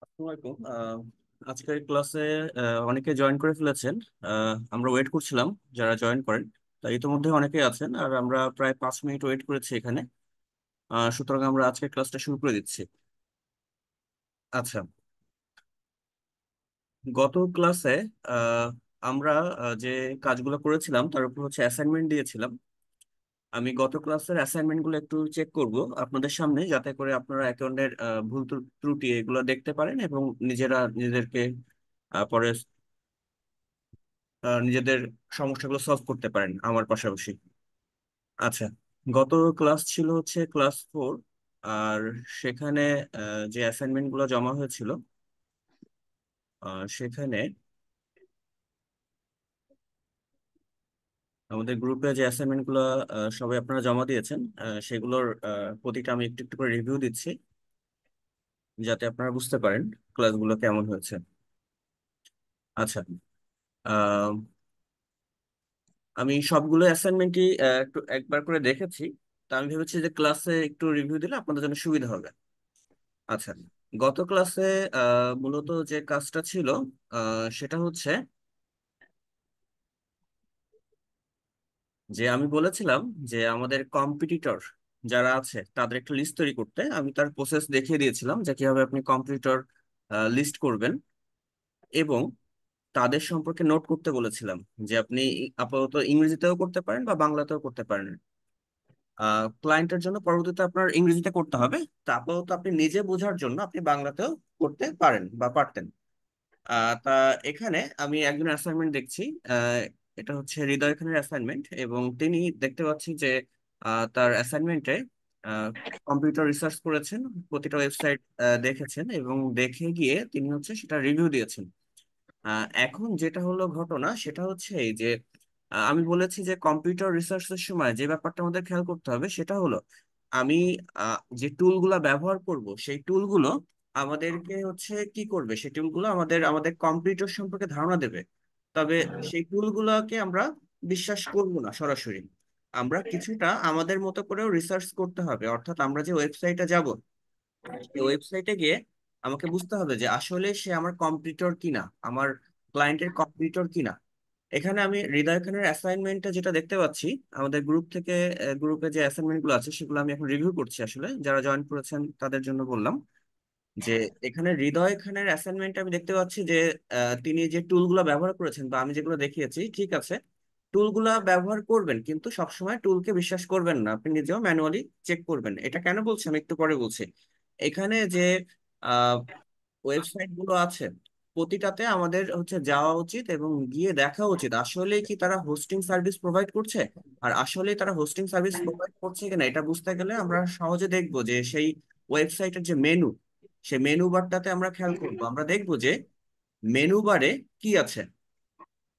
আসসালামু আলাইকুম। আজকের ক্লাসে অনেকে জয়েন করে ফেলেছেন। আমরা ওয়েট করছিলাম যারা জয়েন করেন। তা ইতিমধ্যে অনেকেই আছেন, আর আমরা প্রায় 5 মিনিট ওয়েট করেছি এখানে। সুতরাং আমরা আজকের ক্লাসটা শুরু করে দিচ্ছি। আচ্ছা, গত ক্লাসে আহ, আমরা যে কাজগুলো করেছিলাম তার উপর হচ্ছে অ্যাসাইনমেন্ট দিয়েছিলাম। আমি গত ক্লাসের অ্যাসাইনমেন্ট গুলো একটু চেক করব আপনাদের সামনে, যাতে করে আপনারা একে অন্যের ভুল ত্রুটি এগুলো দেখতে পারেন এবং নিজেরা নিজেদেরকে পরে নিজেদের সমস্যাগুলো সলভ করতে পারেন আমার পাশাপাশি। আচ্ছা, গত ক্লাস ছিল হচ্ছে ক্লাস 4। আর সেখানে যে অ্যাসাইনমেন্ট গুলো জমা হয়েছিল, সেখানে আমাদের গ্রুপে যে অ্যাসাইনমেন্ট গুলো সবাই আপনারা জমা দিয়েছেন, সেগুলোর প্রতিটা আমি একটু একটু করে রিভিউ দিচ্ছি, যাতে আপনারা বুঝতে পারেন ক্লাসগুলো কেমন হয়েছে। আচ্ছা, আহ, আমি সবগুলো অ্যাসাইনমেন্টই একটু একবার করে দেখেছি। তা আমি ভেবেছি যে ক্লাসে একটু রিভিউ দিলে আপনাদের জন্য সুবিধা হবে। আচ্ছা, গত ক্লাসে মূলত যে কাজটা ছিল সেটা হচ্ছে যে আমি বলেছিলাম যে আমাদের কম্পিটিটর যারা আছে তাদের একটা লিস্ট তৈরি করতে। আমি তার প্রসেস দেখিয়ে দিয়েছিলাম যে কিভাবে আপনি কম্পিটিটর লিস্ট করবেন, এবং তাদের সম্পর্কে নোট করতে বলেছিলাম যে আপনি আপাতত ইংরেজিতেও করতে পারেন বা বাংলাতেও করতে পারেন। ক্লায়েন্টের জন্য পরবর্তীতে আপনার ইংরেজিতে করতে হবে, তা আপাতত আপনি নিজে বোঝার জন্য আপনি বাংলাতেও করতে পারেন বা পারতেন। তা এখানে আমি একজন অ্যাসাইনমেন্ট দেখছি। আহ, এটা হচ্ছে হৃদয় খানের অ্যাসাইনমেন্ট, এবং তিনি দেখতে পাচ্ছি যে তার অ্যাসাইনমেন্টে কম্পিউটার রিসার্চ করেছেন, প্রতিটা ওয়েবসাইট দেখেছেন, এবং দেখে গিয়ে তিনি হচ্ছে সেটা রিভিউ দিয়েছেন। এখন যেটা হলো ঘটনা সেটা হচ্ছে এই যে আমি বলেছি যে কম্পিউটার রিসার্চের সময় যে ব্যাপারটা আমাদের খেয়াল করতে হবে সেটা হলো আমি যে টুলগুলো ব্যবহার করব সেই টুলগুলো আমাদেরকে হচ্ছে কি করবে, সেই টুলগুলো আমাদের আমাদের কম্পিউটার সম্পর্কে ধারণা দেবে। তবে সেই টুলগুলোকে আমরা বিশ্বাস করব না সরাসরি। আমরা কিছুটা আমাদের মতো করেও রিসার্চ করতে হবে, অর্থাৎ আমরা যে ওয়েবসাইটে যাব, এই ওয়েবসাইটে গিয়ে আমাকে বুঝতে হবে যে আসলে সে আমার কম্পিউটার কিনা, আমার ক্লায়েন্টের কম্পিউটার কিনা। এখানে আমি হৃদয় খানের অ্যাসাইনমেন্টটা যেটা দেখতে পাচ্ছি, আমাদের গ্রুপ থেকে গ্রুপে যে অ্যাসাইনমেন্ট গুলো আছে সেগুলো আমি এখন রিভিউ করছি, আসলে যারা জয়েন করেছেন তাদের জন্য বললাম। যে এখানে হৃদয় খানের অ্যাসাইনমেন্ট আমি দেখতে পাচ্ছি যে তিনি যে টুলগুলো ব্যবহার করেছেন বা আমি যেগুলো দেখিয়েছি, ঠিক আছে, টুলগুলা ব্যবহার করবেন কিন্তু সবসময় টুলকে বিশ্বাস করবেন না, আপনি নিজেও ম্যানুয়ালি চেক করবেন। এটা কেন বলছি আমি একটু পরে বলছি। এখানে যে ওয়েবসাইট গুলো আছে, প্রতিটাতে আমাদের হচ্ছে যাওয়া উচিত এবং গিয়ে দেখা উচিত আসলে কি তারা হোস্টিং সার্ভিস প্রোভাইড করছে। আর আসলে তারা হোস্টিং সার্ভিস প্রোভাইড করছে কিনা এটা বুঝতে গেলে আমরা সহজে দেখবো যে সেই ওয়েবসাইটের যে মেনু, সেই মেনু বারটাতে আমরা খেয়াল করবো, আমরা দেখবো যে মেনু বারে কি আছে।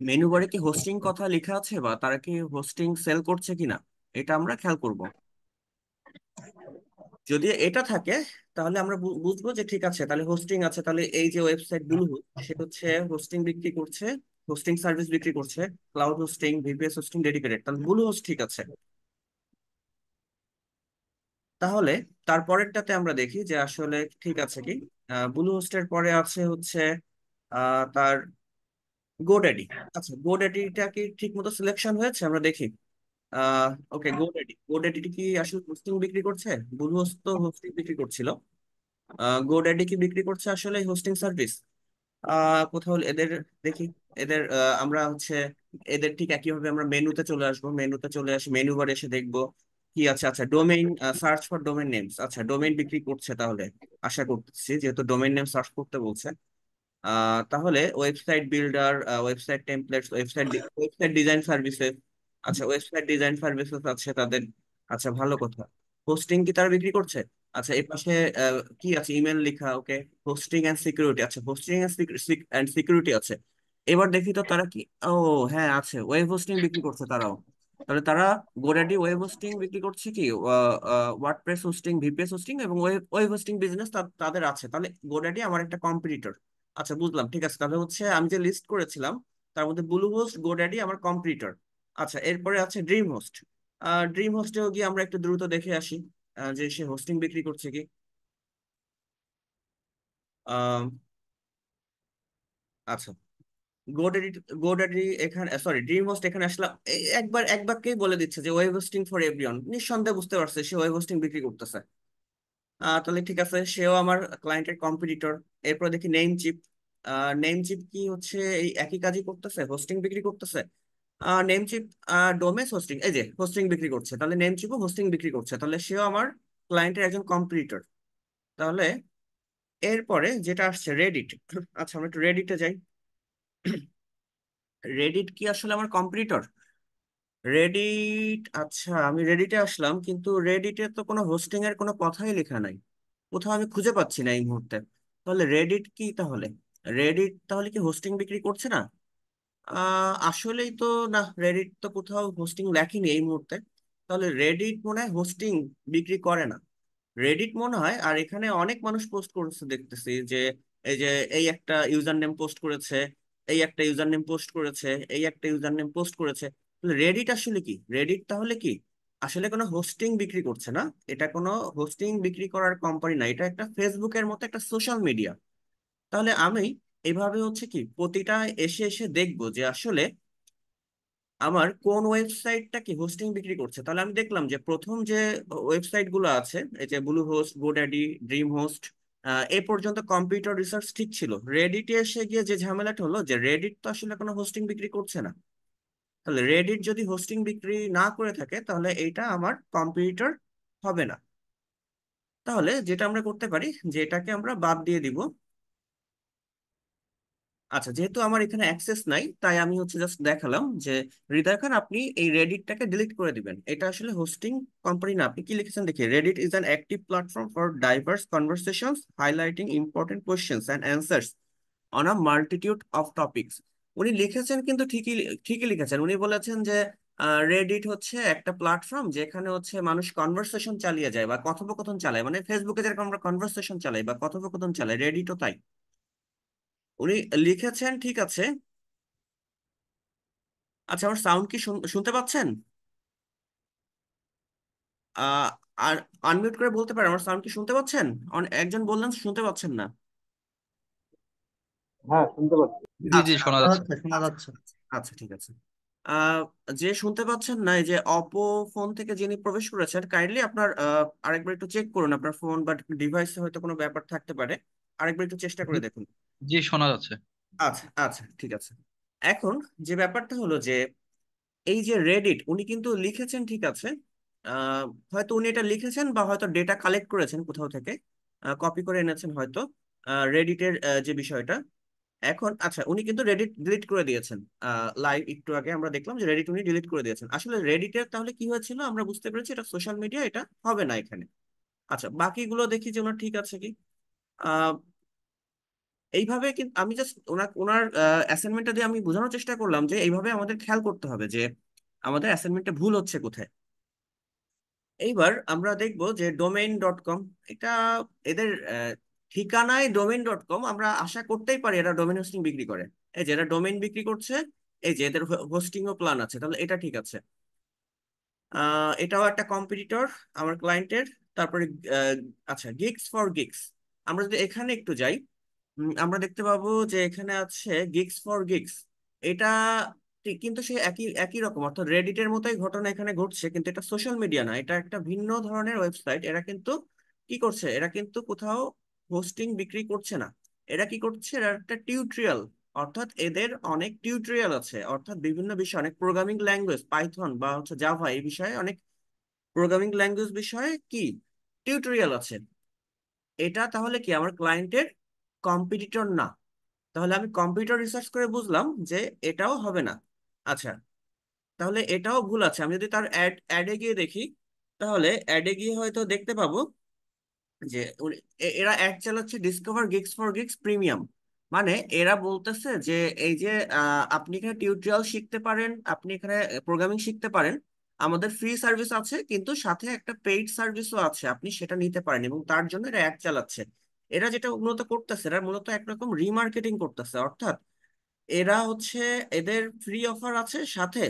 মেনু বারে কি হোস্টিং কথা লেখা আছে বা তারা কি হোস্টিং সেল করছে কিনা, এটা আমরা খেয়াল করব। যদি এটা থাকে তাহলে আমরা বুঝবো যে ঠিক আছে, তাহলে হোস্টিং আছে, তাহলে এই যে ওয়েবসাইট গুলো সে হচ্ছে হোস্টিং বিক্রি করছে, হোস্টিং সার্ভিস বিক্রি করছে, cloud hosting, VPS hosting, dedicated, তাহলে ব্লু হোস্ট ঠিক আছে। তাহলে তারপরেরটাতে আমরা দেখি যে আসলে ঠিক আছে কি। ব্লু হোস্টের পরে আছে হচ্ছে তার গোড্যাডি। আচ্ছা, গোড্যাডিটা কি ঠিক মতো সিলেকশন হয়েছে আমরা দেখি। ওকে, গোড্যাডি কি আসলে হোস্টিং বিক্রি করছে? ব্লু হোস্ট তো হোস্টিং বিক্রি করছিল, গোড্যাডি কি বিক্রি করছে আসলে হোস্টিং সার্ভিস? কোথাও এদের দেখি, এদের আমরা হচ্ছে এদের ঠিক একইভাবে আমরা মেনুতে চলে আসবো, মেনুতে চলে আসি, মেনু বারে এসে দেখবো কি আছে। আচ্ছা, domain, search for domain names, আচ্ছা ডোমেইন বিক্রি করছে তাহলে, আশা করতেছি যেহেতু ডোমেইন নেম সার্চ করতে বলছে। তাহলে website builder, website templates, website design services, আচ্ছা ওয়েবসাইট ডিজাইন সার্ভিসেস আছে তাদের। আচ্ছা, ভালো কথা। হোস্টিং কি তারা বিক্রি করছে? আচ্ছা, এই পাশে কি আছে, ইমেল লেখা, ওকে। হোস্টিং এন্ড সিকিউরিটি, আচ্ছা হোস্টিং এন্ড সিকিউরিটি আছে। এবার দেখি তো তারা কি, ও হ্যাঁ আছে, ওয়েব হোস্টিং বিক্রি করছে তারাও। তাহলে তারা গোডাডি ওয়েব হোস্টিং বিক্রি করছে কি, ওয়ার্ডপ্রেস হোস্টিং, ভিপিএস হোস্টিং এবং ওয়েব ওয়েব হোস্টিং বিজনেস তাদের আছে। তাহলে গোডাডি আমার একটা কম্পিটিটর। আচ্ছা বুঝলাম, ঠিক আছে, তাহলে হচ্ছে আমি যে লিস্ট করেছিলাম তার মধ্যে ব্লু হোস্ট, গোড্যাডি আমার কম্পিটিটর। আচ্ছা, এরপরে আছে ড্রিম হোস্ট। ড্রিম হোস্টেও গিয়ে আমরা একটু দ্রুত দেখে আসি যে সে হোস্টিং বিক্রি করছে কি। আহ, আচ্ছা, গোড্যাডি, গোড্যাডি এখানে, সরি ড্রিম হোস্ট এখানে আসলাম, একবার এক বাক্যেই বলে দিচ্ছে যে ওয়েব হোস্টিং ফর এভরিওয়ান, নিঃসন্দেহে বুঝতে পারছে সে ওয়েব হোস্টিং বিক্রি করতেছে। তাহলে ঠিক আছে, সেও আমার ক্লায়েন্টের কম্পিটিটর। এরপর দেখি নেম চিপ। নেম চিপ কি হচ্ছে এই একই কাজই করতেছে, হোস্টিং বিক্রি করতেছে। নেমচিপ ডোমেস হোস্টিং, এই যে হোস্টিং বিক্রি করছে, তাহলে নেমচিপও হোস্টিং বিক্রি করছে, তাহলে সেও আমার ক্লায়েন্টের একজন কম্পিটিটর। তাহলে এরপরে যেটা আসছে রেডিট। আচ্ছা, আমরা একটু রেডিটে যাই। রেডিট কি আসলে আমার কম্পিটিটর? রেডিট, আচ্ছা আমি রেডিটে আসলাম কিন্তু রেডিটে তো কোনো হোস্টিং এর কোনো কথাই লেখা নাই, কোথাও আমি খুঁজে পাচ্ছি না এই মুহূর্তে। তাহলে রেডিট কি তাহলে? রেডিট তাহলে কি হোস্টিং বিক্রি করছে না? আসলেই তো না, রেডিট তো কোথাও হোস্টিং লেখেনি এই মুহূর্তে। তাহলে রেডিট মনে হয় হোস্টিং বিক্রি করে না। রেডিট মনে হয়, আর এখানে অনেক মানুষ পোস্ট করেছে দেখতেছি যে এই যে এই একটা ইউজার নেম পোস্ট করেছে, এই একটা ইউজার নেম পোস্ট করেছে, এই একটা ইউজার নেম পোস্ট করেছে। তাহলে রেডিট আসলে কি? রেডিট তাহলে কি আসলে কোনো হোস্টিং বিক্রি করছে না, এটা কোনো হোস্টিং বিক্রি করার কোম্পানি না, এটা একটা ফেসবুকের মতো একটা সোশ্যাল মিডিয়া। তাহলে আমি এভাবে হচ্ছে কি প্রতিটা এসে এসে দেখবো যে আসলে আমার কোন ওয়েবসাইটটা কি হোস্টিং বিক্রি করছে। তাহলে আমি দেখলাম যে প্রথম যে ওয়েবসাইট গুলো আছে, এই যে Bluehost, GoDaddy, DreamHost, এ পর্যন্ত কম্পিউটার রিসার্চ ঠিক ছিল। রেডিটে এসে গিয়ে যে ঝামেলাটা হলো যে রেডিট তো আসলে কোনো হোস্টিং বিক্রি করছে না। তাহলে রেডিট যদি হোস্টিং বিক্রি না করে থাকে তাহলে এইটা আমার কম্পিউটার হবে না। তাহলে যেটা আমরা করতে পারি যে এটাকে আমরা বাদ দিয়ে দিব। আচ্ছা, যেহেতু আমার এখানে অ্যাক্সেস নাই তাই আমি হচ্ছে জাস্ট দেখালাম যে হৃদয় খান আপনি এই রেডিটটাকে ডিলিট করে দিবেন, এটা আসলে হোস্টিং কোম্পানি না। আপনি কি লিখেছেন দেখি, Reddit is an active platform for diverse conversations highlighting important questions and answers on a multitude of topics. উনি লিখেছেন কিন্তু ঠিকই, ঠিকই লিখেছেন। উনি বলেছেন যে রেডিট হচ্ছে একটা প্ল্যাটফর্ম যেখানে হচ্ছে মানুষ কনভারসেশন চালিয়ে যায় বা কথোপকথন চালায়, মানে ফেসবুকে যেরকম আমরা কনভারসেশন চালাই বা কথোপকথন চালাই, রেডিটও তাই। উনি লিখেছেন ঠিক আছে। আচ্ছা, আমার সাউন্ড কি শুনতে পাচ্ছেন? আহ আর আনমিউট করে বলতে পারেন আমার সাউন্ড কি শুনতে পাচ্ছেন? একজন বললেন শুনতে পাচ্ছেন না। হ্যাঁ, শুনতে পাচ্ছি। জি জি, আচ্ছা শোনা আচ্ছা যাচ্ছে। শোনা যাচ্ছে, শোনা আচ্ছা যাচ্ছে। আচ্ছা, ঠিক আছে। আহ, যে শুনতে পাচ্ছেন না, এই যে অপো ফোন থেকে যিনি প্রবেশ করেছেন, কাইন্ডলি আপনার আরেকবার একটু চেক করুন, আপনার ফোন বা ডিভাইসে হয়তো কোনো ব্যাপার থাকতে পারে। আরেকবার একটু চেষ্টা জি, করে দেখুন। জি, শোনা যাচ্ছে। আচ্ছা আচ্ছা, ঠিক আছে। এখন যে ব্যাপারটা হলো যে এই যে রেডিট উনি কিন্তু লিখেছেন, ঠিক আছে। আহ, হয়তো উনি এটা লিখেছেন বা হয়তো ডেটা কালেক্ট করেছেন কোথাও থেকে, কপি করে এনেছেন হয়তো রেডিটের যে বিষয়টা। এখন আচ্ছা, উনি কিন্তু রেডিট ডিলিট করে দিয়েছেন। লাইভ একটু আগে আমরা দেখলাম যে রেডিট উনি ডিলিট করে দিয়েছেন। আসলে রেডিটের তাহলে কি হয়েছিল, আমরা বুঝতে পেরেছি এটা সোশ্যাল মিডিয়া, এটা হবে না এখানে। আচ্ছা, বাকিগুলো দেখি যে ওনার ঠিক আছে কি। আহ, এইভাবে কিন্তু আমি জাস্ট ওনার ওনার অ্যাসাইনমেন্টটা দিয়ে আমি বোঝানোর চেষ্টা করলাম যে এইভাবে আমাদের খেয়াল করতে হবে যে আমাদের অ্যাসাইনমেন্টে ভুল হচ্ছে কোথায়। এইবার আমরা দেখব যে ডোমেইন.কম, এটা এদের ঠিকানায় ডোমেইন.কম, আমরা আশা করতেই পারি এরা ডোমেইন হোস্টিং বিক্রি করে। এই যে এরা ডোমেইন বিক্রি করছে, এই যে এদের হোস্টিংও প্ল্যান আছে, তাহলে এটা ঠিক আছে। এটাও একটা কম্পিটিটর আমার ক্লায়েন্টের। তারপরে আচ্ছা, গিগস ফর গিগস, আমরা যদি এখানে একটু যাই, আমরা দেখতে পাবো যে এখানে আছে গিগস ফর গিগস। এটা কিন্তু সে একই একই রকম, অর্থাৎ রেডিটের মতোই ঘটনা এখানে ঘটছে, কিন্তু এটা সোশ্যাল মিডিয়া না, এটা একটা ভিন্ন ধরনের ওয়েবসাইট। এরা কিন্তু কি করছে, এরা কিন্তু কোথাও হোস্টিং বিক্রি করছে না। এরা কি করছে, এরা একটা টিউটোরিয়াল, অর্থাৎ এদের অনেক টিউটোরিয়াল আছে, অর্থাৎ বিভিন্ন বিষয়ে অনেক প্রোগ্রামিং ল্যাঙ্গুয়েজ, পাইথন বা হচ্ছে জাভা, এই বিষয়ে অনেক প্রোগ্রামিং ল্যাঙ্গুয়েজ বিষয়ে কি টিউটোরিয়াল আছে। এটা তাহলে কি আমার ক্লায়েন্টের কম্পিটিটর না। তাহলে আমি কম্পিউটার রিসার্চ করে বুঝলাম যে এটাও হবে না। আচ্ছা, তাহলে এটাও ভুল আছে। আমি যদি তার অ্যাডে গিয়ে দেখি, তাহলে অ্যাডে গিয়ে হয়তো দেখতে পাবো যে এরা অ্যাড চালাচ্ছে discover gigs for gigs premium. মানে এরা বলতেছে যে এই যে আপনি এখানে টিউটোরিয়াল শিখতে পারেন, আপনি এখানে প্রোগ্রামিং শিখতে পারেন, আমাদের ফ্রি সার্ভিস আছে, কিন্তু সাথে একটা পেইড সার্ভিসও আছে, আপনি সেটা নিতে পারেন, এবং তার জন্য এরা অ্যাড চালাচ্ছে। এরা যেটা মূলত করতেছে, এরা মূলত একরকম রিমার্কেটিং করতেছে, অর্থাৎ এরা হচ্ছে এদের ফ্রি অফার আছে, সাথে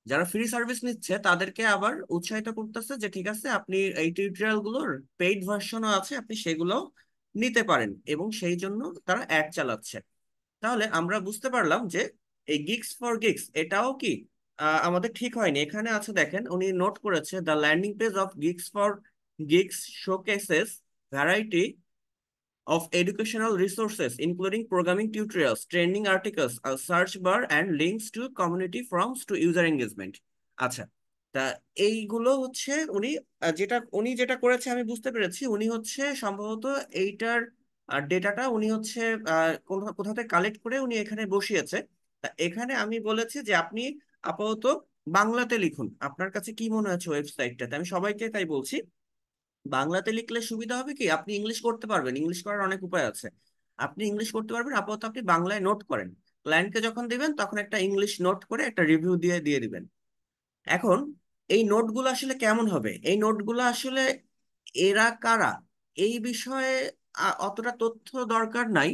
যারা ফ্রি সার্ভিস নিচ্ছে তাদেরকে আবার উৎসাহিত করতেছে যে ঠিক আছে, আপনি এই টিউটোরিয়াল গুলোর পেইড ভার্সনও আছে, আপনি সেগুলো নিতে পারেন, এবং সেই জন্য তারা অ্যাড চালাচ্ছে। তাহলে আমরা বুঝতে পারলাম যে এই গিগস ফর গিগস এটাও কি আমাদের ঠিক হয়নি। এখানে আছে দেখেন, উনি নোট করেছে the landing page of gigs for gigs showcases variety of educational resources, including programming tutorials, training articles, a search bar, and links to community forums to user engagement. আচ্ছা, তা এইগুলো হচ্ছে উনি যেটা করেছে আমি বুঝতে পেরেছি, উনি হচ্ছে সম্ভবত এইটার ডেটাটা উনি হচ্ছে কোথাও থেকে কালেক্ট করে উনি এখানে বসিয়েছে। তা এখানে আমি বলেছি যে আপনি আপাতত বাংলাতে লিখুন, আপনার কাছে কি মনে হচ্ছে ওয়েবসাইটটাতে। আমি সবাইকে তাই বলছি, বাংলাতে লিখলে সুবিধা হবে কি, আপনি ইংলিশ করতে পারবেন, ইংলিশ করার অনেক উপায় আছে, আপনি ইংলিশ করতে পারবেন। আপাতত আপনি বাংলায় নোট করেন, ক্লায়েন্টকে যখন দিবেন তখন একটা ইংলিশ নোট করে একটা রিভিউ দিয়ে দিয়ে দিবেন। এখন এই নোটগুলো আসলে কেমন হবে, এই নোটগুলো আসলে এরা কারা, এই বিষয়ে অতটা তথ্য দরকার নাই।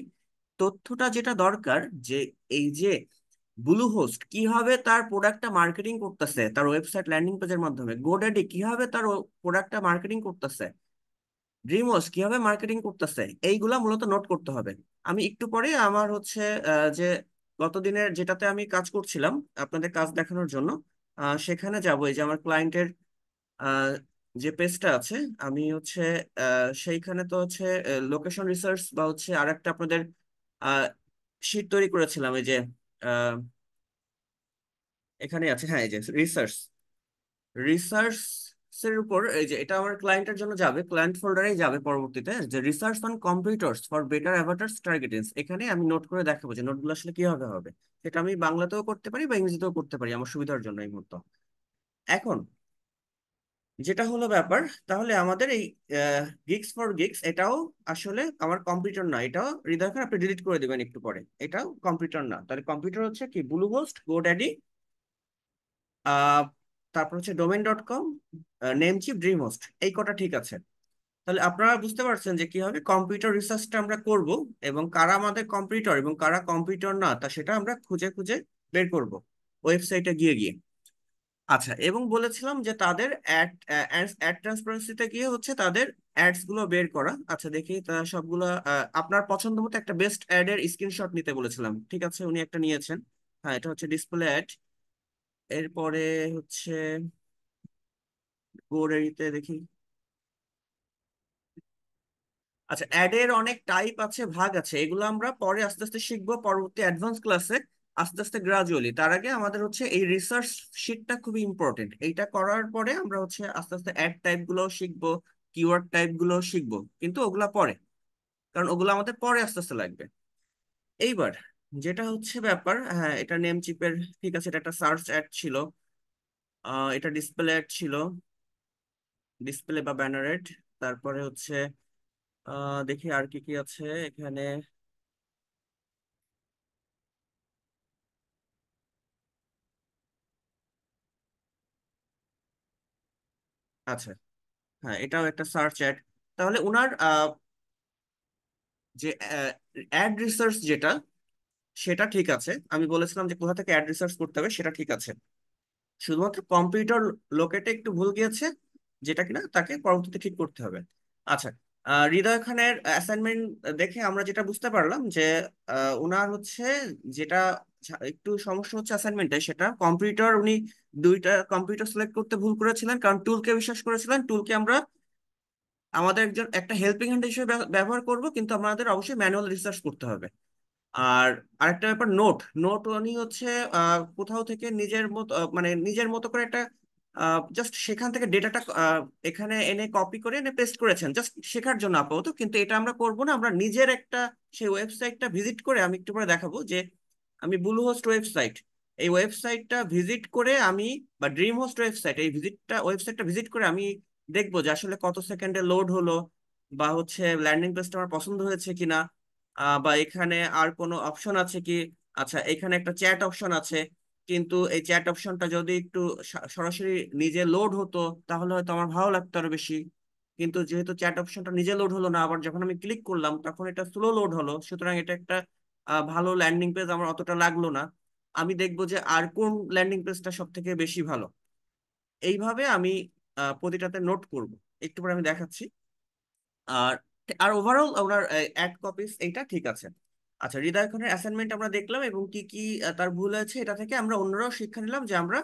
তথ্যটা যেটা দরকার যে এই যে ব্লু হোস্ট কিভাবে তার প্রোডাক্টটা মার্কেটিং করতেছে, তার ওয়েবসাইট ল্যান্ডিং পেজের মাধ্যমে, গোড্যাডি কিভাবে তার প্রোডাক্টটা মার্কেটিং করতেছে, ড্রিমওস কিভাবে মার্কেটিং করতেছে, এইগুলা মূলত নোট করতে হবে। আমি একটু পরে আমার হচ্ছে যে গতদিনের যেটাতে আমি কাজ করছিলাম আপনাদের কাজ দেখানোর জন্য, সেখানে যাবো। এই যে আমার ক্লায়েন্টের যে পেজটা আছে, আমি হচ্ছে সেইখানে তো হচ্ছে লোকেশন রিসার্চ বা হচ্ছে আরেকটা আপনাদের শীট তৈরি করেছিলাম, এই যে আহ, এখানে আছে, হ্যাঁ, এই যে রিসার্চ, রিসার্চ এর উপর, এই যে এটা আমার ক্লায়েন্টের জন্য যাবে, ক্লায়েন্ট ফোল্ডারেই যাবে পরবর্তীতে, যে research on computers for better avatars targetings, এখানে আমি নোট করে দেখাবো যে নোটগুলো আসলে কিভাবে হবে। সেটা আমি বাংলাতেও করতে পারি বা ইংরেজিতেও করতে পারি, আমার সুবিধার জন্য এই মুহূর্তে। এখন যেটা হলো ব্যাপার, তাহলে আমাদের এই গিগস ফর গিগস এটাও আসলে আমার কম্পিউটার না, এটাও হৃদয় খান আপনি ডিলিট করে দিবেন একটু পরে, এটাও কম্পিউটার না। তাহলে কম্পিউটার হচ্ছে কি, ব্লু হোস্ট, গোড্যাডি, আহ তারপর হচ্ছে ডোমেন.কম, নেমচিপ, ড্রিম হোস্ট, এই কটা ঠিক আছে। তাহলে আপনারা বুঝতে পারছেন যে কিভাবে কম্পিউটার রিসার্চটা আমরা করব, এবং কারা আমাদের কম্পিউটার এবং কারা কম্পিউটার না, তা সেটা আমরা খুঁজে খুঁজে বের করব ওয়েবসাইটে গিয়ে গিয়ে। আচ্ছা, এবং বলেছিলাম যে তাদের অ্যাড অ্যাড ট্রান্সপারেন্সিতে গিয়ে হচ্ছে তাদের অ্যাডস গুলো বের করা। আচ্ছা, দেখি তা সবগুলো আপনার পছন্দ মতো একটা বেস্ট অ্যাড এর স্ক্রিনশট নিতে বলেছিলাম, ঠিক আছে, উনি একটা নিয়েছেন। হ্যাঁ, এটা হচ্ছে ডিসপ্লে অ্যাড। এরপরে হচ্ছে কোডেরিতে দেখি। আচ্ছা, অ্যাডের অনেক টাইপ আছে, ভাগ আছে, এগুলো আমরা পরে আস্তে আস্তে শিখবো পরবর্তী অ্যাডভান্স ক্লাসে, আস্তে আস্তে গ্রাজুয়ালি। তার আগে আমাদের হচ্ছে এই রিসার্চ শিটটা খুবই ইম্পর্টেন্ট। এইটা করার পরে আমরা হচ্ছে আস্তে আস্তে অ্যাড টাইপ গুলো শিখবো, কিওয়ার্ড টাইপ গুলো শিখবো, কিন্তু ওগুলা পরে, কারণ ওগুলো আমাদের পরে আস্তে আস্তে লাগবে। এইবার যেটা হচ্ছে ব্যাপার, হ্যাঁ এটা নেম চিপের, ঠিক আছে, এটা একটা সার্চ অ্যাড ছিল, এটা ডিসপ্লে অ্যাড ছিল, ডিসপ্লে বা ব্যানার অ্যাড। তারপরে হচ্ছে দেখি আর কি কি আছে এখানে। আচ্ছা, হ্যাঁ এটাও একটা সার্চ অ্যাড। তাহলে ওনার যে অ্যাড রিসার্চ যেটা, সেটা ঠিক আছে। আমি বলেছিলাম যে কোথা থেকে অ্যাড রিসার্চ করতে হবে, সেটা ঠিক আছে। শুধুমাত্র কম্পিউটার লোকেটে একটু ভুল গিয়েছে, যেটা কিনা তাকে পরবর্তীতে ঠিক করতে হবে। আচ্ছা, হৃদয় খানের অ্যাসাইনমেন্ট দেখে আমরা যেটা বুঝতে পারলাম যে ওনার হচ্ছে যেটা একটু সমস্যা হচ্ছে অ্যাসাইনমেন্টে, সেটা কম্পিউটার, উনি দুইটা কম্পিউটার সিলেক্ট করতে ভুল করেছিলেন, কারণ টুলকে বিশ্বাস করেছিলেন। টুলকে আমরা আমাদের একজন একটা হেল্পিং হ্যান্ড হিসেবে ব্যবহার করব, কিন্তু আমাদের অবশ্যই ম্যানুয়াল রিসার্চ করতে হবে। আর আরেকটা ব্যাপার, নোট নোট উনি হচ্ছে কোথাও থেকে নিজের মতো মানে নিজের মতো করে একটা জাস্ট সেখান থেকে ডেটাটা এখানে এনে কপি করে এনে পেস্ট করেছেন, জাস্ট শেখার জন্য আপাতত। কিন্তু এটা আমরা করব না, আমরা নিজের একটা সেই ওয়েবসাইটটা ভিজিট করে, আমি একটু পরে দেখাবো যে আমি ব্লু হোস্ট ওয়েবসাইট, এই ওয়েবসাইটটা ভিজিট করে আমি, বা ড্রিম হোস্ট ওয়েবসাইট, এই ওয়েবসাইটটা ভিজিট করে আমি দেখবো যে আসলে কত সেকেন্ডে লোড হলো, বা হচ্ছে ল্যান্ডিং পেজটা আমার পছন্দ হয়েছে কিনা, বা এখানে আর কোনো অপশন আছে কি। আচ্ছা, এখানে একটা চ্যাট অপশন আছে, কিন্তু এই চ্যাট অপশনটা যদি একটু সরাসরি নিজে লোড হতো, তাহলে হয়তো আমার ভালো লাগতো আরো বেশি। কিন্তু যেহেতু চ্যাট অপশনটা নিজে লোড হলো না, আবার যখন আমি ক্লিক করলাম তখন এটা স্লো লোড হলো, সুতরাং এটা একটা ভালো ল্যান্ডিং পেজ আমার অতটা লাগলো না। আমি দেখবো যে আর কোন ল্যান্ডিং পেজটা সব থেকে বেশি ভালো। এইভাবে আমি প্রতিটাতে নোট করব, একটু পরে আমি দেখাচ্ছি। আর আর ওভারঅল ওনার অ্যাড কপিস এইটা ঠিক আছে। আচ্ছা, হৃদয় খানের অ্যাসাইনমেন্ট আমরা দেখলাম এবং কি কি তার ভুল আছে, এটা থেকে আমরা অন্যরাও শিক্ষা নিলাম যে আমরা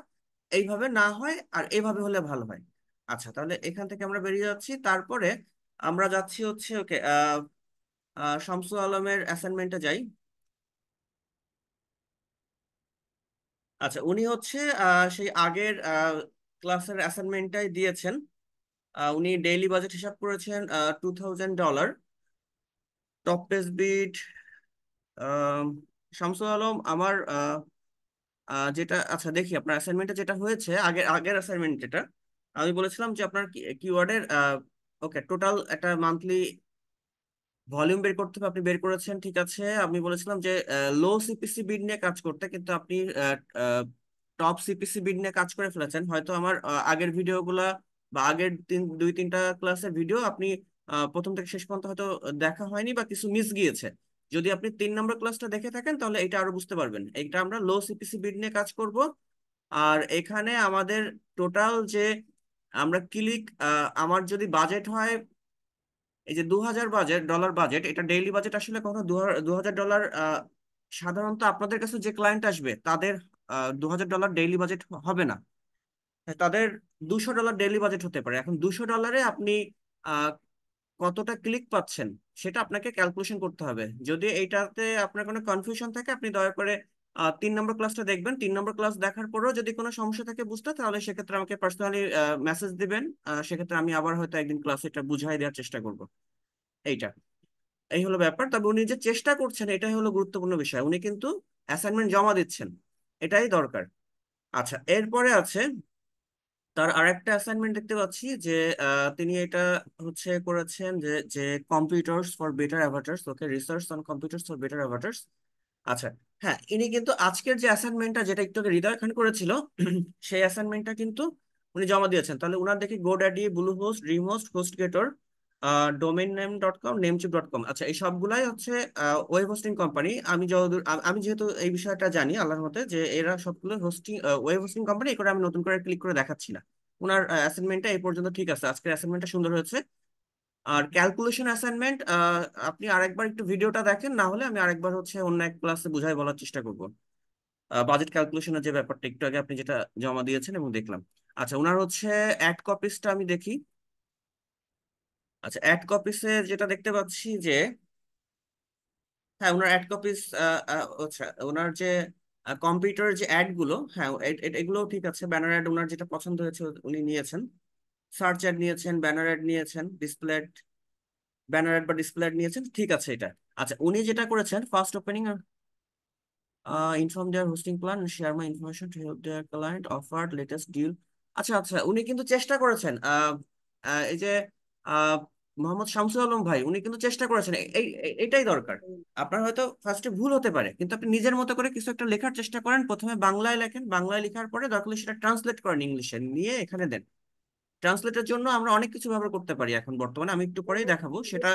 এইভাবে না হয় আর এইভাবে হলে ভালো হয়। আচ্ছা, তাহলে এখান থেকে আমরা বেরিয়ে যাচ্ছি। তারপরে আমরা যাচ্ছি হচ্ছে ওকে শামসু আলমের অ্যাসাইনমেন্টে যাই। আচ্ছা, উনি হচ্ছে সেই আগের ক্লাসের অ্যাসাইনমেন্টটাই দিয়েছেন। উনি ডেইলি বাজেট হিসাব করেছেন $2000। Top page bit, Shamsul Alam আমার যেটা, আচ্ছা দেখি আপনার অ্যাসাইনমেন্টে যেটা হয়েছে, আগের আগের অ্যাসাইনমেন্ট যেটা আমি বলেছিলাম যে আপনার কিওয়ার্ডের ওকে টোটাল একটা মান্থলি ভলিউম বের করতে হবে, আপনি বের করেছেন, ঠিক আছে। আমি বলেছিলাম যে লো সিপিসি বিড নিয়ে কাজ করতে, কিন্তু আপনি টপ সিপিসি বিড নিয়ে কাজ করে ফেলেছেন। হয়তো আমার আগের ভিডিওগুলা বা আগের দুই তিনটা ক্লাসের ভিডিও আপনি প্রথম থেকে শেষ পর্যন্ত হয়তো দেখা হয়নি, বা কিছু মিস গিয়েছে। যদি আপনি 3 নম্বর ক্লাসটা দেখে থাকেন তাহলে এটা আরো বুঝতে পারবেন। এটা আমরা লো সিপিসি বিড নিয়ে কাজ করব। আর এখানে আমাদের টোটাল যে আমরা ক্লিক, আমার যদি বাজেট হয় এই যে 2000 ডলার বাজেট, এটা ডেইলি বাজেট আসলে কখনো $2000। সাধারণত আপনাদের কাছে যে ক্লায়েন্ট আসবে তাদের $2000 ডেইলি বাজেট হবে না, তাদের $200 ডেইলি বাজেট হতে পারে। এখন $200 আপনি আহ, কতটা ক্লিক পাচ্ছেন সেটা আপনাকে ক্যালকুলেশন করতে হবে। যদি এইটাতে আপনার কোনো কনফিউশন থাকে, আপনি দয়া করে 3 নম্বর ক্লাসটা দেখবেন। 3 নম্বর ক্লাস দেখার পরেও যদি কোনো সমস্যা থাকে বুঝতে, তাহলে সেক্ষেত্রে আমাকে পার্সোনালি মেসেজ দিবেন। সেক্ষেত্রে আমি আবার হয়তো একদিন ক্লাসে এটা বুঝাই দেওয়ার চেষ্টা করব। এইটা, এই হলো ব্যাপার। তবে উনি যে চেষ্টা করছেন এটাই হলো গুরুত্বপূর্ণ বিষয়, উনি কিন্তু অ্যাসাইনমেন্ট জমা দিচ্ছেন, এটাই দরকার। আচ্ছা, এরপরে আছে তার আরেকটা অ্যাসাইনমেন্ট দেখতে পাচ্ছি যে তিনি এটা হচ্ছে করেছেন যে যে computers for better avatars, okay, research on computers for better avatars. আচ্ছা, হ্যাঁ ইনি কিন্তু আজকের যে অ্যাসাইনমেন্টটা যেটা একটু আগে হৃদয় খান করেছিল সেই অ্যাসাইনমেন্টটা কিন্তু উনি জমা দিয়েছেন। তাহলে উনার দেখি GoDaddy, Bluehost, DreamHost, HostGator, domainName.com, namecheap.com, আচ্ছা এই সবগুলাই হচ্ছে ওয়েব হোস্টিং কোম্পানি। আমি যতদূর আমি যেহেতু এই বিষয়টা জানি আল্লাহর মতে, যে এরা সবগুলো হোস্টিং ওয়েব হোস্টিং কোম্পানি, করে আমি নতুন করে ক্লিক করে দেখাচ্ছি না। ওনার অ্যাসাইনমেন্টটা এই পর্যন্ত ঠিক আছে, আজকের অ্যাসাইনমেন্টটা সুন্দর হয়েছে। আর ক্যালকুলেশন অ্যাসাইনমেন্ট আপনি আরেকবার একটু ভিডিওটা দেখেন, না হলে আমি আরেকবার হচ্ছে অন্য এক ক্লাসে বুঝাই বলার চেষ্টা করব। বাজেট ক্যালকুলেশনের যে ব্যাপারটা একটু আগে আপনি যেটা জমা দিয়েছেন এবং দেখলাম। আচ্ছা, ওনার হচ্ছে অ্যাড কপিসটা আমি দেখি। আচ্ছা, অ্যাড কপিসে যেটা দেখতে পাচ্ছি যে, হ্যাঁ ওনার অ্যাড কপিস, আচ্ছা ওনার যে কম্পিউটার যে অ্যাড গুলো, হ্যাঁ এগুলো ঠিক আছে। ব্যানার অ্যাড ওনার যেটা পছন্দ হয়েছে উনি নিয়েছেন। সার্চ অ্যাড নিয়েছেন, ব্যানার অ্যাড নিয়েছেন, ডিসপ্লে, ব্যানার অ্যাড বা ডিসপ্লে অ্যাড নিয়েছেন, ঠিক আছে এটা। আচ্ছা, উনি যেটা করেছেন first opening, inform their hosting plan, share my information to help their client offer latest deal. আচ্ছা আচ্ছা, উনি কিন্তু চেষ্টা করেছেন। এই যে আহ, মোহাম্মদ শামসুল আলম ভাই, উনি কিন্তু চেষ্টা করেছেন। এটাই দরকার। আপনার হয়তো ফার্স্টে ভুল হতে পারে, কিন্তু আপনি নিজের মতো করে কিছু একটা লেখার চেষ্টা করেন। প্রথমে বাংলায় লেখেন, বাংলায় লেখার পরে দরকার হলে সেটা ট্রান্সলেট করেন ইংলিশে, নিয়ে এখানে দেন। ট্রান্সলেটের জন্য আমরা অনেক কিছু ব্যবহার করতে পারি এখন বর্তমানে, আমি একটু পরেই দেখাবো সেটা।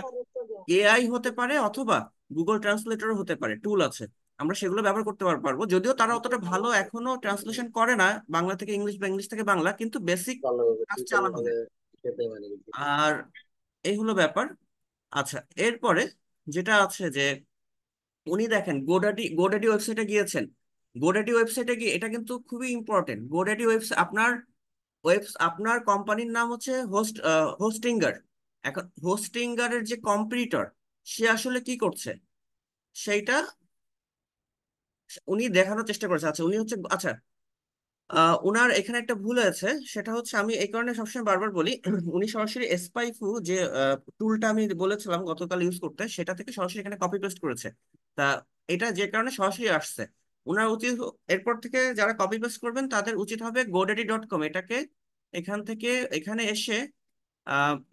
এআই হতে পারে অথবা গুগল ট্রান্সলেটরও হতে পারে, টুল আছে, আমরা সেগুলো ব্যবহার করতে পারবো। যদিও তারা অতটা ভালো এখনো ট্রান্সলেশন করে না বাংলা থেকে ইংলিশ বা ইংলিশ থেকে বাংলা, কিন্তু বেসিক কাজ চালানো যায়। আর এই হলো ব্যাপার। আচ্ছা, এরপরে যেটা আছে যে উনি দেখেন গোডাডি ওয়েবসাইটে গিয়েছেন। গোডাডি ওয়েবসাইটে গিয়ে, এটা কিন্তু খুবই ইম্পর্টেন্ট, গোডাডি ওয়েবসাইট আপনার আপনার কোম্পানির নাম হচ্ছে হোস্টিঙ্গার। এখন হোস্টিঙ্গারের যে কম্পিটিটর, সে আসলে কি করছে সেইটা উনি দেখানোর চেষ্টা করেছে। আচ্ছা, উনি হচ্ছে, আচ্ছা উনার এখানে একটা ভুল হয়েছে। সেটা হচ্ছে, আমি এই কারণে সবসময় বারবার বলি, উনি সরাসরি এসপাইফু যে টুলটা আমি বলেছিলাম গতকাল ইউজ করতে, সেটা থেকে সরাসরি এখানে কপি পেস্ট করেছে। তা এটা যে কারণে সরাসরি আসছে, উনার উচিত এরপর থেকে যারা কপি পেস্ট করবেন তাদের উচিত হবে godaddy.com এটাকে এখান থেকে এখানে এসে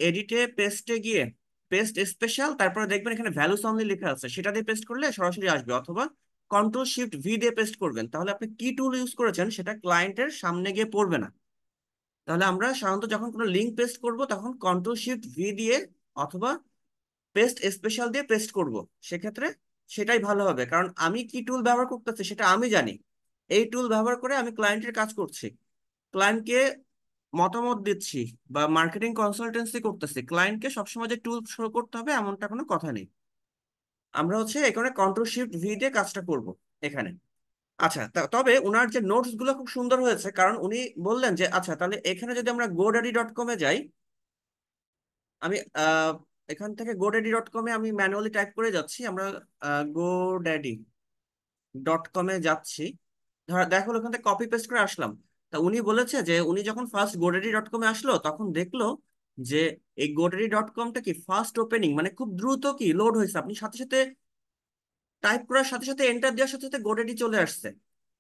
এডিটে পেস্টে গিয়ে পেস্ট স্পেশাল, তারপরে দেখবেন এখানে ভ্যালুস অনলি লেখা আছে, সেটা দিয়ে পেস্ট করলে সরাসরি আসবে। অথবা কন্ট্রোল শিফট ভি দিয়ে পেস্ট করবেন, তাহলে আপনি কি টুল ইউজ করেছেন সেটা ক্লায়েন্টের সামনে গিয়ে পড়বে না। তাহলে আমরা সাধারণত যখন কোনো লিঙ্ক পেস্ট করব তখন কন্ট্রোল শিফট ভি দিয়ে অথবা পেস্ট স্পেশাল দিয়ে পেস্ট করব। সেক্ষেত্রে সেটাই ভালো হবে, কারণ আমি কি টুল ব্যবহার করতেছি সেটা আমি জানি। এই টুল ব্যবহার করে আমি ক্লায়েন্টের কাজ করছি, ক্লায়েন্টকে মতামত দিচ্ছি বা মার্কেটিং কনসালটেন্সি করতেছি। ক্লায়েন্টকে সবসময় যে টুল শো করতে হবে এমনটা কোনো কথা নেই। আমরা হচ্ছে এখানে কন্ট্রোল শিফট ভি দিয়ে কাজটা করব এখানে। আচ্ছা, তবে ওনার যে নোটস গুলো খুব সুন্দর হয়েছে, কারণ উনি বললেন যে আচ্ছা তাহলে এখানে যদি আমরা godaddy.com-এ যাই, আমি এখান থেকে godaddy.com-এ আমি ম্যানুয়ালি টাইপ করে যাচ্ছি। আমরা godaddy.com-এ যাচ্ছি, দেখো ওখান থেকে কপি পেস্ট করে আসলাম। তা উনি বলেছে যে উনি যখন ফার্স্ট godaddy.com-এ আসলো তখন দেখলো যে এই godaddy.com-টা কি ফার্স্ট ওপেনিং, মানে খুব দ্রুত কি লোড হয়েছে। আপনি সাথে সাথে টাইপ করার সাথে সাথে এন্টার দেওয়ার সাথে সাথে গোডাডি চলে আসছে।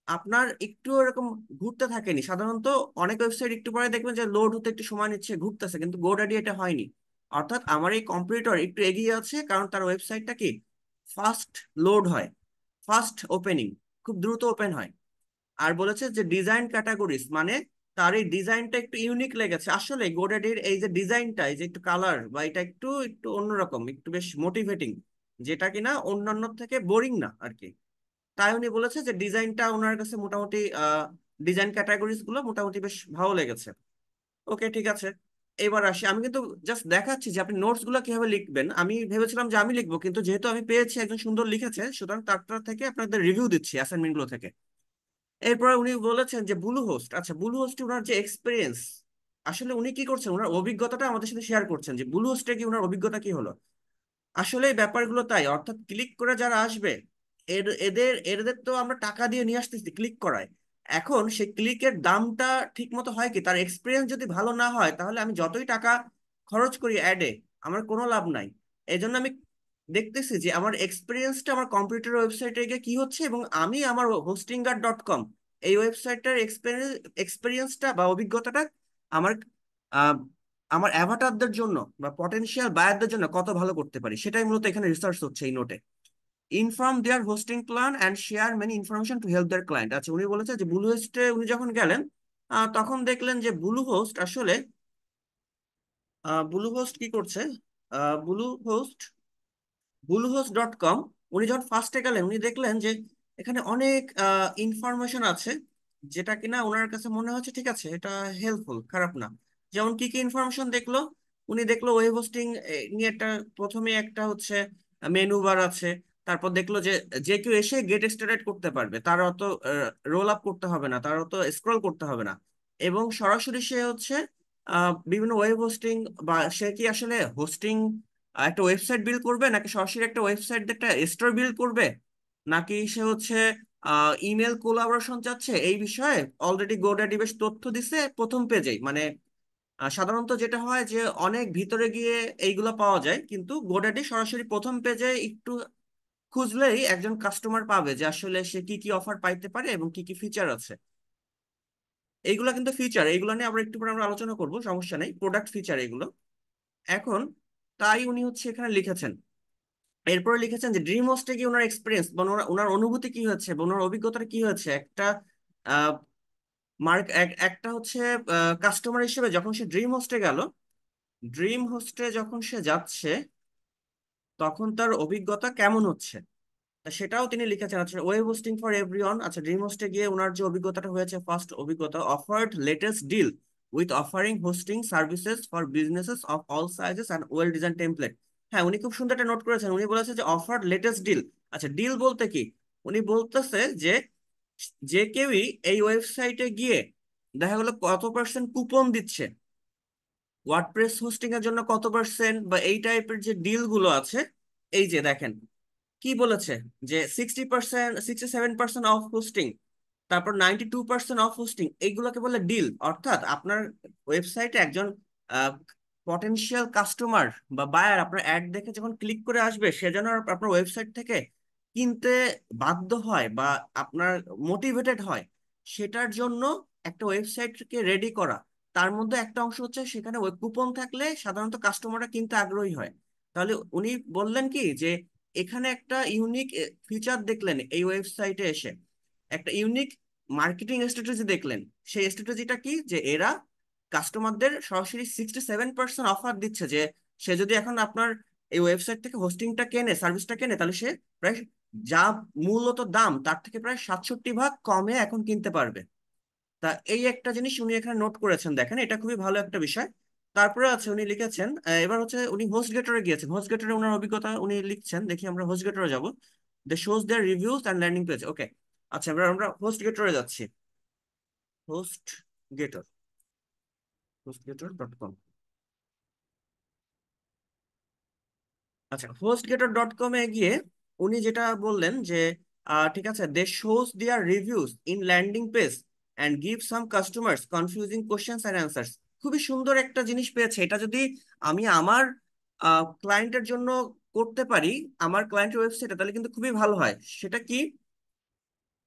আপনার একটু এরকম ঘুরতে থাকেনি সাধারণত। অনেক ওয়েবসাইট একটু পরে দেখবেন যে লোড হতে একটু সময় নিচ্ছে, ঘুরতেছে, কিন্তু গোডাডি এটা হয়নি। অর্থাৎ আমার এই কম্পিউটার একটু এগিয়ে আছে, কারণ তার ওয়েবসাইটটা কি ফাস্ট লোড হয়, ফাস্ট ওপেনিং, খুব দ্রুত ওপেন হয়। আর বলেছে যে ডিজাইন ক্যাটাগরিজ, মানে তার এই ডিজাইনটা একটু ইউনিক লেগেছে। আসলে গোডাডির এই যে ডিজাইনটা, এই যে একটু কালার বা এটা একটু একটু অন্যরকম, একটু বেশ মোটিভেটিং, যেটা কিনা অন্যান্য থেকে বোরিং না আর কি। তাই উনি বলেছে যে ডিজাইনটা ওনার কাছে মোটামুটি, ডিজাইন ক্যাটাগরিজ গুলো মোটামুটি বেশ ভালো লেগেছে। ওকে, ঠিক আছে। এবার আসি, আমি কিন্তু জাস্ট দেখাচ্ছি যে আপনি নোটস গুলো কিভাবে লিখবেন। আমি ভেবেছিলাম যে আমি লিখবো, কিন্তু যেহেতু আমি পেয়েছি একজন সুন্দর লিখেছে, সুতরাং তারটা থেকে আপনাদের রিভিউ দিচ্ছি অ্যাসাইনমেন্ট গুলো থেকে। এরপরে উনি বলেছেন যে ব্লু হোস্ট, আচ্ছা ব্লু হোস্ট ওনার যে এক্সপিরিয়েন্স, আসলে উনি কি করছেন ওনার অভিজ্ঞতাটা আমাদের সাথে শেয়ার করছেন যে ব্লু হোস্টে কি ওনার অভিজ্ঞতা কি হলো। আসলে এই ব্যাপারগুলো তাই, অর্থাৎ ক্লিক করে যারা আসবে, এদের এদের তো আমরা টাকা দিয়ে নিয়ে আসতেছি ক্লিক করায়। এখন সেই ক্লিকের দামটা ঠিক মতো হয় কি, তার এক্সপিরিয়েন্স যদি ভালো না হয় তাহলে আমি যতই টাকা খরচ করি অ্যাডে, আমার কোনো লাভ নাই। এই জন্য আমি দেখতেছি যে আমার এক্সপিরিয়েন্সটা আমার কম্পিউটার ওয়েবসাইটে গিয়ে কি হচ্ছে, এবং আমি আমার hostingar.com এই ওয়েবসাইটের এক্সপিরিয়েন্সটা বা অভিজ্ঞতাটা আমার আহ, আমার অ্যাভাটারদের জন্য বা পটেনশিয়াল বায়ারদের জন্য কত ভালো করতে পারি, সেটাই মূলত এখানে রিসার্চ হচ্ছে এই নোটে। Inform their hosting plan and share many information to help their client. আচ্ছা, উনি বলেছে যে ব্লু হোস্টে উনি যখন গেলেন তখন দেখলেন যে ব্লু হোস্ট আসলে, ব্লু হোস্ট কি করছে, ব্লু হোস্ট bluehost.com, উনি যখন ফার্স্টে গেলেন উনি দেখলেন যে এখানে অনেক ইনফরমেশন আছে, যেটা কিনা ওনার কাছে মনে হচ্ছে ঠিক আছে, এটা হেল্পফুল, খারাপ না। যেমন কি কি ইনফরমেশন দেখলো, উনি দেখলো ওয়েব হোস্টিং নিয়ে একটা, প্রথমে একটা হচ্ছে মেনু বার আছে, তারপর দেখলো যে যে কেউ এসে গেট স্টার্টেড করতে পারবে, তার অত রোল আপ করতে হবে না, তার অত স্ক্রল করতে হবে না। এবং সরাসরি সে হচ্ছে বিভিন্ন ওয়েব হোস্টিং, বা সে কি আসলে হোস্টিং একটা ওয়েবসাইট বিল্ড করবে, নাকি সরাসরি একটা ওয়েবসাইট একটা স্টোর বিল্ড করবে, নাকি সে হচ্ছে ইমেল কোলাবোরেশন চাচ্ছে, এই বিষয়ে অলরেডি গোডাডি বেশ তথ্য দিছে প্রথম পেজেই। মানে সাধারণত যেটা হয় যে অনেক ভিতরে গিয়ে এইগুলো পাওয়া যায়, কিন্তু গোডাডি সরাসরি প্রথম পেজে একটু খুঁজলেই একজন কাস্টমার পাবে যে আসলে সে কি কি অফার পাইতে পারে এবং কি কি ফিচার আছে। এইগুলা কিন্তু ফিচার, এইগুলো নিয়ে আমরা একটু পরে আমরা আলোচনা করব, সমস্যা নেই, প্রোডাক্ট ফিচার এগুলো। এখন তাই উনি হচ্ছে এখানে লিখেছেন, এরপরে লিখেছেন যে ড্রিম হোস্টে কি ওনার এক্সপিরিয়েন্স বা ওনার ওনার অনুভূতি কি হচ্ছে বা ওনার অভিজ্ঞতা কি হচ্ছে, একটা আহ, একটা হচ্ছে কাস্টমার হিসেবে যখন সে ড্রিম হোস্টে গেল, ড্রিম হোস্টে যখন সে যাচ্ছে তখন তার অভিজ্ঞতা কেমন হচ্ছে, তা সেটাও তিনি লিখেছেন। আচ্ছা, ওয়েব হোস্টিং ফর এভরিওয়ান, আচ্ছা ড্রিম হোস্টে গিয়ে ওনার যে অভিজ্ঞতাটা হয়েছে, ফার্স্ট অভিজ্ঞতা, offered latest deal with offering hosting services for businesses of all sizes and well design template. হ্যাঁ, উনি খুব সুন্দর একটা নোট করেছেন, উনি বলেছে যে অফার্ড লেটেস্ট ডিল। আচ্ছা, ডিল বলতে কি? উনি বলতেছে যে যে কেউই এই ওয়েবসাইটে গিয়ে দেখা গেলো কত পার্সেন্ট কুপন দিচ্ছে, ওয়ার্ডপ্রেস হোস্টিং এর জন্য কত পার্সেন্ট, বা এই টাইপের যে ডিল গুলো আছে, এই যে দেখেন কি বলেছে যে 60%, 67% অফ হোস্টিং, তারপর 92% অফ হোস্টিং, এইগুলোকে বলে ডিল। অর্থাৎ আপনার ওয়েবসাইটে একজন পটেনশিয়াল কাস্টমার বা বায়ার আপনার অ্যাড দেখে যখন ক্লিক করে আসবে, সে যেন আপনার ওয়েবসাইট থেকে কিনতে বাধ্য হয় বা আপনার মোটিভেটেড হয়, সেটার জন্য একটা ওয়েবসাইটকে রেডি করা। তার মধ্যে একটা অংশ হচ্ছে সেখানে ওই কুপন থাকলে সাধারণত কাস্টমাররা কিনতে আগ্রহী হয়। তাহলে উনি বললেন কি যে এখানে একটা ইউনিক ফিচার দেখলেন এই ওয়েবসাইটে এসে, একটা ইউনিক মার্কেটিং স্ট্র্যাটেজি দেখলেন। সেই স্ট্র্যাটেজিটা কি, যে এরা কাস্টমারদের সরাসরি 67% অফার দিচ্ছে, যে সে যদি এখন আপনার এই ওয়েবসাইট থেকে হোস্টিংটা কেনে, সার্ভিসটা কেনে, তাহলে সে প্রায় যা মূলত দাম তার থেকে প্রায় 67 ভাগ কমে এখন কিনতে পারবে। তা এই একটা জিনিস উনি এখানে নোট করেছেন, দেখেন এটা খুবই ভালো একটা বিষয়। তারপরে আছে উনি লিখেছেন, এবার হচ্ছে উনি হোস্ট গেটরে গিয়েছেন, হোস্ট গেটরে ওনার অভিজ্ঞতা উনি লিখছেন, দেখি আমরা হোস্ট গেটরে যাব। They shows their reviews and landing page, okay. আচ্ছা, এবার আমরা হোস্ট গেটরে যাচ্ছি। হোস্ট গেটর, হোস্টগেটর.com। আচ্ছা, হোস্টগেটর.com-এ গিয়ে উনি যেটা বললেন যে ঠিক আছে, they shows their reviews in landing page and give some customers confusing questions and answers. খুবই সুন্দর একটা জিনিস পেয়েছে, এটা যদি আমি আমার ক্লায়েন্টের জন্য করতে পারি আমার ক্লায়েন্টের ওয়েবসাইটে, তাহলে কিন্তু খুবই ভালো হয়। সেটা কি,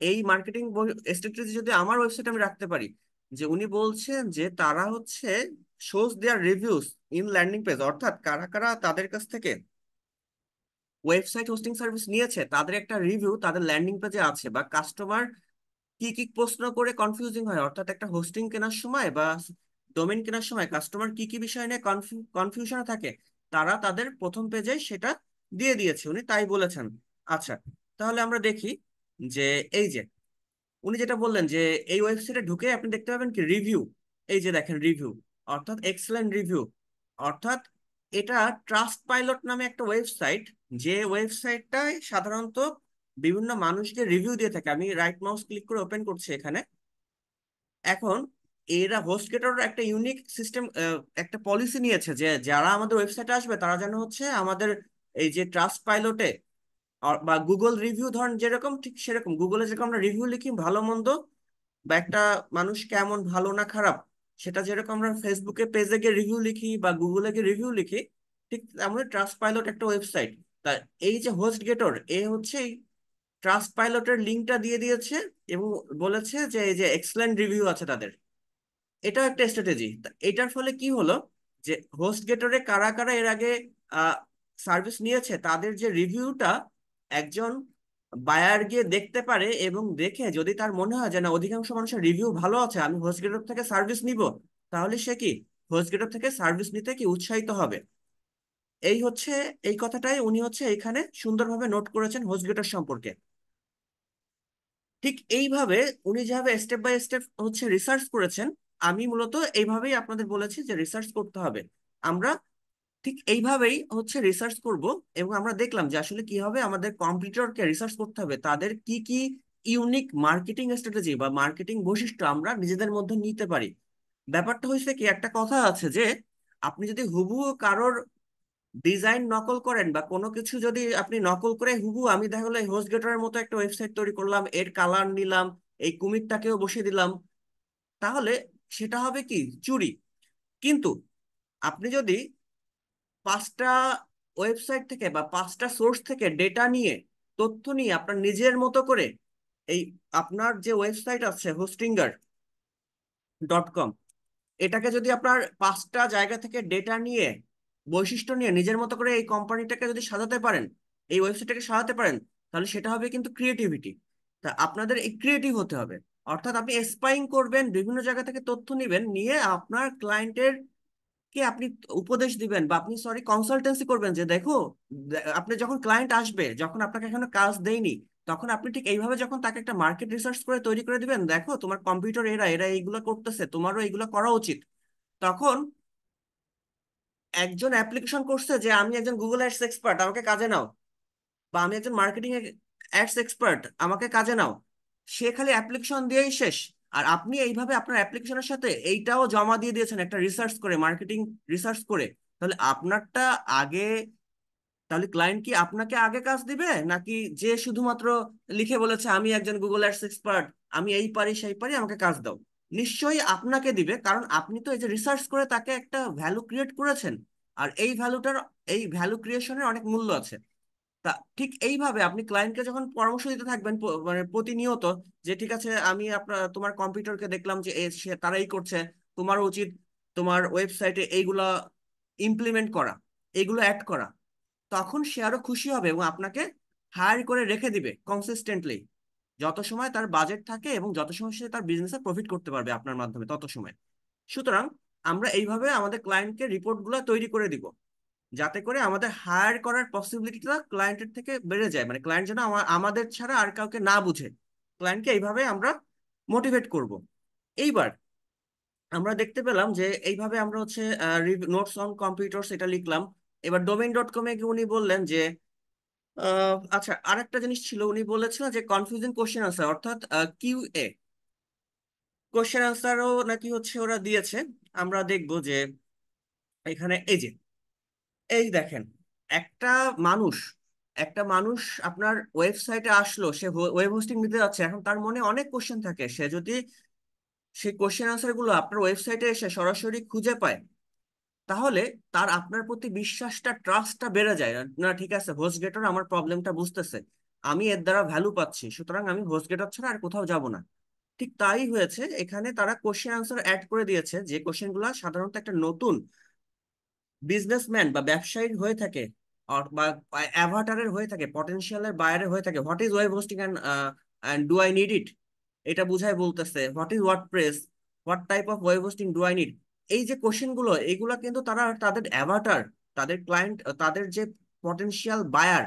এই মার্কেটিং স্ট্র্যাটেজি যদি আমার ওয়েবসাইটে আমি রাখতে পারি, যে উনি বলছেন যে তারা হচ্ছে shows their reviews in landing page, অর্থাৎ কারা কারা তাদের কাছ থেকে ওয়েবসাইট হোস্টিং সার্ভিস নিয়েছে তাদের একটা রিভিউ তাদের ল্যান্ডিং পেজে আছে, বা কাস্টমার কি কি প্রশ্ন করে কনফিউজিং হয়, অর্থাৎ একটা হোস্টিং কেনার সময় বা ডোমেইন কেনার সময় কাস্টমার কি কি বিষয় নিয়ে কনফিউশনে থাকে, তারা তাদের প্রথম পেজে সেটা দিয়ে দিয়েছে, উনি তাই বলেছেন। আচ্ছা, তাহলে আমরা দেখি যে এই যে উনি যেটা বললেন যে এই ওয়েবসাইটে ঢুকে আপনি দেখতে পাবেন কি রিভিউ, এই যে দেখেন রিভিউ, অর্থাৎ এক্সেলেন্ট রিভিউ। অর্থাৎ এটা ট্রাস্ট পাইলট নামে একটা ওয়েবসাইট, যে ওয়েবসাইটটায় সাধারণত বিভিন্ন মানুষকে রিভিউ দিয়ে থাকে। আমি রাইট মাউস ক্লিক করে ওপেন করছি এখানে। এখন এরা হোস্টগেটর একটা ইউনিক সিস্টেম, একটা পলিসি নিয়েছে যে যারা আমাদের ওয়েবসাইটে আসবে তারা যেন হচ্ছে আমাদের এই যে ট্রাস্ট পাইলটে বা গুগল রিভিউ ধরেন যেরকম, ঠিক সেরকম গুগলে যেরকম আমরা রিভিউ লিখি ভালো মন্দ, বা একটা মানুষ কেমন, ভালো না খারাপ, সেটা যেরকম আমরা ফেসবুকে পেজে গিয়ে রিভিউ লিখি বা গুগলে গিয়ে রিভিউ লিখি, ঠিক তেমনি ট্রাস্ট পাইলট একটা ওয়েবসাইট। তা এই যে হোস্ট গেটর, এ হচ্ছে ট্রাস্ট পাইলটের লিঙ্কটা দিয়ে দিয়েছে এবং বলেছে যে এই যে এক্সেলেন্ট রিভিউ আছে তাদের। এটাও একটা স্ট্র্যাটেজি। এটার ফলে কি হলো, যে হোস্ট গেটরে কারা কারা এর আগে সার্ভিস নিয়েছে তাদের যে রিভিউটা একজন বায়ার গিয়ে দেখতে পারে, এবং দেখে যদি তার মনে হয় যে না অধিকাংশ মানুষের রিভিউ ভালো আছে, আমি হোস্ট গেটর থেকে সার্ভিস নিব, তাহলে সে কি হোস্ট গেটর থেকে সার্ভিস নিতে কি উৎসাহিত হবে। এই হচ্ছে, এই কথাটাই উনি হচ্ছে এখানে সুন্দরভাবে নোট করেছেন হোস্ট গেটর সম্পর্কে। ঠিক এইভাবে উনি যেভাবে স্টেপ বাই স্টেপ হচ্ছে রিসার্চ করেছেন, আমি মূলত এইভাবেই আপনাদের বলেছি যে রিসার্চ করতে হবে। আমরা ঠিক এইভাবেই হচ্ছে রিসার্চ করব। এবং আমরা দেখলাম যে আসলে কিভাবে আমাদের কম্পিটিটরকে রিসার্চ করতে হবে, তাদের কি কি ইউনিক মার্কেটিং স্ট্র্যাটেজি বা মার্কেটিং বৈশিষ্ট্য আমরা নিজেদের মধ্যে নিতে পারি। ব্যাপারটা হয়েছে কি, একটা কথা আছে যে আপনি যদি হুবহু কারোর ডিজাইন নকল করেন বা কোনো কিছু যদি আপনি নকল করে হুবহু, আমি দেখা গেলো হোস্ট গেটরের মতো একটা ওয়েবসাইট তৈরি করলাম, এর কালার নিলাম, এই কুমিরটাকেও বসিয়ে দিলাম, তাহলে সেটা হবে কি চুরি। কিন্তু আপনি যদি 5টা ওয়েবসাইট থেকে বা 5টা সোর্স থেকে ডেটা নিয়ে, তথ্য নিয়ে আপনার নিজের মতো করে এই আপনার যে ওয়েবসাইট আছে হোস্টিঙ্গার.কম, এটাকে যদি আপনার 5টা জায়গা থেকে ডেটা নিয়ে, বৈশিষ্ট্য নিয়ে নিজের মতো করে এই কোম্পানিটাকে যদি সাজাতে পারেন, এই ওয়েবসাইটটাকে সাজাতে পারেন, তাহলে সেটা হবে কিন্তু ক্রিয়েটিভিটি। তা আপনাদের এই ক্রিয়েটিভ হতে হবে। অর্থাৎ আপনি স্পাইং করবেন, বিভিন্ন জায়গা থেকে তথ্য নিবেন, নিয়ে আপনার ক্লায়েন্টের কে আপনি উপদেশ দিবেন বা আপনি সরি কনসালটেন্সি করবেন যে দেখো, আপনি যখন ক্লায়েন্ট আসবে, যখন আপনাকে এখনো কাজ দেয়নি, তখন আপনি ঠিক এইভাবে যখন তাকে একটা মার্কেট রিসার্চ করে তৈরি করে দিবেন, দেখো তোমার কম্পিউটার এরা এরা এইগুলো করতেছে, তোমারও এইগুলো করা উচিত। তখন একজন অ্যাপ্লিকেশন করছে যে আমি একজন গুগল অ্যাডস এক্সপার্ট, আমাকে কাজে নাও, বা আমি একজন মার্কেটিং অ্যাডস এক্সপার্ট, আমাকে কাজে নাও, সে খালি অ্যাপ্লিকেশন দিয়েই শেষ। আর আপনি এইভাবে আপনার অ্যাপ্লিকেশনের সাথে এইটাও জমা দিয়ে দিয়েছেন একটা রিসার্চ করে, মার্কেটিং রিসার্চ করে, তাহলে আপনারটা আগে, তাহলে ক্লায়েন্ট কি আপনাকে আগে কাজ দিবে, নাকি যে শুধুমাত্র লিখে বলেছে আমি একজন গুগল অ্যাডস এক্সপার্ট, আমি এই পারি সেই পারি, আমাকে কাজ দাও? নিশ্চয়ই আপনাকে দিবে, কারণ আপনি তো এই যে রিসার্চ করে তাকে একটা ভ্যালু ক্রিয়েট করেছেন। আর এই ভ্যালু ক্রিয়েশনের অনেক মূল্য আছে। তা ঠিক এইভাবে আপনি ক্লায়েন্টকে যখন পরামর্শ দিতে থাকবেন মানে প্রতিনিয়ত, যে ঠিক আছে আমি তোমার কম্পিউটারকে দেখলাম যে তারা এই করছে, তোমার উচিত তোমার ওয়েবসাইটে এইগুলা ইমপ্লিমেন্ট করা, এইগুলো অ্যাড করা, তখন সে আরো খুশি হবে এবং আপনাকে হায়ার করে রেখে দিবে কনসিস্টেন্টলি, যত সময় তার বাজেট থাকে এবং যত সময় সে তার বিজনেসে প্রফিট করতে পারবে আপনার মাধ্যমে তত সময়। সুতরাং আমরা এইভাবে আমাদের ক্লায়েন্টকে রিপোর্টগুলো তৈরি করে দিব, যাতে করে আমাদের হায়ার করার পসিবিলিটিটা ক্লায়েন্টের থেকে বেড়ে যায়, মানে ক্লায়েন্ট যেন আমাদের ছাড়া আর কাউকে না বুঝে। ক্লায়েন্টকে এইভাবে আমরা মোটিভেট করব। এইবার আমরা দেখতে পেলাম যে এইভাবে আমরা হচ্ছে নোটস অন কম্পিউটার্স এটা লিখলাম। এবার ডোমেইন.কমে গিয়ে উনি বললেন যে আচ্ছা, আরেকটা জিনিস ছিল, উনি বলেছিলেন যে কনফিউজিং কোশ্চেন আনসার, অর্থাৎ কিউএ কোশ্চেন আনসারও নাকি হচ্ছে ওরা দিয়েছে। আমরা দেখবো যে এখানে এই যে, এই দেখেন, একটা মানুষ একটা মানুষ আপনার ওয়েবসাইটে আসলো, সে ওয়েব হোস্টিং নিতে যাচ্ছে, এখন তার মনে অনেক কোশ্চেন থাকে, সে যদি সেই কোশ্চেন আনসার গুলো আপনার ওয়েবসাইটে এসে সরাসরি খুঁজে পায়, তাহলে তার আপনার প্রতি বিশ্বাসটা, ট্রাস্টটা বেড়ে যায়। না ঠিক আছে, হোস্টগেটর আমার প্রবলেমটা বুঝতেছে, আমি এর দ্বারা ভ্যালু পাচ্ছি, সুতরাং আমি হোস্টগেটর ছাড়া আর কোথাও যাব না। ঠিক তাই হয়েছে, এখানে তারা কোশ্চেন আনসার অ্যাড করে দিয়েছে যে কোশ্চেনগুলো সাধারণত একটা নতুন বিজনেসম্যান বা ব্যবসায়ী হয়ে থাকে, বা অ্যাভাটারের হয়ে থাকে, পটেনশিয়ালের বাইরে হয়ে থাকে। What is web hosting and do I need it, এটা বুঝায় বলতেছে। What is WordPress, what type of web hosting do I need. এই যে কোশ্চেন গুলো, এগুলা কিন্তু তারা তাদের অ্যাভাটার, তাদের ক্লায়েন্ট, তাদের যে পটেনশিয়াল বায়ার,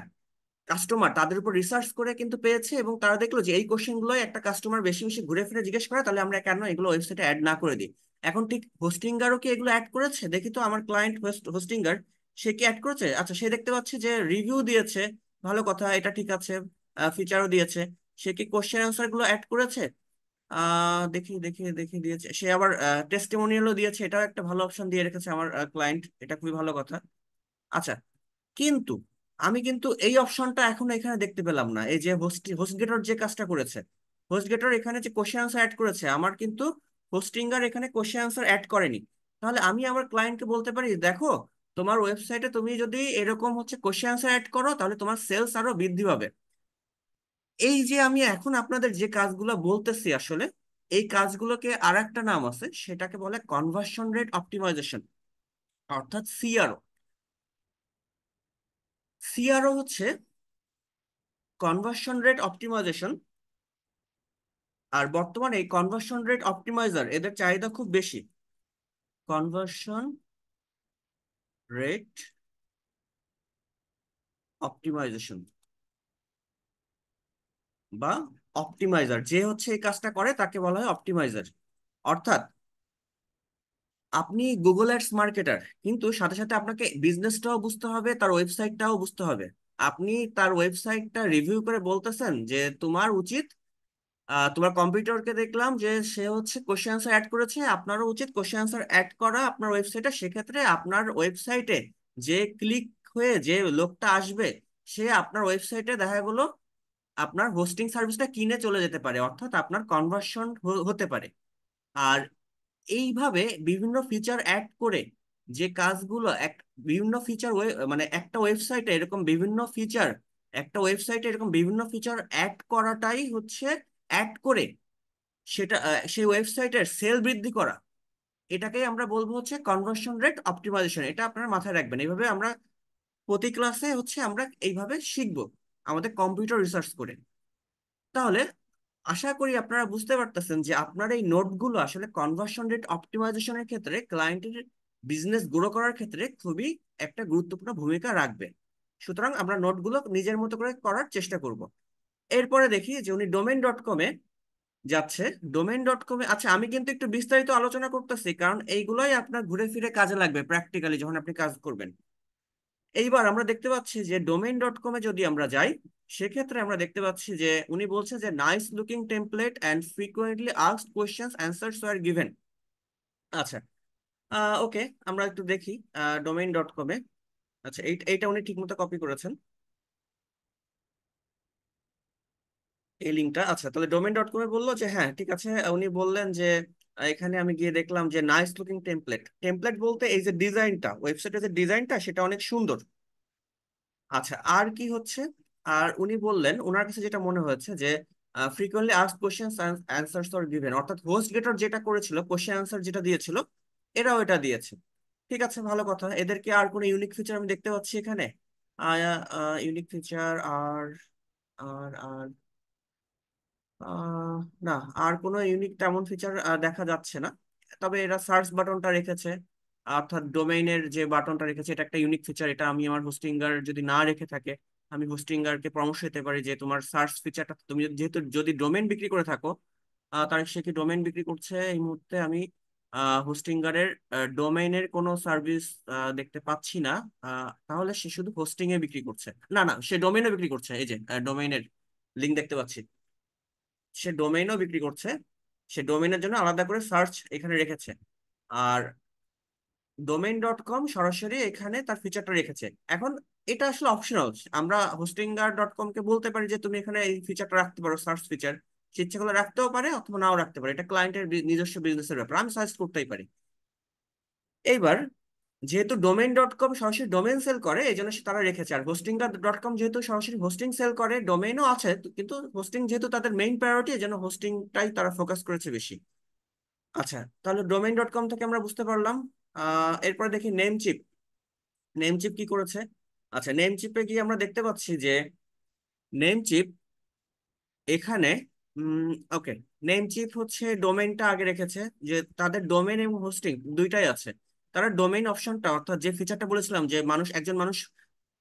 কাস্টমার, তাদের উপর রিসার্চ করে কিন্তু পেয়েছে, এবং তারা দেখলো যে এই কোশ্চেন গুলোই একটা কাস্টমার বেশি বেশি ঘুরে ফিরে জিজ্ঞেস করে, তাহলে আমরা কেন এগুলো ওয়েবসাইটে অ্যাড না করে দিই। এখন ঠিক হোস্টিঙ্গারও কি এগুলো অ্যাড করেছে? দেখি তো আমার ক্লায়েন্ট হোস্টিঙ্গার, সে কি অ্যাড করেছে? আচ্ছা, সে দেখতে পাচ্ছে যে রিভিউ দিয়েছে, ভালো কথা, এটা ঠিক আছে, ফিচারও দিয়েছে। সে কি কোশ্চেন আনসার গুলো অ্যাড করেছে? দেখি দেখি দেখি দিয়েছে। সে আবার টেস্টিমোনিয়ালও দিয়েছে, এটাও একটা ভালো অপশন দিয়ে রেখেছে আমার ক্লায়েন্ট, এটা খুবই ভালো কথা। আচ্ছা, কিন্তু আমি কিন্তু এই অপশনটা এখন এখানে দেখতে পেলাম না। এই যে হোস্টগেটর যে কাজটা করেছে, হোস্টগেটর এখানে যে কোশ্চেন আনসার অ্যাড করেছে, আমার কিন্তু হোস্টিঙ্গার এখানে কোশ্চেন আনসার অ্যাড করেনি। তাহলে আমি আমার ক্লায়েন্টকে বলতে পারি, দেখো, তোমার ওয়েবসাইটে তুমি যদি এরকম হচ্ছে কোশ্চেন আনসার অ্যাড করো, তাহলে তোমার সেলস আরো বৃদ্ধি পাবে। এই যে আমি এখন আপনাদের যে কাজগুলো বলতেছি, আসলে এই কাজগুলোকে আর একটা নাম আছে, সেটাকে বলে কনভার্সন রেট অপটিমাইজেশন, অর্থাৎ সিআরও। সিআরও হচ্ছে কনভার্সন রেট অপটিমাইজেশন। আর বর্তমানে এই কনভার্সন রেট অপটিমাইজার এদের চাহিদা খুব বেশি। কনভার্সন রেট অপটিমাইজেশন বা অপটিমাইজার, যে হচ্ছে এই কাজটা করে তাকে বলা হয় অপটিমাইজার। অর্থাৎ আপনি গুগল অ্যাডস মার্কেটার, কিন্তু সাথে সাথে আপনাকে বিজনেসটাও বুঝতে হবে, তার ওয়েবসাইটটাও বুঝতে হবে। আপনি তার ওয়েবসাইটটা রিভিউ করে বলতেছেন যে তোমার উচিত, তোমার কম্পিউটারকে দেখলাম যে সে হচ্ছে কোশ্চেন আনসার অ্যাড করেছে, আপনারও উচিত কোশ্চেন আনসার অ্যাড করা আপনার ওয়েবসাইটে। সেক্ষেত্রে আপনার ওয়েবসাইটে যে ক্লিক হয়ে যে লোকটা আসবে, সে আপনার ওয়েবসাইটে দেখা গেলো আপনার হোস্টিং সার্ভিসটা কিনে চলে যেতে পারে, অর্থাৎ আপনার কনভার্সন হতে পারে। আর এইভাবে বিভিন্ন ফিচার অ্যাড করে যে কাজগুলো বিভিন্ন ফিচার, মানে একটা ওয়েবসাইটে এরকম বিভিন্ন ফিচার অ্যাড করাটাই হচ্ছে অ্যাড করে সেটা সেই ওয়েবসাইটের সেল বৃদ্ধি করা। এটাকেই আমরা বলবো হচ্ছে কনভার্সন রেট অপটিমাইজেশন। এটা আপনারা মাথায় রাখবেন। এইভাবে আমরা প্রতি ক্লাসে হচ্ছে আমরা এইভাবে শিখবো আমাদের কম্পিউটার রিসার্চ করে। তাহলে আশা করি আপনারা বুঝতে পারতেছেন যে আপনার এই নোটগুলো আসলে কনভার্সন রেট অপটিমাইজেশনের ক্ষেত্রে ক্লায়েন্টের বিজনেস গ্রো করার ক্ষেত্রে খুবই একটা গুরুত্বপূর্ণ ভূমিকা রাখবে। সুতরাং আমরা নোটগুলো নিজের মতো করে করার চেষ্টা করব। এরপরে দেখি যে উনি ডোমেইন ডট কমে যাচ্ছে। ডোমেইন ডট কমে, আচ্ছা আমি কিন্তু একটু বিস্তারিত আলোচনা করতেছি, কারণ এইগুলোই আপনার ঘুরে ফিরে কাজে লাগবে প্র্যাকটিক্যালি যখন আপনি কাজ করবেন। এইবার আমরা দেখতে পাচ্ছি যে ডোমেইন ডট কমে যদি আমরা যাই, সেক্ষেত্রে আমরা দেখতে পাচ্ছি যে উনি বলছে যে nice looking template and frequently asked questions answers are given. আচ্ছা, ওকে, আমরা একটু দেখি ডোমেইন ডট কমে। আচ্ছা, এইটা উনি ঠিকমতো কপি করেছেন, এই লিঙ্কটা। আচ্ছা, তাহলে ডোমেইন ডট কমে বললো যে হ্যাঁ ঠিক আছে। উনি বললেন যে এখানে আমি গিয়ে দেখলাম যে নাইস লুকিং টেমপ্লেট। টেমপ্লেট বলতে এই যে ডিজাইনটা, ওয়েবসাইটের যে ডিজাইনটা সেটা অনেক সুন্দর। আচ্ছা, আর কি হচ্ছে? আর উনি বললেন ওনার কাছে যেটা মনে হয়েছে যে frequently asked questions answers are given, অর্থাৎ হোস্ট গেটর যেটা করেছিল কোশ্চেন অ্যান্সার যেটা দিয়েছিল, এরাও এটা দিয়েছে। ঠিক আছে, ভালো কথা। এদেরকে আর কোনো ইউনিক ফিচার আমি দেখতে পাচ্ছি এখানে? ইউনিক ফিচার আর আর আর আহ, না, আর কোনো ইউনিক তেমন ফিচার দেখা যাচ্ছে না। তবে এরা সার্চ বাটনটা রেখেছে, অর্থাৎ ডোমেইনের যে বাটনটা রেখেছে, এটা একটা ইউনিক ফিচার। এটা আমি আমার হোস্টিঙ্গার যদি না রেখে থাকে, আমি হোস্টিঙ্গারকে পরামর্শ দিতে পারি যে তোমার সার্চ ফিচারটা তুমি যেহেতু যদি ডোমেইন বিক্রি করে থাকো, তার সে কি ডোমেইন বিক্রি করছে এই মুহূর্তে আমি হোস্টিঙ্গারের ডোমেইনের কোনো সার্ভিস দেখতে পাচ্ছি না। তাহলে সে শুধু হোস্টিং এ বিক্রি করছে। না না, সে ডোমেইনও বিক্রি করছে, এই যে ডোমেইনের লিঙ্ক দেখতে পাচ্ছি, সে ডোমেইনও বিক্রি করছে। সে ডোমেইনের জন্য আলাদা করে সার্চ এখানে রেখেছে। আর ডোমেইন ডট কম সরাসরি এখানে তার ফিচারটা রেখেছে। এখন এটা আসলে অপশনাল। আমরা হোস্টিঙ্গার ডট কম কে বলতে পারি যে তুমি এখানে এই ফিচারটা রাখতে পারো, সার্চ ফিচার। সে ইচ্ছা করলে রাখতেও পারে অথবা নাও রাখতে পারে, এটা ক্লায়েন্টের নিজস্ব বিজনেসের ব্যাপার, আমি সাজেস্ট করতেই পারি। এইবার যেহেতু ডোমেইন ডট কম সরাসরি ডোমেইন সেল করে, এই জন্য তারা রেখেছে। আর হোস্টিং ডট কম যেহেতু সরাসরি হোস্টিং সেল করে, ডোমেইনও আছে, কিন্তু হোস্টিং যেহেতু তাদের মেইন প্রায়োরিটি, এই জন্য হোস্টিংটাই তারা ফোকাস করেছে বেশি। আচ্ছা, তাহলে ডোমেইন ডট কম থেকে আমরা বুঝতে পারলাম। এরপর দেখি নেমচিপ। নেমচিপ কি করেছে? আচ্ছা, নেমচিপে গিয়ে আমরা দেখতে পাচ্ছি যে নেমচিপ এখানে ওকে, নেমচিপ হচ্ছে ডোমেইনটা আগে রেখেছে, যে তাদের ডোমেইন এবং হোস্টিং দুইটাই আছে। তারা ডোমেইন অপশনটা, অর্থাৎ যে ফিচারটা বলেছিলাম যে একজন মানুষ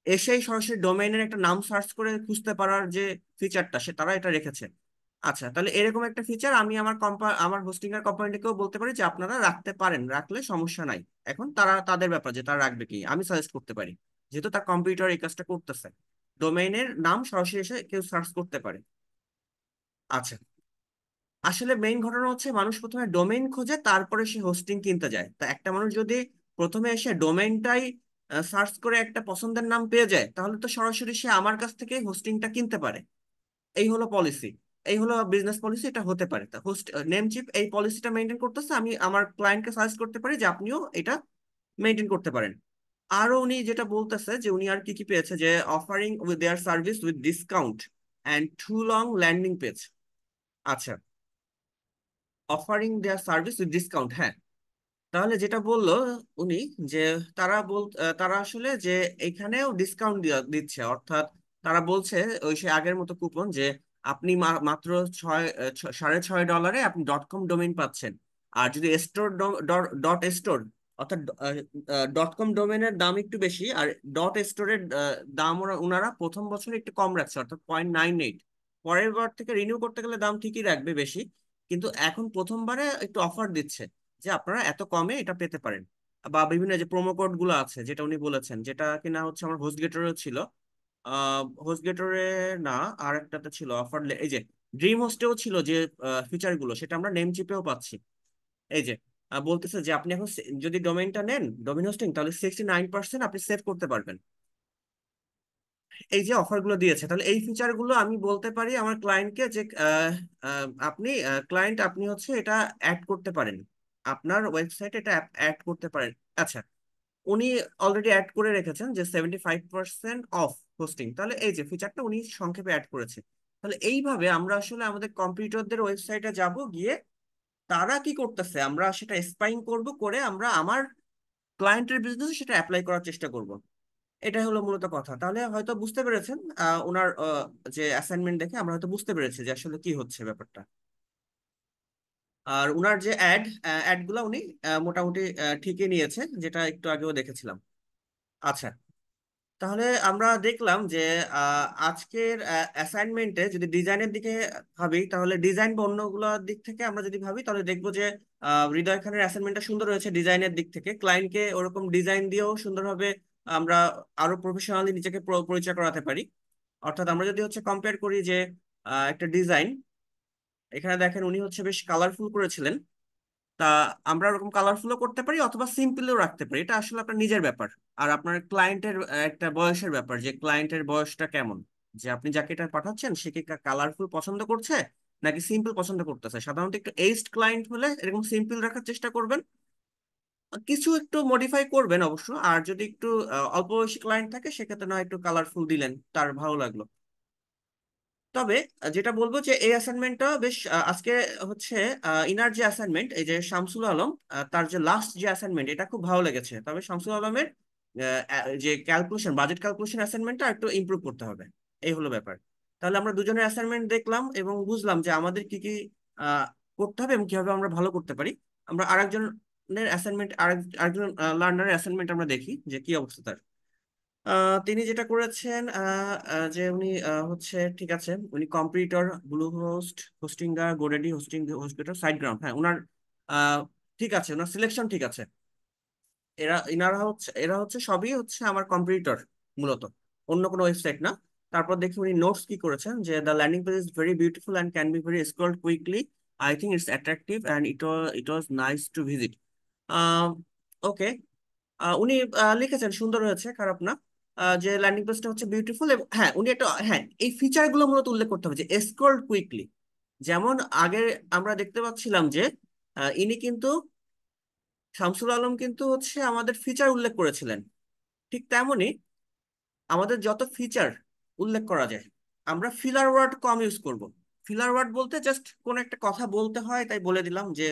এসেই সরাসরি ডোমেইনের একটা নাম সার্চ করে খুঁজতে পারার যে ফিচারটা, তারা এটা রেখেছে। আচ্ছা, তাহলে এরকম একটা ফিচার আমি আমার হোস্টিং এর কোম্পানিকেও বলতে পারি যে আপনারা রাখতে পারেন, রাখলে সমস্যা নাই। এখন তারা তাদের ব্যাপার যে তারা রাখবে কি, আমি সাজেস্ট করতে পারি, যেহেতু তার কম্পিউটার এই কাজটা করতেছে। ডোমেইনের নাম সরাসরি এসে কেউ সার্চ করতে পারে। আচ্ছা, আসলে মেইন ঘটনা হচ্ছে মানুষ প্রথমে ডোমেইন খোঁজে, তারপরে সে হোস্টিং কিনতে যায়। তা একটা মানুষ যদি প্রথমে এসে ডোমেইনটাই সার্চ করে একটা পছন্দের নাম পেয়ে যায়, তাহলে তো সরাসরি সে আমার কাছ থেকে হোস্টিংটা কিনতে পারে। এই হলো পলিসি, এই হলো বিজনেস পলিসি। এটা হতে পারে, তা নেমচিপ এই পলিসিটা মেনটেন করতেছে। আমি আমার ক্লায়েন্টকে সাজেস্ট করতে পারি যে আপনিও এটা মেনটেন করতে পারেন। আরো উনি যেটা বলতেছে যে উনি আর কি কি পেয়েছে, যে offering with their service with discount and to long landing page. আচ্ছা, offering their service with discount, হ্যাঁ। তাহলে যেটা বললো উনি, যে তারা আসলে যে এখানেও ডিসকাউন্ট দিচ্ছে, অর্থাৎ তারা বলছে ওই সে আগের মতো কুপন যে আপনি মাত্র $6.5 আপনি ডট কম ডোমেইন পাচ্ছেন। আর যদি স্টোর ডট স্টোর, অর্থাৎ ডট কম ডোমেইনের দাম একটু বেশি, আর ডট স্টোরের দাম ওনারা প্রথম বছরে একটু কম রাখছে, অর্থাৎ 0.98। পরের বার থেকে রিনিউ করতে গেলে দাম ঠিকই রাখবে বেশি, কিন্তু এখন প্রথমবারে একটু অফার দিচ্ছে। যে আপনারা এত কমে এটা পেতে পারেন। বা বিভিন্ন যে প্রোমো কোড গুলো আছে যেটা উনি বলেছেন, যেটা কিনা হচ্ছে আমার হোস্টগেটরে ছিল, হোস্টগেটরে না, আর একটাতে ছিল অফার, এই যে ড্রিম হোস্টেও ছিল যে ফিচার গুলো, সেটা আমরা নেম চিপেও পাচ্ছি। এই যে বলতেছে যে আপনি এখন যদি ডোমেইনটা নেন, ডোমেইন হোস্টিং, তাহলে 69% আপনি সেভ করতে পারবেন। এই যে অফার গুলো দিয়েছে, তাহলে এই ফিচার গুলো আমি বলতে পারি আমার ক্লায়েন্টকে যে আপনি ক্লায়েন্ট, আপনি হচ্ছে এটা অ্যাড করতে পারেন, আপনার ওয়েবসাইটে এটা অ্যাড করতে পারেন। আচ্ছা, উনি অলরেডি অ্যাড করে রেখেছেন যে 75% অফ হোস্টিং, তাহলে এই যে ফিচারটা উনি সংক্ষেপে অ্যাড করেছে। তাহলে এইভাবে আমরা আসলে আমাদের কম্পিউটারদের ওয়েবসাইটে যাব, গিয়ে তারা কি করতেছে আমরা সেটা স্পাইং করব, করে আমরা আমার ক্লায়েন্টের বিজনেসে সেটা অ্যাপ্লাই করার চেষ্টা করব। এটাই হলো মূলত কথা। তাহলে হয়তো বুঝতে পেরেছেন, ওনার যে অ্যাসাইনমেন্ট দেখে আমরা হয়তো বুঝতে পেরেছি যে আসলে কি হচ্ছে ব্যাপারটা। আর উনার যে অ্যাড গুলা উনি মোটামুটি ঠিকই নিয়েছে, যেটা একটু আগেও দেখেছিলাম। আচ্ছা, তাহলে আমরা দেখলাম যে আজকের অ্যাসাইনমেন্টে যদি ডিজাইনের দিকে ভাবি, তাহলে ডিজাইন বা অন্যগুলোর দিক থেকে আমরা যদি ভাবি, তাহলে দেখবো যে হৃদয় খানের অ্যাসাইনমেন্টটা সুন্দর হয়েছে ডিজাইনের দিক থেকে। ক্লায়েন্টকে ওরকম ডিজাইন দিয়েও সুন্দরভাবে আমরা আরো প্রফেশনালি নিজেকে পরিচয় করাতে পারি। অর্থাৎ আমরা যদি হচ্ছে কম্পেয়ার করি যে একটা ডিজাইন, এখানে দেখেন উনি হচ্ছে বেশ কালারফুল করেছিলেন। তা আমরা ওরকম কালারফুলও করতে পারি অথবা সিম্পলও রাখতে পারি, এটা আসলে আপনার নিজের ব্যাপার। আর আপনার ক্লায়েন্টের একটা বয়সের ব্যাপার, যে ক্লায়েন্টের বয়সটা কেমন, যে আপনি যাকে এটা পাঠাচ্ছেন সে কি কালারফুল পছন্দ করছে নাকি সিম্পল পছন্দ করতেছে। সাধারণত একটু এইজড ক্লায়েন্ট হলে এরকম সিম্পল রাখার চেষ্টা করবেন, কিছু একটু মডিফাই করবেন অবশ্য। আর যদি একটু অল্প বয়সী ক্লায়েন্ট থাকে, সেক্ষেত্রে না একটু কালারফুল দিলেন, তার ভালো লাগলো। তবে যেটা বলবো যে এই অ্যাসাইনমেন্টটা বেশ আজকে হচ্ছে ইনার যে অ্যাসাইনমেন্ট, এই যে শামসুল আলম, তার যে লাস্ট যে অ্যাসাইনমেন্ট, এটা খুব ভালো লেগেছে। তবে শামসুল আলমের যে ক্যালকুলেশন, বাজেট ক্যালকুলেশন অ্যাসাইনমেন্টটা একটু ইমপ্রুভ করতে হবে। এই হলো ব্যাপার। তাহলে আমরা দুজনের অ্যাসাইনমেন্ট দেখলাম এবং বুঝলাম যে আমাদের কি কি আহ, করতে হবে এবং কিভাবে আমরা ভালো করতে পারি। আমরা আরেকজনের অ্যাসাইনমেন্ট, আরেকজন লার্নারের অ্যাসাইনমেন্ট আমরা দেখি যে কি অবস্থা তার। তিনি যেটা করেছেন, যে উনি হচ্ছে, ঠিক আছে, উনি computer, Bluehost, Hostinger, GoDaddy hosting, HostGator, SiteGround, হ্যাঁ ওনার আহ, ঠিক আছে, ওনার সিলেকশন ঠিক আছে। এরা হচ্ছে সবই হচ্ছে আমার কম্পিউটার মূলত, অন্য কোনো ওয়েবসাইট না। তারপর দেখি উনি নোটস কি করেছেন, যে the landing page is very beautiful and can be very scrolled quickly, I think it's attractive and it was nice to visit. Okay, উনি লিখেছেন সুন্দর হয়েছে, খারাপ না। যে ল্যান্ডিং পেজটা হচ্ছে বিউটিফুল, এবং হ্যাঁ উনি একটা, হ্যাঁ এই ফিচার গুলো মূলত উল্লেখ করতে হবে, যে স্ক্রল কুইকলি। যেমন আগে আমরা দেখতে পাচ্ছিলাম যে ইনি কিন্তু, শামসুল আলম কিন্তু হচ্ছে আমাদের ফিচার উল্লেখ করেছিলেন, ঠিক তেমনি আমাদের যত ফিচার উল্লেখ করা যায়, আমরা ফিলার ওয়ার্ড কম ইউজ করব। ফিলার ওয়ার্ড বলতে জাস্ট কোন একটা কথা বলতে হয় তাই বলে দিলাম যে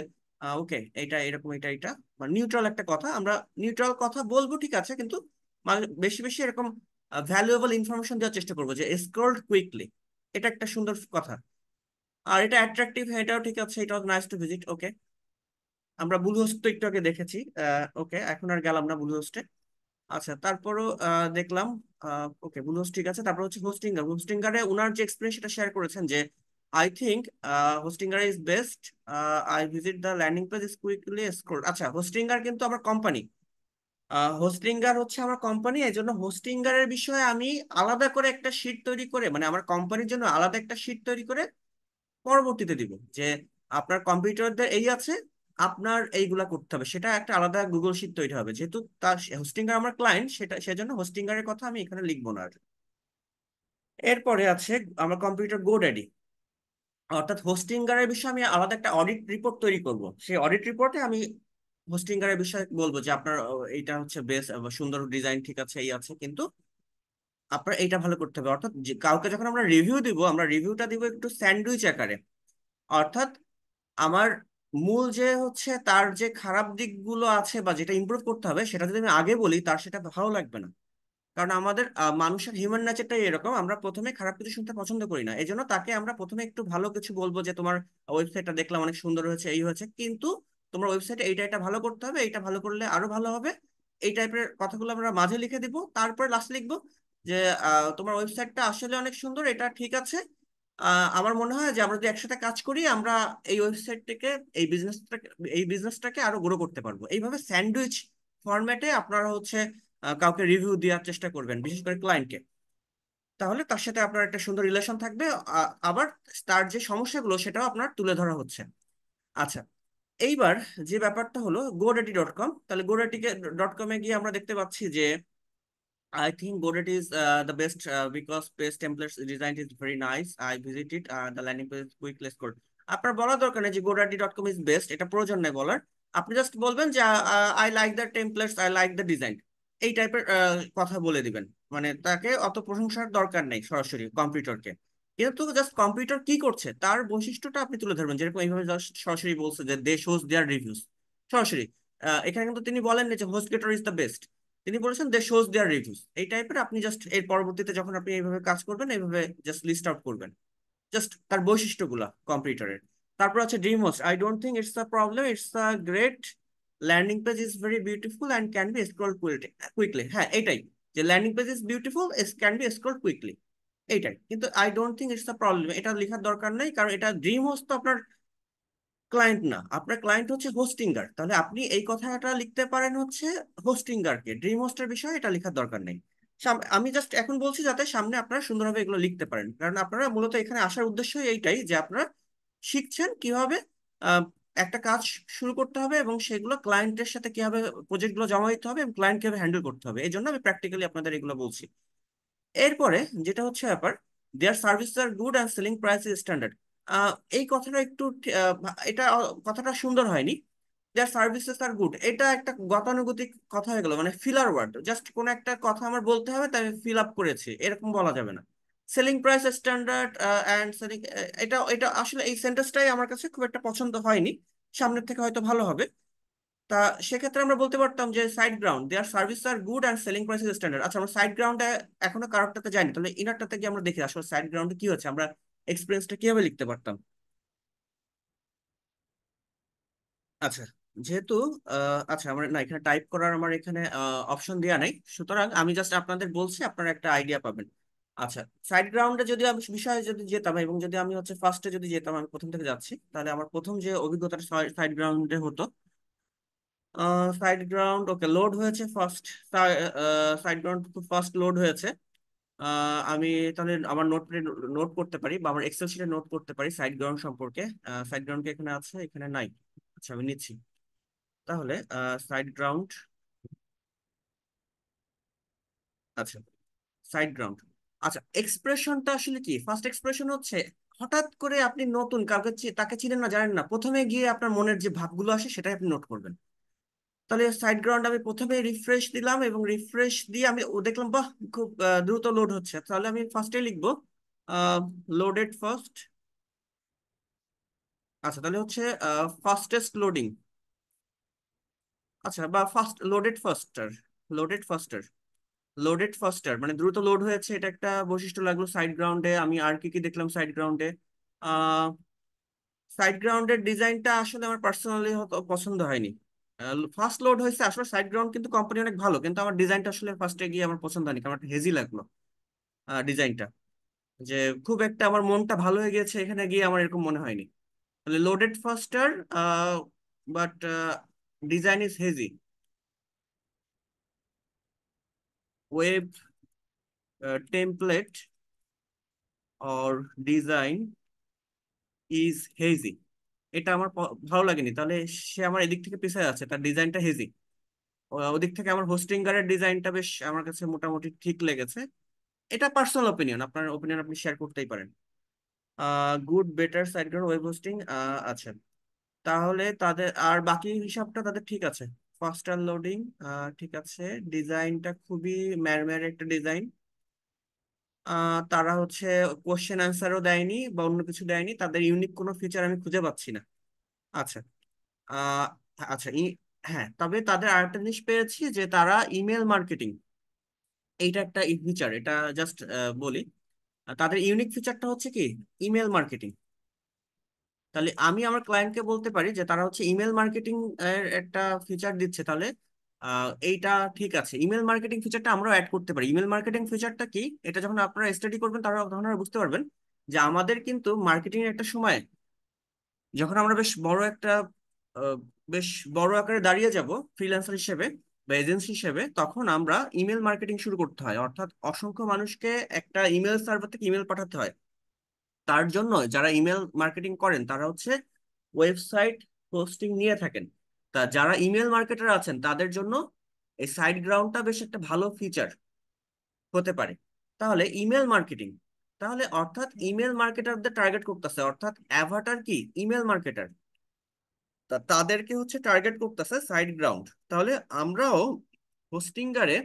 ওকে এটা এরকম, এটা এটা, মানে নিউট্রাল একটা কথা, আমরা নিউট্রাল কথা বলবো, ঠিক আছে, কিন্তু বেশি বেশি এরকম ভ্যালুয়েবল ইনফরমেশন দেওয়ার চেষ্টা করবো, যে স্ক্রোলড কুইকলি, এটা একটা সুন্দর কথা। আর এটা অ্যাট্রাকটিভ, এটাও ঠিক আছে, এটা নাইস টু ভিজিট, ওকে। আমরা ব্লু হোস্ট তো একটু আগে দেখেছি, ওকে, এখন আর গেলাম না ব্লু হোস্টে। আচ্ছা, তারপরও দেখলাম, ওকে ব্লু হোস্ট ঠিক আছে। তারপর হচ্ছে হোস্টিঙ্গার, হোস্টিঙ্গারে ওনার যে এক্সপিরিয়েন্স সেটা শেয়ার করেছেন, যে I think Hostinger is best, I visit the landing page is quickly scroll. আচ্ছা, হোস্টিঙ্গার কিন্তু আমার কোম্পানি, হোস্টিঙ্গার হচ্ছে আমার কোম্পানি, এই জন্য হোস্টিঙ্গারের বিষয়ে আমি আলাদা করে একটা শিট তৈরি করে, মানে আমার কোম্পানির জন্য আলাদা একটা শিট তৈরি করে পরবর্তীতে দিব, যে আপনার কম্পিউটারদের এই আছে, আপনার এইগুলা করতে হবে, সেটা একটা আলাদা গুগল শিট তৈরি হবে, যেহেতু তার হোস্টিঙ্গার আমার ক্লায়েন্ট, সেটা সেজন্য হোস্টিঙ্গারের কথা আমি এখানে লিখবো না আর। এরপরে আছে আমার কম্পিউটার গোড্যাডি, অর্থাৎ হোস্টিঙ্গারের বিষয়ে আমি আলাদা একটা অডিট রিপোর্ট তৈরি করব। সেই অডিট রিপোর্টে আমি হোস্টিঙ্গারের বিষয়ে বলবো যে আপনার এইটা হচ্ছে বেশ সুন্দর ডিজাইন, ঠিক আছে, এই আছে, কিন্তু আপনার এইটা ভালো করতে হবে। অর্থাৎ যে কাউকে যখন আমরা রিভিউ দিব, আমরা রিভিউটা দিব একটু স্যান্ডউইচ আকারে। অর্থাৎ আমার মূল যে হচ্ছে তার যে খারাপ দিকগুলো আছে বা যেটা ইমপ্রুভ করতে হবে, সেটা যদি আমি আগে বলি, তার সেটা ভালো লাগবে না। কারণ আমাদের মানুষের হিউম্যান নেচারটাই এরকম, আমরা প্রথমে খারাপ কিছু শুনতে পছন্দ করি না। এই জন্য তাকে আমরা প্রথমে একটু ভালো কিছু বলবো, যে তোমার ওয়েবসাইটটা দেখলাম অনেক সুন্দর হয়েছে, এই হয়েছে, কিন্তু তোমার ওয়েবসাইটে এইটা এটা ভালো করতে হবে, এইটা ভালো করলে আরো ভালো হবে। এই টাইপের কথাগুলো আমরা মাঝে লিখে দিব, তারপর লাস্ট লিখবো যে তোমার ওয়েবসাইটটা আসলে অনেক সুন্দর, এটা ঠিক আছে, আমার মনে হয় যে আমরা যদি একসাথে কাজ করি, আমরা এই ওয়েবসাইটটাকে, এই বিজনেসটাকে এই বিজনেসটাকে আরো গ্রো করতে পারবো। এইভাবে স্যান্ডউইচ ফরম্যাটে আপনারা হচ্ছে কাউকে রিভিউ দেওয়ার চেষ্টা করবেন, বিশেষ করে ক্লায়েন্টকে। তাহলে তার সাথে আপনার একটা সুন্দর রিলেশন থাকবে। আবার তার যে সমস্যাগুলো সেটাও আপনার তুলে ধরা হচ্ছে। আচ্ছা, এইবার যে ব্যাপারটা হলো GoDaddy.com, তাহলে GoDaddy.com-এ গিয়ে আমরা দেখতে পাচ্ছি যে I think Godot is the best because page templates design is very nice. I visited the landing page quick let's go. আপনার বলা দরকার নেই যে godaddy.com is best, এটা প্রয়োজন নেই বলার। আপনি জাস্ট বলবেন যে I like the templates, I like the design, এই টাইপের কথা বলে দিবেন। মানে তাকে অত প্রশংসার দরকার নেই সরাসরি কম্পিউটারকে, কিন্তু জাস্ট কম্পিউটার কি করছে তার বৈশিষ্ট্যটা আপনি তুলে ধরবেন। যেরকম এইভাবে just সরাসরি বলছে যে দে শোজ দেয়ার রিভিউস, সরাসরি। এখানে কিন্তু তিনি বলেননি যে হোস্টগেটর ইজ দ্য বেস্ট, তিনি বলেছেন দে শোজ দেয়ার রিভিউস। এই টাইপের আপনি জাস্ট এর পরবর্তীতে যখন আপনি এইভাবে কাজ করবেন, এইভাবে জাস্ট লিস্ট আউট করবেন জাস্ট তার বৈশিষ্ট্যগুলা কম্পিউটারের। তারপর আছে dream host, I don't think it's a problem, it's a great landing page is very beautiful and can B scroll quickly. হ্যাঁ, এটাই, যে landing page is beautiful, can be scroll quickly, এইটাই। কিন্তু I don't think it's a problem এটা লেখার দরকার নেই, কারণ এটা ড্রিম হোস্ট তো আপনার ক্লায়েন্ট না, আপনার ক্লায়েন্ট হচ্ছে হোস্টিঙ্গার। তাহলে আপনি এই কথাটা লিখতে পারেন হচ্ছে হোস্টিঙ্গারকে, ড্রিম হোস্টের বিষয়ে এটা লেখার দরকার নেই। আমি জাস্ট এখন বলছি যাতে সামনে আপনারা সুন্দরভাবে এগুলো লিখতে পারেন, কারণ আপনারা মূলত এখানে আসার উদ্দেশ্য এইটাই যে আপনারা শিখছেন কিভাবে আহ, একটা কাজ শুরু করতে হবে, এবং সেগুলো ক্লায়েন্টের সাথে কিভাবে প্রজেক্টগুলো জমা দিতে হবে এবং ক্লায়েন্ট কিভাবে হ্যান্ডেল করতে হবে। এই জন্য আমি প্র্যাকটিক্যালি আপনাদের এগুলো বলছি। এরপরে যেটা হচ্ছে ব্যাপার, their service are good and selling price is standard. এই কথাটা একটু এটা কথাটা সুন্দর হয়নি। দেয়ার সার্ভিসেস আর গুড, এটা একটা গতানুগতিক কথা হয়ে গেল, মানে ফিলার ওয়ার্ড। জাস্ট কোন একটা কথা আমার বলতে হবে তাই আমি ফিল আপ করেছি, এরকম বলা যাবে না। Selling price standard and selling, এটা এটা আসলে এই সেন্টেন্সটাই আমার কাছে খুব একটা পছন্দ হয়নি। সামনের থেকে হয়তো ভালো হবে। তা সেক্ষেত্রে আমরা বলতে পারতাম যে side ground, their service are good and selling price is standard. আচ্ছা, আমরা সাইড গ্রাউন্ডে এখনো কারোরটাতে যাইনি, তাহলে ইনারটাতে গিয়ে আমরা দেখি আসলে সাইড গ্রাউন্ডে কি হচ্ছে, আমরা এক্সপিরিয়েন্সটা কিভাবে লিখতে পারতাম। আচ্ছা, যেহেতু আচ্ছা আমার না এখানে টাইপ করার আমার এখানে অপশন দেওয়া নেই, সুতরাং আমি জাস্ট আপনাদের বলছি, আপনারা একটা আইডিয়া পাবেন। আচ্ছা, সাইড গ্রাউন্ডে যদি আমি বিষয়ে যদি যেতাম, এবং যদি আমি হচ্ছে ফার্স্টে যদি যেতাম, আমি প্রথম থেকে যাচ্ছি, তাহলে আমার প্রথম যে অভিজ্ঞতাটা সাইড গ্রাউন্ডে হতো। সাইড গ্রাউন্ড ওকে লোড হয়েছে ফার্স্ট, সাইড গ্রাউন্ড খুব ফার্স্ট লোড হয়েছে। আমি তাহলে আমার নোট করতে পারি, বা আমার এক্সেল শিটে নোট করতে পারি সাইড গ্রাউন্ড সম্পর্কে। সাইড গ্রাউন্ড কি এখানে আছে? এখানে নাই। আচ্ছা, আমি নিচ্ছি। তাহলে সাইড গ্রাউন্ড, আচ্ছা সাইড গ্রাউন্ড। আচ্ছা, এক্সপ্রেশনটা আসলে কি? ফার্স্ট এক্সপ্রেশন হচ্ছে হঠাৎ করে আপনি নতুন কাউকে তাকে চিনেন না, জানেন না, প্রথমে গিয়ে আপনার মনের যে ভাবগুলো আসে সেটাই আপনি নোট করবেন। তাহলে সাইড গ্রাউন্ড আমি প্রথমে রিফ্রেশ দিলাম, এবং রিফ্রেশ দিয়ে আমি দেখলাম বাহ, খুব দ্রুত লোড হচ্ছে। তাহলে আমি ফার্স্টে লিখবো লোডেড ফার্স্ট। আচ্ছা, তাহলে হচ্ছে ফাস্টেস্ট লোডিং। আচ্ছা, বা ফাস্ট লোডেড ফাস্টার, লোডেড ফাস্টার, লোডেড ফাস্টার মানে দ্রুত লোড হয়েছে, এটা একটা বৈশিষ্ট্য লাগলো সাইড গ্রাউন্ডে। আমি আর কি কি দেখলাম সাইড গ্রাউন্ডে? সাইড গ্রাউন্ডের ডিজাইনটা আসলে আমার পার্সোনালি পছন্দ হয়নি। ফার্স্ট লোড হয়েছে আসলে সাইড গ্রাউন্ড, কিন্তু কোম্পানি অনেক ভালো, কিন্তু আমার ডিজাইনটা আসলে ফার্স্টে গিয়ে আমার পছন্দ হয়নি, কারণ হেজি লাগলো ডিজাইনটা। যে খুব একটা আমার মনটা ভালো হয়ে গেছে এখানে গিয়ে, আমার এরকম মনে হয়নি। তাহলে loaded ফাস্টার, but design is hazy, web template or design is hazy, এটা আমার ভালো লাগেনি। তাহলে সে আমার এদিক থেকে পিছিয়ে আছে, তার ডিজাইনটা হেজি। ওদিক থেকে আমার হোস্টিঙ্গারের ডিজাইনটা বেশ আমার কাছে মোটামুটি ঠিক লেগেছে। এটা পার্সোনাল ওপিনিয়ন, আপনার ওপিনিয়ন আপনি শেয়ার করতেই পারেন। Good, better, side ground, web hosting. আচ্ছা, তাহলে তাদের আর বাকি হিসাবটা তাদের ঠিক আছে। ফাস্টার লোডিং ঠিক আছে। ডিজাইনটা খুবই ম্যারম্যার একটা ডিজাইন। তারা হচ্ছে কোশ্চেন অ্যান্সারও দেয়নি বা অন্য কিছু দেয়নি, তাদের ইউনিক কোনো ফিচার আমি খুঁজে পাচ্ছি না। আচ্ছা, আহ, আচ্ছা হ্যাঁ, তবে তাদের আরেকটা জিনিস পেয়েছি যে তারা ইমেল মার্কেটিং, এইটা একটা ফিচার, এটা জাস্ট বলি। তাদের ইউনিক ফিচারটা হচ্ছে কি ইমেল মার্কেটিং। তাহলে আমি আমার ক্লায়েন্টকে বলতে পারি যে তারা হচ্ছে ইমেল মার্কেটিং এর একটা ফিচার দিচ্ছে, তাহলে এইটা ঠিক আছে। ইমেল মার্কেটিং ফিচারটা আমরাও অ্যাড করতে পারি। ইমেল মার্কেটিং ফিচারটা কি, এটা যখন আপনারা স্টাডি করবেন তখন আপনারা বুঝতে পারবেন। যে আমাদের কিন্তু মার্কেটিং এর একটা সময়, যখন আমরা বেশ বড় একটা আহ, বেশ বড় আকারে দাঁড়িয়ে যাব ফ্রিল্যান্সার হিসেবে বা এজেন্সি হিসেবে, তখন আমরা ইমেল মার্কেটিং শুরু করতে হয়, অর্থাৎ অসংখ্য মানুষকে একটা ইমেল সার্ভার থেকে ইমেল পাঠাতে হয়। তার জন্য যারা ইমেল মার্কেটিং করেন তারা হচ্ছে ওয়েবসাইট হোস্টিং নিয়ে থাকেন। তা যারা ইমেল মার্কেটার আছেন তাদের জন্য এই সাইট গ্রাউন্ডটা বেশ একটা ভালো ফিচার হতে পারে। তাহলে ইমেল মার্কেটিং, তাহলে অর্থাৎ ইমেল মার্কেটারদের টার্গেট করতেছে, অর্থাৎ অ্যাভাটার কি ইমেল মার্কেটার, তা তাদেরকে হচ্ছে টার্গেট করতেছে সাইট গ্রাউন্ড। তাহলে আমরাও হোস্টিঙ্গারে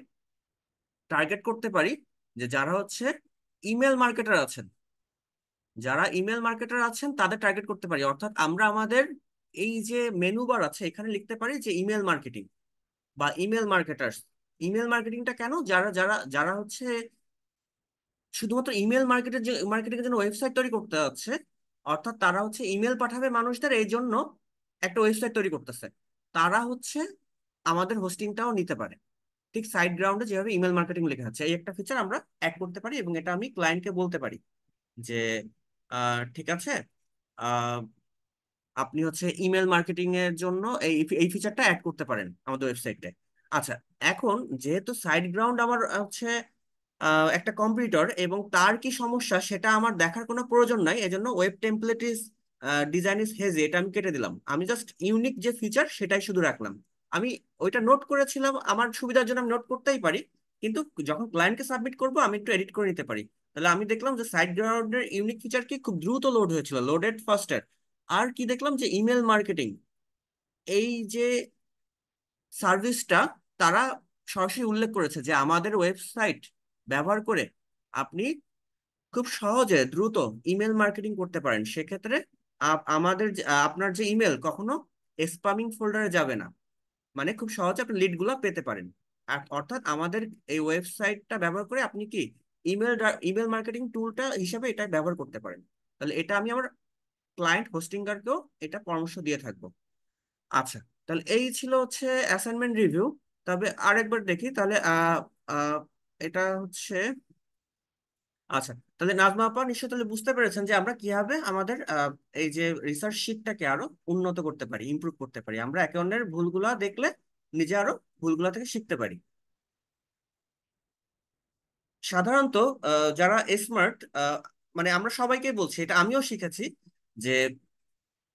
টার্গেট করতে পারি যে যারা হচ্ছে ইমেল মার্কেটার আছেন, যারা ইমেল মার্কেটার আছেন তাদের টার্গেট করতে পারি, অর্থাৎ আমরা আমাদের এই যে মেনু বার আছে এখানে লিখতে পারি যে ইমেল মার্কেটিং বা ইমেল মার্কেটার্স। ইমেল মার্কেটিংটা কেন, যারা যারা যারা হচ্ছে শুধুমাত্র ইমেল মার্কেটিং এর জন্য ওয়েবসাইট তৈরি করতে যাচ্ছে, অর্থাৎ তারা হচ্ছে ইমেল পাঠাবে মানুষদের, এই জন্য একটা ওয়েবসাইট তৈরি করতেছে, তারা হচ্ছে আমাদের হোস্টিংটাও নিতে পারে। ঠিক সাইট গ্রাউন্ডে যেভাবে ইমেল মার্কেটিং লেখা আছে, এই একটা ফিচার আমরা অ্যাড করতে পারি এবং এটা আমি ক্লায়েন্টকে বলতে পারি যে ঠিক আছে, আহ, আপনি হচ্ছে ইমেল মার্কেটিং এর জন্য এই এই ফিচারটা অ্যাড করতে পারেন আমাদের ওয়েবসাইটে। আচ্ছা, এখন যেহেতু সাইট গ্রাউন্ড আমার হচ্ছে একটা কম্পিউটার এবং তার কি সমস্যা সেটা আমার দেখার কোনো প্রয়োজন নাই, এজন্য web template is design is hazy এটা আমি কেটে দিলাম, আমি জাস্ট ইউনিক যে ফিচার সেটাই শুধু রাখলাম। আমি ওইটা নোট করেছিলাম আমার সুবিধার জন্য, আমি নোট করতেই পারি, কিন্তু যখন ক্লায়েন্টকে সাবমিট করব আমি একটু এডিট করে নিতে পারি। তাহলে আমি দেখলাম যে সাইট গ্রাউন্ডের ইউনিক ফিচার কি খুব দ্রুত লোড হয়েছিল, লোডেড ফাস্টার। আর কি দেখলাম যে ইমেল মার্কেটিং এই যে সার্ভিসটা তারা সরাসরি উল্লেখ করেছে যে আমাদের ওয়েবসাইট ব্যবহার করে আপনি খুব সহজে দ্রুত ইমেল মার্কেটিং করতে পারেন। সেক্ষেত্রে আপনার যে ইমেল কখনো স্প্যামিং ফোল্ডারে যাবে না, মানে খুব সহজে আপনি লিড গুলা পেতে পারেন। অর্থাৎ আমাদের এই ওয়েবসাইটটা ব্যবহার করে আপনি কি ইমেল ইমেল মার্কেটিং টুলটা হিসেবে এটা ব্যবহার করতে পারেন। তাহলে এটা আমি আমার ক্লায়েন্ট হোস্টিংকারকেও এটা পরামর্শ দিয়ে থাকবো। আচ্ছা, তাহলে এই ছিল হচ্ছে অ্যাসাইনমেন্ট রিভিউ। তবে আরেকবার দেখি তাহলে আহ, এটা হচ্ছে, আচ্ছা তাহলে নাজমা আপা নিশ্চয়ই তাহলে বুঝতে পেরেছেন যে আমরা কিভাবে আমাদের এই যে রিসার্চ শিটটাকে আরো উন্নত করতে পারি, ইমপ্রুভ করতে পারি, আমরা একে অন্যের ভুলগুলা দেখলে নিজে আরো ভুলগুলা থেকে শিখতে পারি। সাধারণত যারা স্মার্ট, মানে আমরা সবাইকে বলছি, এটা আমিও শিখেছি, যে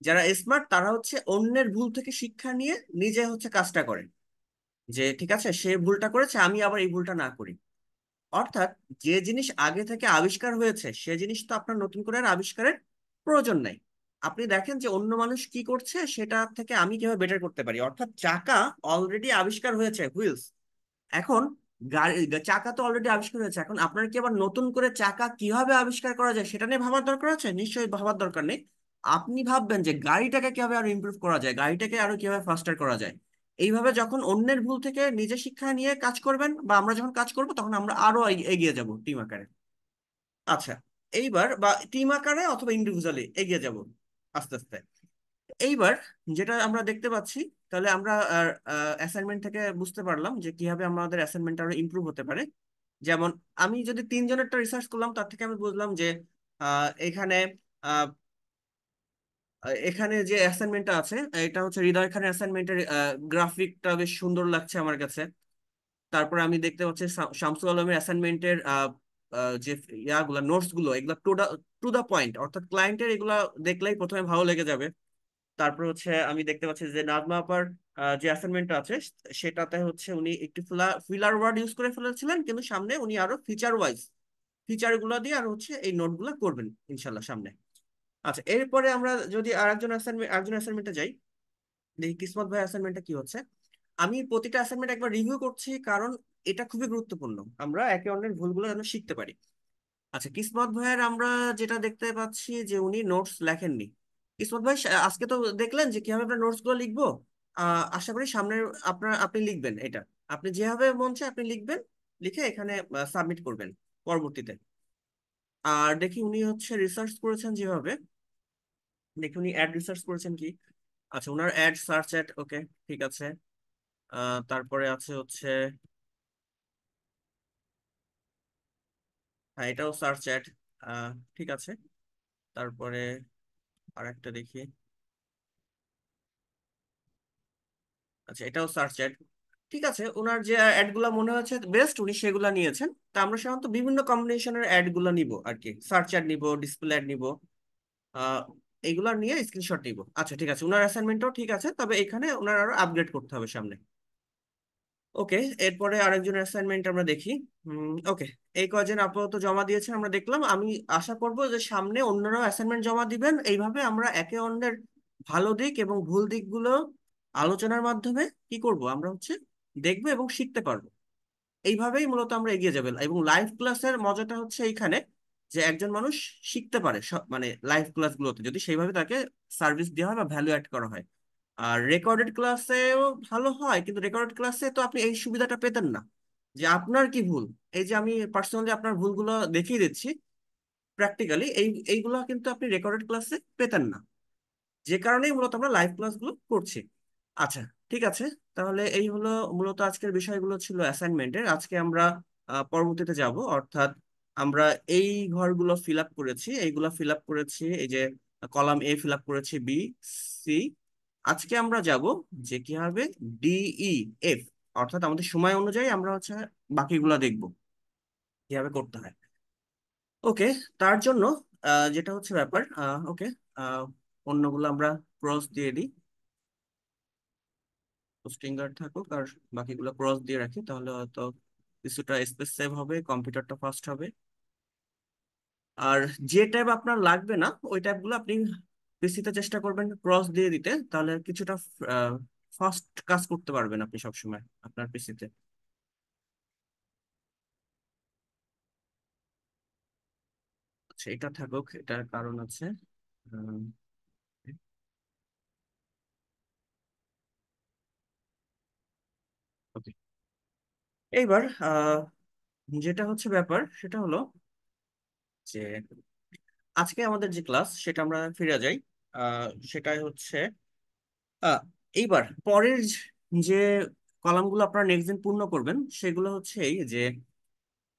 যারা স্মার্ট তারা হচ্ছে অন্যের ভুল থেকে শিক্ষা নিয়ে নিজে হচ্ছে কাজটা করে, যে ঠিক আছে সে ভুলটা করেছে আমি আবার এই ভুলটা না করি। অর্থাৎ যে জিনিস আগে থেকে আবিষ্কার হয়েছে সে জিনিস তো আপনার নতুন করে আর আবিষ্কারের প্রয়োজন নাই। আপনি দেখেন যে অন্য মানুষ কি করছে সেটা থেকে আমি কিভাবে বেটার করতে পারি, অর্থাৎ চাকা অলরেডি আবিষ্কার হয়েছে, হুইলস, এখন গাড়ি চাকা তো অলরেডি আবিষ্কার হয়েছে, এখন আপনার কি আবার নতুন করে চাকা কিভাবে আবিষ্কার করা যায় সেটা নিয়ে ভাবার দরকার আছে? নিশ্চয়ই ভাবার দরকার নেই। আপনি ভাববেন যে গাড়িটাকে কিভাবে আরো ইমপ্রুভ করা যায়, গাড়িটাকে আরো কিভাবে ফাস্টার করা যায়। এইভাবে যখন অন্যের ভুল থেকে নিজে শিক্ষা নিয়ে কাজ করবেন বা আমরা যখন কাজ করব তখন আমরা আরো এগিয়ে যাব টিম আকারে। আচ্ছা, এইবার বা টিম আকারে অথবা ইন্ডিভিজুয়ালি এগিয়ে যাব আস্তে আস্তে। এইবার যেটা আমরা দেখতে পাচ্ছি, তাহলে আমরা অ্যাসাইনমেন্ট থেকে বুঝতে পারলাম যে কিভাবে আমাদের অ্যাসাইনমেন্ট আরো ইমপ্রুভ হতে পারে। যেমন আমি যদি তিনজনেরটা রিসার্চ করলাম তার থেকে আমি বুঝলাম যে এখানে আহ, এখানে যে অ্যাসাইনমেন্টটা আছে এটা হচ্ছে হৃদয় খানের অ্যাসাইনমেন্টের গ্রাফিকটা বেশ সুন্দর লাগছে আমার কাছে। তারপরে আমি দেখতে পাচ্ছি শামসুল আলমের অ্যাসাইনমেন্টের যে ইয়াগুলা নোটস গুলো এগুলা টু দা পয়েন্ট, অর্থাৎ ক্লায়েন্টের এগুলা দেখলেই প্রথমে ভালো লেগে যাবে। তারপর হচ্ছে আমি দেখতে পাচ্ছি যে নাজমা আপার যে অ্যাসাইনমেন্টটা আছে সেটাতে হচ্ছে উনি একটু ফিলার ওয়ার্ড ইউজ করে ফেলেছিলেন, কিন্তু সামনে উনি আরো ফিচার ওয়াইজ ফিচার গুলো দিয়ে আর হচ্ছে এই নোট গুলো করবেন ইনশাল্লাহ সামনে। আচ্ছা, এরপরে আমরা যদি আরেকজন অ্যাসাইনমেন্টে যাই, দেখি কিসমত ভাই অ্যাসাইনমেন্টটা কি হচ্ছে। আমি প্রতিটা অ্যাসাইনমেন্ট একবার রিভিউ করছি, কারণ এটা খুবই গুরুত্বপূর্ণ, আমরা একে অন্যের ভুলগুলো যেন শিখতে পারি। আচ্ছা, কিসমত ভাইয়ের আমরা যেটা দেখতে পাচ্ছি যে উনি নোটস লেখেননি। কিসমত ভাই আজকে তো দেখলেন যে কিভাবে আমরা নোটস গুলো লিখবো। আশা করি সামনে আপনি লিখবেন এটা, আপনি যেভাবে মন চায় আপনি লিখবেন, লিখে এখানে সাবমিট করবেন পরবর্তীতে। আর দেখি উনি হচ্ছে রিসার্চ করেছেন যেভাবে, দেখি উনি অ্যাড রিসার্চ করেছেন কি। আচ্ছা, ওনার অ্যাড সার্চ অ্যাড, ওকে, ঠিক আছে। তারপরে আছে হচ্ছে, হ্যাঁ এটাও সার্চ অ্যাড, ঠিক আছে। তারপরে আর একটা দেখি। আচ্ছা, এটাও সার্চ অ্যাড। ঠিক আছে, ওনার যে অ্যাড গুলা মনে হচ্ছে বেস্ট, উনি সেগুলা নিয়েছেন। তা আমরা সাধারণত বিভিন্ন কম্বিনেশনের অ্যাড গুলা নিব আর কি, সার্চ অ্যাড নিব, ডিসপ্লে অ্যাড নিব, আহ এইগুলা নিয়ে স্ক্রিনশট নিব। আচ্ছা ঠিক আছে, ওনার অ্যাসাইনমেন্টও ঠিক আছে, তবে এখানে ওনার আরো আপগ্রেড করতে হবে সামনে। ওকে, এরপরে আরেকজন অ্যাসাইনমেন্ট আমরা দেখি। ওকে, এই কয়জন আপাতত জমা দিয়েছেন আমরা দেখলাম। আমি আশা করব যে সামনে অন্যরাও অ্যাসাইনমেন্ট জমা দিবেন, এইভাবে আমরা একে অন্যের ভালো দিক এবং ভুল দিকগুলো আলোচনার মাধ্যমে কি করব, আমরা হচ্ছে দেখবো এবং শিখতে পারবো। এইভাবেই মূলত আমরা এগিয়ে যাবেন। এবং লাইভ ক্লাসের মজাটা হচ্ছে এইখানে যে একজন মানুষ শিখতে পারে মানে লাইভ ক্লাসগুলোতে যদি সেইভাবে তাকে সার্ভিস দেওয়া হয় বা ভ্যালু অ্যাড করা হয়। আর রেকর্ডেড ক্লাসেও ভালো হয়, কিন্তু রেকর্ডেড ক্লাসে তো আপনি এই সুবিধাটা পেতেন না যে আপনার কি ভুল। এই যে আমি পার্সোনালি আপনার ভুলগুলো দেখিয়ে দিচ্ছি প্র্যাকটিক্যালি, এইগুলো কিন্তু আপনি রেকর্ডেড ক্লাসে পেতেন না, যে কারণেই মূলত আমরা লাইভ ক্লাসগুলো করছি। আচ্ছা ঠিক আছে, তাহলে এই হলো মূলত আজকের বিষয়গুলো ছিল অ্যাসাইনমেন্টের। আজকে আমরা পরবর্তীতে যাব, অর্থাৎ আমরা এই ঘরগুলো ফিল আপ করেছি, এইগুলো ফিল আপ করেছি, এই যে কলাম এ ফিল আপ করেছি, বি, সি। আজকে আমরা যাব যে কিভাবে ডিই, এফ, অর্থাৎ আমাদের সময় অনুযায়ী আমরা হচ্ছে বাকিগুলো দেখব কিভাবে করতে হয়। ওকে, তার জন্য যেটা হচ্ছে ব্যাপার, ওকে, অন্যগুলো আমরা ক্রস দিয়ে দিই, স্ট্রিঙ্গার থাকুক আর বাকিগুলো ক্রস দিয়ে রাখি, তাহলে হয়তো কিছুটা স্পেস সেভ হবে, কম্পিউটারটা ফাস্ট হবে। আর যে ট্যাব আপনার লাগবে না ওই ট্যাবগুলো আপনি পিসিতে চেষ্টা করবেন ক্রস দিয়ে দিতে, তাহলে কিছুটা ফাস্ট কাজ করতে পারবেন আপনি সবসময় আপনার পিসিতে। আচ্ছা, এটা থাকুক, এটার কারণ আছে। ওকে, এইবার যেটা হচ্ছে ব্যাপার সেটা হলো যে আজকে আমাদের যে ক্লাস সেটা আমরা ফিরে যাই। সেটাই হচ্ছে এইবার পরের যে কলামগুলো আপনারা নেক্সট দিন পূর্ণ করবেন সেগুলো হচ্ছে এই যে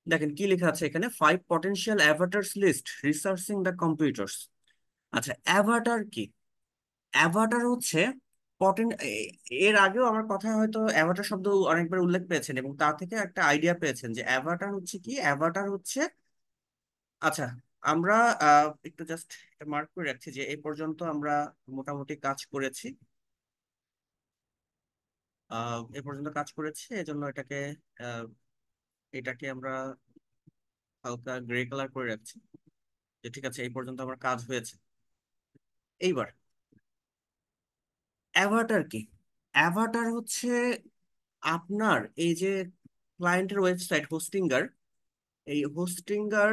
দেখেন কি লেখা আছে এখানে, 5 potential avatars list researching the computers. আচ্ছা, অ্যাভাটার কি? অ্যাভাটার হচ্ছে পটেন এর আগেও আমার কথা হয়তো অ্যাভাটার শব্দ অনেকবার উল্লেখ পেয়েছেন এবং তা থেকে একটা আইডিয়া পেয়েছেন যে অ্যাভাটার হচ্ছে কি। অ্যাভাটার হচ্ছে, আচ্ছা, আমরা একটু জাস্ট মার্ক করে রাখছি যে এই পর্যন্ত আমরা মোটামুটি কাজ করেছি। এ পর্যন্ত কাজ করেছি, এজন্য আহ, এটাকে আমরা হালকা গ্রে কালার করে রাখছি, যে ঠিক আছে এই পর্যন্ত আমার কাজ হয়েছে। এইবার অ্যাভাটার কি? অ্যাভাটার হচ্ছে আপনার এই যে ক্লায়েন্টের ওয়েবসাইট হোস্টিঙ্গার, এই হোস্টিঙ্গার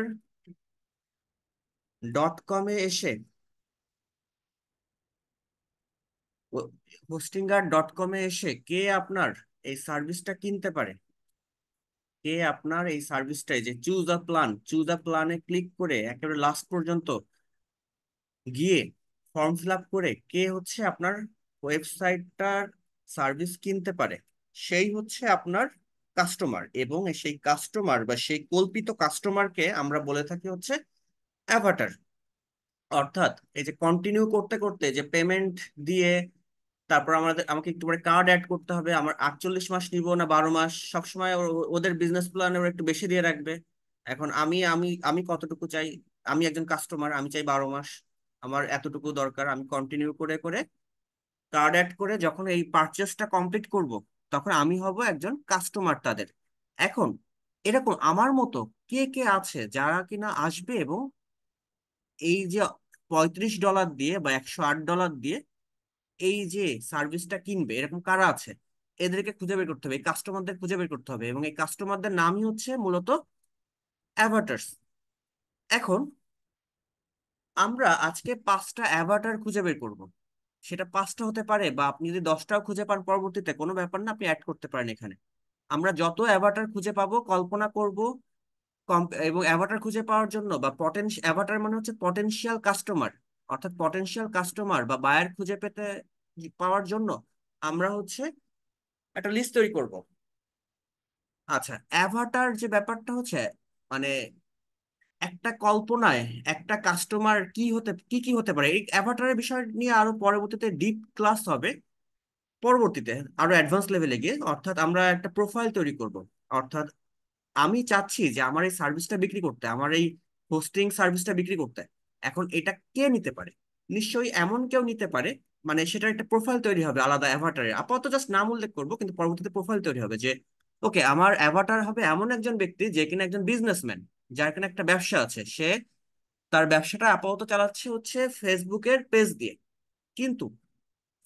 ডট কমে এসে, হোস্টিঙ্গার ডট কমে এসে কে আপনার এই সার্ভিসটা কিনতে পারে, কে আপনার এই সার্ভিসটাই যে choose a plan, choose a প্ল্যানে ক্লিক করে একেবারে লাস্ট পর্যন্ত গিয়ে ফর্ম ফিল আপ করে কে হচ্ছে আপনার ওয়েবসাইটটার সার্ভিস কিনতে পারে, সেই হচ্ছে আপনার কাস্টমার। এবং সেই কাস্টমার বা সেই কল্পিত কাস্টমারকে আমরা বলে থাকি হচ্ছে অ্যাভাটার। অর্থাৎ এই যে কন্টিনিউ করতে করতে যে পেমেন্ট দিয়ে তারপর আমাকে একটু পরে কার্ড অ্যাড করতে হবে, আমার 48 মাস নিব না 12 মাস, সবসময় ওদের বিজনেস প্ল্যানে ওরা একটু বেশি দিয়ে রাখবে। এখন আমি কতটুকু চাই, আমি একজন কাস্টমার, আমি চাই 12 মাস, আমার এতটুকু দরকার, আমি কন্টিনিউ করে করে কার্ড অ্যাড করে যখন এই পারচেসটা কমপ্লিট করব তখন আমি হব একজন কাস্টমার তাদের। এখন এরকম আমার মতো কে কে আছে যারা কিনা আসবে এবং এই যে $35 দিয়ে বা $108 দিয়ে এই যে সার্ভিসটা কিনবে, এরকম কারা আছে এদেরকে খুঁজে বের করতে হবে, এই কাস্টমারদের খুঁজে বের করতে হবে, এবং এই কাস্টমারদের নামই হচ্ছে মূলত অ্যাভাটার্স। এখন আমরা আজকে 5টা অ্যাভাটার খুঁজে বের করব। সেটা 5টা হতে পারে বা আপনি যদি 10টাও খুঁজে পান পরবর্তীতে কোনো ব্যাপার না, আপনি অ্যাড করতে পারেন এখানে। আমরা যত অ্যাভাটার খুঁজে পাবো কল্পনা করব, এবং অ্যাভাটার খুঁজে পাওয়ার জন্য বা অ্যাভাটার মানে হচ্ছে পটেনশিয়াল কাস্টমার, অর্থাৎ পটেনশিয়াল কাস্টমার বা বায়ার খুঁজে পেতে পাওয়ার জন্য আমরা হচ্ছে একটা লিস্ট তৈরি করব। আচ্ছা, অ্যাভাটার যে ব্যাপারটা হচ্ছে মানে একটা কল্পনায় একটা কাস্টমার কি হতে পারে, এই অ্যাভাটারের বিষয় নিয়ে আরো পরবর্তীতে ডিপ ক্লাস হবে, পরবর্তীতে আরো অ্যাডভান্স লেভেলে গিয়ে। অর্থাৎ আমরা একটা প্রোফাইল তৈরি করব। অর্থাৎ আমি চাচ্ছি যে আমার এই সার্ভিসটা বিক্রি করতে, আমার এই হোস্টিং সার্ভিসটা বিক্রি করতে। এখন এটা কে নিতে পারে? নিশ্চয়ই এমন কেউ নিতে পারে। মানে সেটার একটা প্রোফাইল তৈরি হবে আলাদা অ্যাভাটারে, আপাতত জাস্ট নাম উল্লেখ করবো, কিন্তু পরবর্তীতে প্রোফাইল তৈরি হবে যে ওকে, আমার অ্যাভাটার হবে এমন একজন ব্যক্তি যে কিনা একজন বিজনেসম্যান, যার কিনা একটা ব্যবসা আছে। সে তার ব্যবসাটা আপাতত চালাচ্ছে হচ্ছে ফেসবুকের পেজ দিয়ে। কিন্তু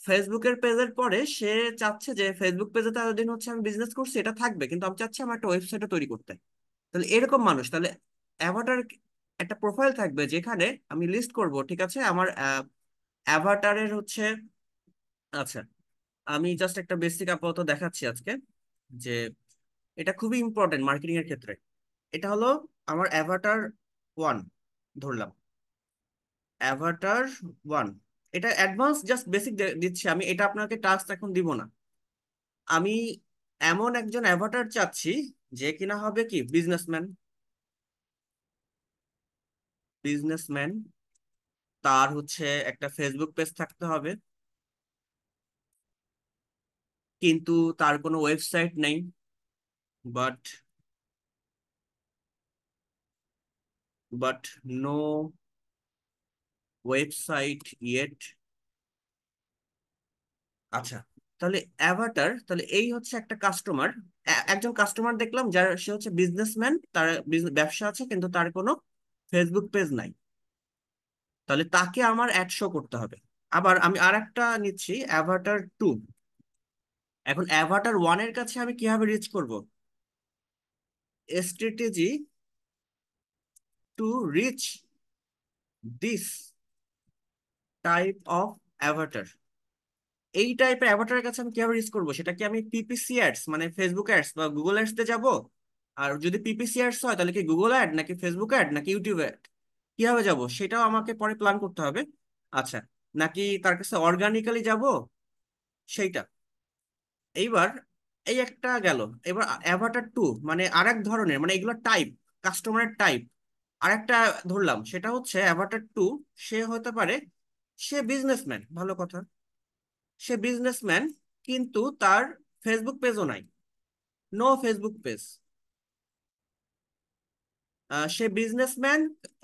ফেসবুকের পেজের পরে সে চাচ্ছে যে ফেসবুক পেজে তো এতদিন হচ্ছে আমি বিজনেস করছি, এটা থাকবে, কিন্তু আমি চাচ্ছি আমার একটা ওয়েবসাইটও তৈরি করতে। তাহলে এরকম মানুষ, তাহলে অ্যাভাটার একটা প্রোফাইল থাকবে যেখানে আমি লিস্ট করব, ঠিক আছে, আমার অ্যাভাটারের হচ্ছে। আচ্ছা, আমি জাস্ট একটা বেসিক আপাতত দেখাচ্ছি আজকে, যে এটা খুবই ইম্পর্টেন্ট মার্কেটিং এর ক্ষেত্রে। এটা হলো আমার অ্যাভাটার ওয়ান ধরলাম, অ্যাভাটার ওয়ান। এটা অ্যাডভান্স জাস্ট বেসিক দিচ্ছি আমি, এটা আপনাকে টাস্ক এখন দিব না। আমি এমন একজন অ্যাভাটার চাচ্ছি যে কিনা হবে কি বিজনেসম্যান। বিজনেসম্যান, তার হচ্ছে একটা ফেসবুক পেজ থাকতে হবে, কিন্তু তার কোনো ওয়েবসাইট নেই। But but no website yet. আচ্ছা, তাহলে অ্যাভাটার, তাহলে এই হচ্ছে একটা কাস্টমার। একজন কাস্টমার দেখলাম যার, সে হচ্ছে বিজনেসম্যান, তার ব্যবসা আছে, কিন্তু তার কোনো ফেসবুক পেজ নাই। তাহলে তাকে আমার অ্যাড শো করতে হবে। আবার আমি আর একটা নিচ্ছি, অ্যাভাটার টু। এখন অ্যাভাটার ওয়ানের কাছে আমি কিভাবে রিচ করব? Strategy to reach this type of Avatar. এই টাইপের অ্যাভাটারের কাছে আমি কিভাবে রিচ করবো? সেটা কি আমি পিপিসি অ্যাডস মানে ফেসবুক অ্যাডস বা গুগল অ্যাডস দিয়ে যাবো? আর যদি পিপিসি অ্যাডস হয় তাহলে কি গুগল অ্যাড নাকি ফেসবুক অ্যাড নাকি ইউটিউব অ্যাড, কিভাবে যাব সেটাও আমাকে পরে প্ল্যান করতে হবে। আচ্ছা, নাকি তার কাছে অর্গানিক্যালি যাব, সেইটা। এইবার এই একটা গেল। এবার অ্যাভাটার টু মানে আরেক ধরনের, মানে এগুলো টাইপ, কাস্টমারের টাইপ আরেকটা ধরলাম, সেটা হচ্ছে অ্যাভাটার টু। সে হতে পারে, সে বিজনেসম্যান, ভালো কথা, সে বিজনেসম্যান, কিন্তু তার ফেসবুক পেজও নাই, নো ফেসবুক পেজ। সে বিজনেসম্যান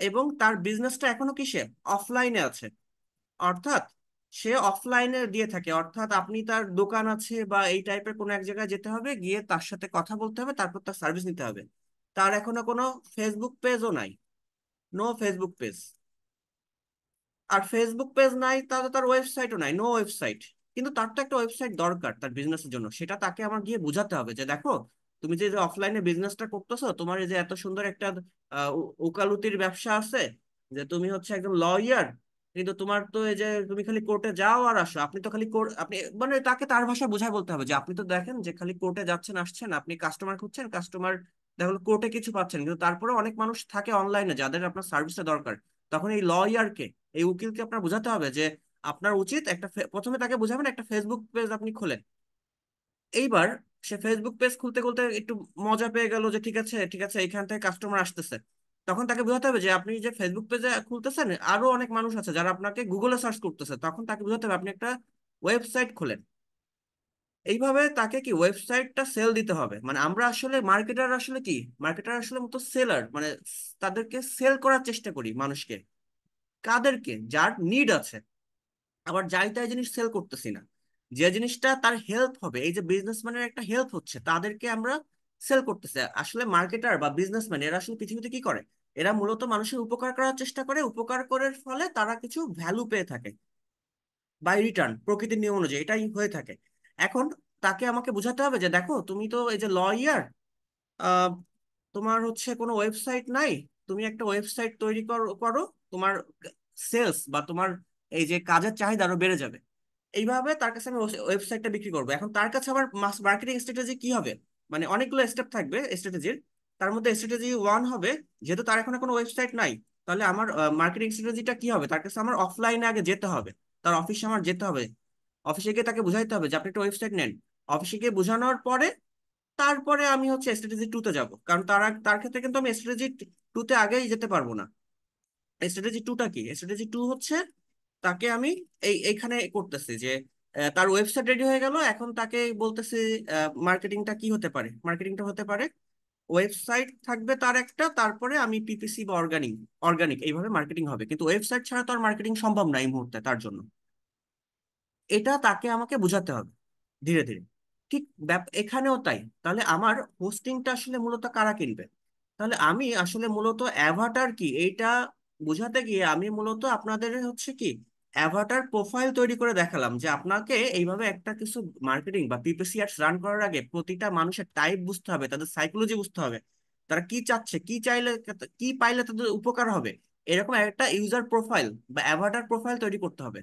এবং তার বিজনেসটা এখনো কিসে, অফলাইনে আছে। অর্থাৎ সে অফলাইনে দিয়ে থাকে, অর্থাৎ আপনি তার দোকান আছে বা এই টাইপের কোনো এক জায়গায় যেতে হবে, গিয়ে তার সাথে কথা বলতে হবে, তারপর তার সার্ভিস নিতে হবে। তার এখনো কোনো ফেসবুক পেজও নাই, নো ফেসবুক পেজ। আর ফেসবুক পেজ নাই, তাহলে তার ওয়েবসাইটও নাই, নো ওয়েবসাইট। কিন্তু তার তো একটা ওয়েবসাইট দরকার তার বিজনেসের জন্য, সেটা তাকে আমার গিয়ে বোঝাতে হবে যে দেখো, তুমি যে অফলাইনে বিজনেসটা করতেছো, তোমার এই যে এত সুন্দর একটা উকালতির ব্যবসা আছে, যে তুমি হচ্ছে একজন লয়ার, কিন্তু তোমার তো এই যে তুমি খালি কোর্টে যাও আর আসো, আপনি তো খালি আপনি মানে তাকে তার ভাষায় বোঝায় বলতে হবে যে আপনি তো দেখেন যে খালি কোর্টে যাচ্ছেন আসছেন, আপনি কাস্টমার খুঁজছেন, কাস্টমার দেখো কোর্টে কিছু পাচ্ছেন, কিন্তু তারপরে অনেক মানুষ থাকে অনলাইনে যাদের আপনার সার্ভিসটা দরকার। তখন এই লয়ারকে, এই উকিলকে আপনার বোঝাতে হবে যে আপনার উচিত একটা প্রথমে তাকে বোঝাবেন একটা ফেসবুক পেজ আপনি খোলেন। এইবার সে ফেসবুক পেজ খুলতে খুলতে একটু মজা পেয়ে গেল যে ঠিক আছে ঠিক আছে, এখান থেকে কাস্টমার আসতেছে। তখন তাকে বোঝাতে হবে যে আপনি যে ফেসবুক পেজে খুলতেছেন, আরো অনেক মানুষ আছে যারা আপনাকে গুগলে সার্চ করতেছে, তখন তাকে বোঝাতে হবে আপনি একটা ওয়েবসাইট খোলেন। এইভাবে তাকে কি ওয়েবসাইটটা সেল দিতে হবে। মানে আমরা আসলে মার্কেটার, আসলে কি মার্কেটার আসলে মতো সেলার, মানে তাদেরকে সেল করার চেষ্টা করি মানুষকে। কাদেরকে? যার নিড আছে। আবার যাই তাই জিনিস সেল করতেছি না, যে জিনিসটা তার হেল্প হবে, এই যে বিজনেসম্যানের একটা হেল্প হচ্ছে, তাদেরকে আমরা সেল করতেছি। আসলে মার্কেটার বা বিজনেসম্যান এরা আসলে পৃথিবীতে কি করে? এরা মূলত মানুষের উপকার করার চেষ্টা করে, উপকার করার ফলে তারা কিছু ভ্যালু পেয়ে থাকে, বাই রিটার্ন, প্রকৃতির নিয়ম অনুযায়ী এটাই হয়ে থাকে। এখন তাকে আমাকে বোঝাতে হবে যে দেখো, তুমি তো এই যে লয়ার, আহ, তোমার হচ্ছে কোনো ওয়েবসাইট নাই, তুমি একটা ওয়েবসাইট তৈরি করো করো, তোমার সেলস বা তোমার এই যে কাজের চাহিদা আরো বেড়ে যাবে। এইভাবে তার কাছে আমি ওয়েবসাইটটা বিক্রি করবো। এখন তার কাছে আমার মাস মার্কেটিং স্ট্র্যাটেজি কি হবে? মানে অনেকগুলো স্টেপ থাকবে স্ট্র্যাটেজির। তার মধ্যে স্ট্র্যাটেজি ওয়ান হবে, যেহেতু তার এখন কোনো ওয়েবসাইট নাই, তাহলে আমার মার্কেটিং স্ট্র্যাটেজিটা কি হবে? তার কাছে আমার অফলাইনে আগে যেতে হবে, তার অফিসে আমার যেতে হবে, অফিসে গিয়ে তাকে বুঝাইতে হবে যে আপনি একটা ওয়েবসাইট নেন। অফিসে গিয়ে বোঝানোর পরে তারপরে আমি হচ্ছে স্ট্র্যাটেজি টু তে যাবো, কারণ তার ক্ষেত্রে কিন্তু আমি স্ট্র্যাটেজি টু তে আগেই যেতে পারবো না। স্ট্র্যাটেজি টুটা কি? স্ট্র্যাটেজি টু হচ্ছে তাকে আমি এইখানে করতেছি যে তার ওয়েবসাইট রেডি হয়ে গেল, এখন তাকে বলতেছি মার্কেটিংটা কি হতে পারে। মার্কেটিংটা হতে পারে ওয়েবসাইট থাকবে তার একটা, তারপরে আমি পিপিসি বা অর্গানিক অর্গানিক এইভাবে মার্কেটিং হবে, কিন্তু ওয়েবসাইট ছাড়া তো আর মার্কেটিং সম্ভব না এই মুহূর্তে তার জন্য। এটা তাকে আমাকে বোঝাতে হবে ধীরে ধীরে। ঠিক এখানেও তাই। তাহলে আমার হোস্টিংটা আসলে মূলত কারা কিনবে? তাহলে আমি আসলে মূলত অ্যাভাটার কি এইটা বোঝাতে গিয়ে আমি মূলত আপনাদের হচ্ছে কি অ্যাভাটার প্রোফাইল তৈরি করে দেখালাম, যে আপনাকে এইভাবে একটা কিছু মার্কেটিং বা পিপিসি অ্যাডস রান করার আগে প্রতিটা মানুষের টাইপ বুঝতে হবে, তাদের সাইকোলজি বুঝতে হবে, তারা কি চাচ্ছে, কি চাইলে, কি পাইলে তাদের উপকার হবে, এরকম একটা ইউজার প্রোফাইল বা অ্যাভাটার প্রোফাইল তৈরি করতে হবে।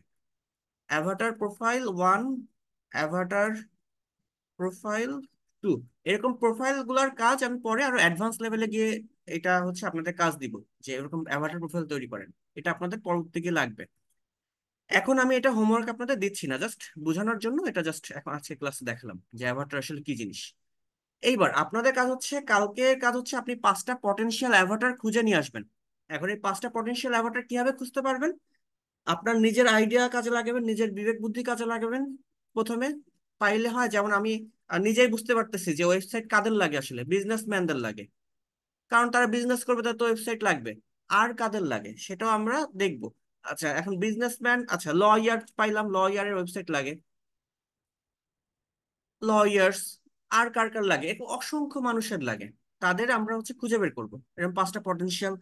Avatar profile one, avatar profile two, এরকম প্রোফাইল গুলার কাজ আমি পরে আরো অ্যাডভান্স লেভেলে গিয়ে এটা হচ্ছে আপনাদের কাজ দিব, যে এরকম অ্যাভাটার প্রোফাইল তৈরি করেন। এটা আপনাদের পরবর্তী গিয়ে লাগবে। এখন আমি এটা হোমওয়ার্ক আপনাদের দিচ্ছি না, জাস্ট বোঝানোর জন্য এটা জাস্ট এখন আজকে ক্লাসে দেখালাম যে অ্যাভাটার আসলে কি জিনিস। এইবার আপনাদের কাজ হচ্ছে, কালকে কাজ হচ্ছে আপনি পাঁচটা পটেনশিয়াল অ্যাভাটার খুঁজে নিয়ে আসবেন। এখন এই পাঁচটা পটেনশিয়াল অ্যাভাটার কিভাবে খুঁজতে পারবেন? আপনার নিজের আইডিয়া কাজে লাগাবেন, নিজের বিবেক বুদ্ধি কাজে লাগাবেন প্রথমে। পাইলে হয়, যেমন আমি নিজেই বুঝতে পারতেছি যে ওয়েবসাইট কাদের লাগে, আসলে বিজনেসম্যানদের লাগে, কারণ তারা বিজনেস করবে, তার তো ওয়েবসাইট লাগবে। আর কাদের লাগে সেটাও আমরা দেখব। আচ্ছা, এখন বিজনেসম্যান, আচ্ছা লয়ার পাইলাম, লয়ারের ওয়েবসাইট লাগে, লয়ার্স। আর কার কার লাগে? এরকম অসংখ্য মানুষের লাগে, তাদের আমরা হচ্ছে খুঁজে বের করবো এরকম পাঁচটা পটেনশিয়াল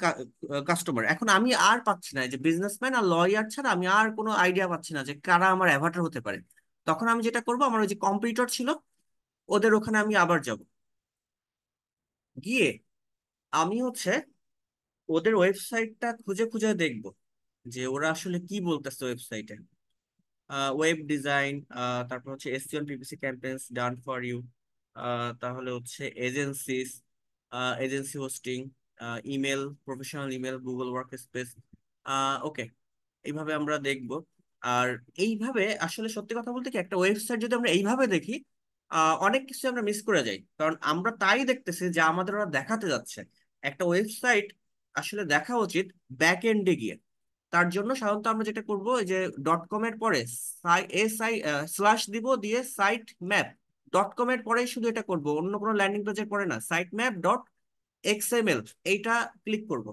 কাস্টমার। এখন আমি আর পাচ্ছি না, যে বিজনেসম্যান আর লয়ার ছাড়া আমি আর কোনো আইডিয়া পাচ্ছি না যে কারা আমার অ্যাভাটার হতে পারে। তখন আমি যেটা করবো, আমার ওই যে কম্পিউটার ছিল ওদের ওখানে আমি আবার যাব, গিয়ে আমি হচ্ছে ওদের ওয়েবসাইটটা খুঁজে খুঁজে দেখব যে ওরা আসলে কি বলতেছে ওয়েবসাইটে। ওয়েব ডিজাইন, তারপর হচ্ছে SEO PPC campaigns done for you, তাহলে হচ্ছে agencies, agency hosting, email, professional email, Google Workspace. Okay, এইভাবে আমরা দেখব। আর এইভাবে আসলে সত্যি কথা বলতে কি, একটা ওয়েবসাইট যদি আমরা এইভাবে দেখি অনেক কিছু আমরা মিস করে যাই, কারণ আমরা তাই দেখতেছি যে আমাদের ওরা দেখাতে যাচ্ছে। একটা ওয়েবসাইট আসলে দেখা উচিত ব্যাক এন্ডে গিয়ে। তার জন্য সাধারণত আমরা যেটা করব, যে ডট কম এর পরে স্ল্যাশ দিব, দিয়ে সাইট ম্যাপ ডট কম এর পরেই শুধু এটা করব, অন্য কোনো ল্যান্ডিং পেজের পরে না। সাইট ম্যাপ ডট এক্সএমএল এইটা ক্লিক করব।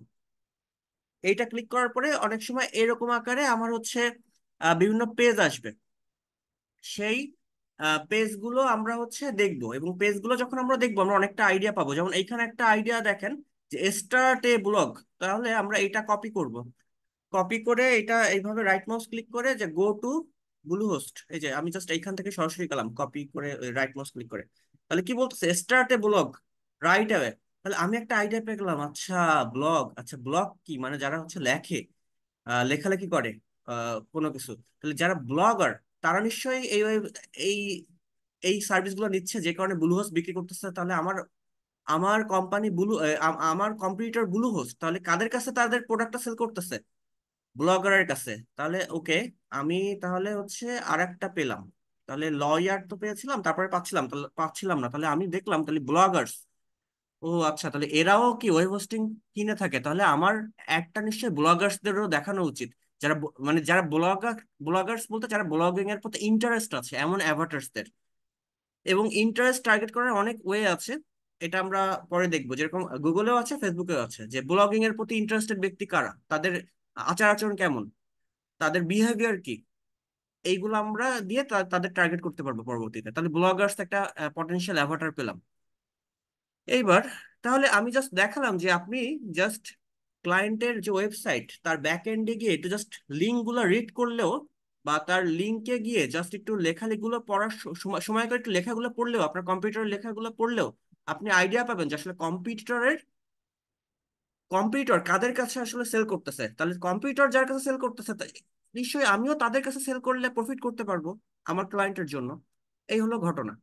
এইটা ক্লিক করার পরে অনেক সময় এরকম আকারে আমার হচ্ছে বিভিন্ন পেজ আসবে। সেই পেজগুলো আমরা হচ্ছে দেখব, এবং পেজগুলো যখন আমরা দেখবো আমরা অনেকটা আইডিয়া পাবো। যেমন এইখানে একটা আইডিয়া দেখেন, যে স্টার্ট এ ব্লগ। তাহলে আমরা এটা কপি করব, কপি করে এটা এইভাবে রাইট মাউস ক্লিক করে যে গো টু ব্লু হোস্ট, এই যে আমি জাস্ট এইখান থেকে সরাসরি গেলাম কপি করে রাইট মাউস ক্লিক করে। তাহলে কি বলতেছে? স্টার্ট এ ব্লগ রাইট অ্যাওয়ে। তাহলে আমি একটা আইডিয়া পেয়ে গেলাম। আচ্ছা, ব্লগ, আচ্ছা ব্লগ কি মানে? যারা হচ্ছে লেখে, লেখালেখি করে কোনো কিছু, তাহলে যারা ব্লগার তারা নিশ্চয়ই এই এই সার্ভিসগুলো নিচ্ছে, যে কারণে ব্লু হোস্ট বিক্রি করতেছে। তাহলে আমার আমার কোম্পানি ব্লু, আমার কম্পিউটার ব্লু হোস্ট, তাহলে কাদের কাছে তাদের প্রোডাক্টটা সেল করতেছে? ব্লগারের কাছে। তাহলে ওকে, আমি তাহলে হচ্ছে আর একটা পেলাম। তাহলে লয়ার তো পেয়েছিলাম, তারপরে পাচ্ছিলাম, তাহলে পাচ্ছিলাম না, তাহলে আমি দেখলাম তাহলে ব্লগার্স। ও আচ্ছা, তাহলে এরাও কি ওয়েব হোস্টিং কিনে থাকে? তাহলে আমার একটা নিশ্চয়ই ব্লগার্সদেরও দেখানো উচিত, যারা মানে যারা ব্লগার্স বলতে যারা ব্লগিং এর প্রতি ইন্টারেস্ট আছে এমন অ্যাভাটার্সদের। এবং ইন্টারেস্ট টার্গেট করার অনেক ওয়ে আছে, এটা আমরা পরে দেখবো। যেরকম গুগলেও আছে, ফেসবুকেও আছে, যে ব্লগিং এর প্রতি ইন্টারেস্টেড ব্যক্তি কারা, তাদের আচার আচরণ কেমন, তাদের বিহেভিয়ার কি, এইগুলো আমরা দিয়ে তাদের টার্গেট করতে পারবো পরবর্তীতে। তাহলে ব্লগার্স একটা পটেনশিয়াল অ্যাভাটার পেলাম। এইবার তাহলে আমি জাস্ট দেখালাম যে আপনি জাস্ট ক্লায়েন্টের যে ওয়েবসাইট তার ব্যাক এন্ডে গিয়ে একটু জাস্ট লিঙ্ক গুলো রিড করলেও, বা তার লিঙ্কে গিয়ে জাস্ট একটু লেখালেখিগুলো পড়ার সময় সময় করে একটু লেখাগুলো পড়লেও, আপনার কম্পিউটারের লেখাগুলো পড়লেও আপনি আইডিয়া পাবেন যে আসলে কম্পিউটার কাদের কাছে আসলে সেল করতেছে। তাহলে কম্পিউটার যার কাছে সেল করতেছে, নিশ্চয়ই আমিও তাদের কাছে সেল করলে প্রফিট করতে পারবো আমার ক্লায়েন্টের জন্য। এই হলো ঘটনা।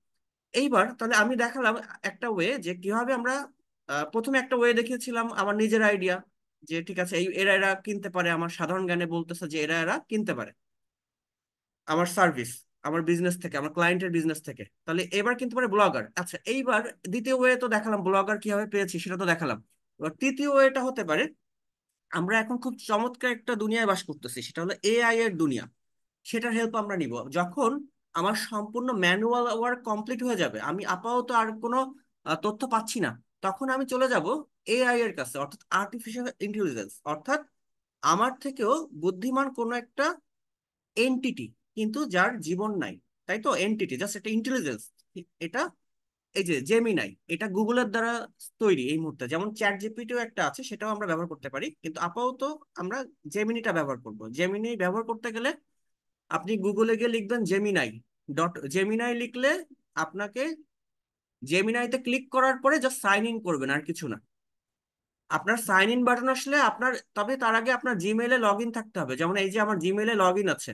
এইবার তাহলে আমি দেখালাম একটা ওয়ে যে কিভাবে আমরা প্রথমে একটা ওয়ে দেখিয়েছিলাম আমার নিজের আইডিয়া, যে ঠিক আছে এরা এরা কিনতে পারে, আমার সাধারণ জ্ঞানে বলতেছে যে এরা এরা কিনতে পারে আমার সার্ভিস। আমার বিজনেস থেকে, আমার ক্লায়েন্টের বিজনেস থেকে, তাহলে এবার কিন্তু মানে ব্লগার। আচ্ছা, এইবার দ্বিতীয় ওয়ে তো দেখালাম ব্লগার কিভাবে পেয়েছি, সেটা তো দেখালাম। এবার তৃতীয় ওয়েটা হতে পারে, আমরা এখন খুব চমৎকার একটা দুনিয়ায় বাস করতেছি, সেটা হলো এআই এর দুনিয়া। সেটার হেল্প আমরা নিব যখন আমার সম্পূর্ণ ম্যানুয়াল ওয়ার্ক কমপ্লিট হয়ে যাবে, আমি আপাতত আর কোনো তথ্য পাচ্ছি না, তখন আমি চলে যাব এআই এর কাছে, অর্থাৎ আর্টিফিশিয়াল ইন্টেলিজেন্স, অর্থাৎ আমার থেকেও বুদ্ধিমান কোনো একটা এন্টিটি, কিন্তু যার জীবন নাই, তাই তো, এন্টিটি জাস্ট একটা ইন্টেলিজেন্স। এটা এই যে জেমিনাই, এটা গুগলের দ্বারা তৈরি এই মুহূর্তে, যেমন চ্যাট জিপিটিও একটা আছে, সেটাও আমরা ব্যবহার করতে পারি, কিন্তু আপাতত আমরা জেমিনিটা ব্যবহার করব। জেমিনি ব্যবহার করতে গেলে আপনি গুগলে গিয়ে লিখবেন জেমিনাই, ডট জেমিনাই লিখলে আপনাকে জেমিনাইতে ক্লিক করার পরে জাস্ট সাইন ইন করবেন, আর কিছু না। আপনার সাইন ইন বাটন আসলে আপনার, তবে তার আগে আপনার জিমেইলে লগ ইন থাকতে হবে, যেমন এই যে আমার জিমেইলে লগ ইন আছে,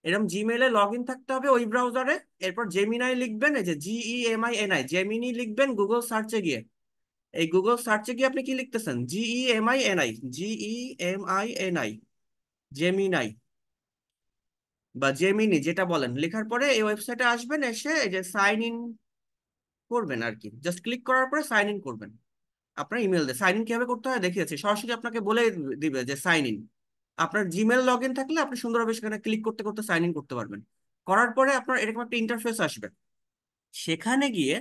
এরকম জিমেইলে লগ ইন থাকতে হবে ওই ব্রাউজারে। এরপর জেমিনাই লিখবেন, এই যে GEMINI, জেমিনি লিখবেন গুগল সার্চে গিয়ে। এই গুগল সার্চে গিয়ে আপনি কি লিখতেছেন, GEMINI, GEMINI, জেমিনাই বা জেমিনি যেটা বলেন, লেখার পরে এই ওয়েবসাইটে আসবেন, এসে এই যে সাইন ইন করবেন আর কি, জাস্ট ক্লিক করার পরে সাইন ইন করবেন। আপনার ইমেল দিয়ে সাইন ইন কিভাবে করতে হয় দেখিয়েছি, সরাসরি আপনাকে বলে দিবে যে সাইন ইন। আপনার জিমেল লগ ইন থাকলে আপনি সুন্দরভাবে সেখানে ক্লিক করতে করতে সাইন ইন করতে পারবেন। করার পরে আপনার এরকম একটা ইন্টারফেস আসবে, সেখানে গিয়ে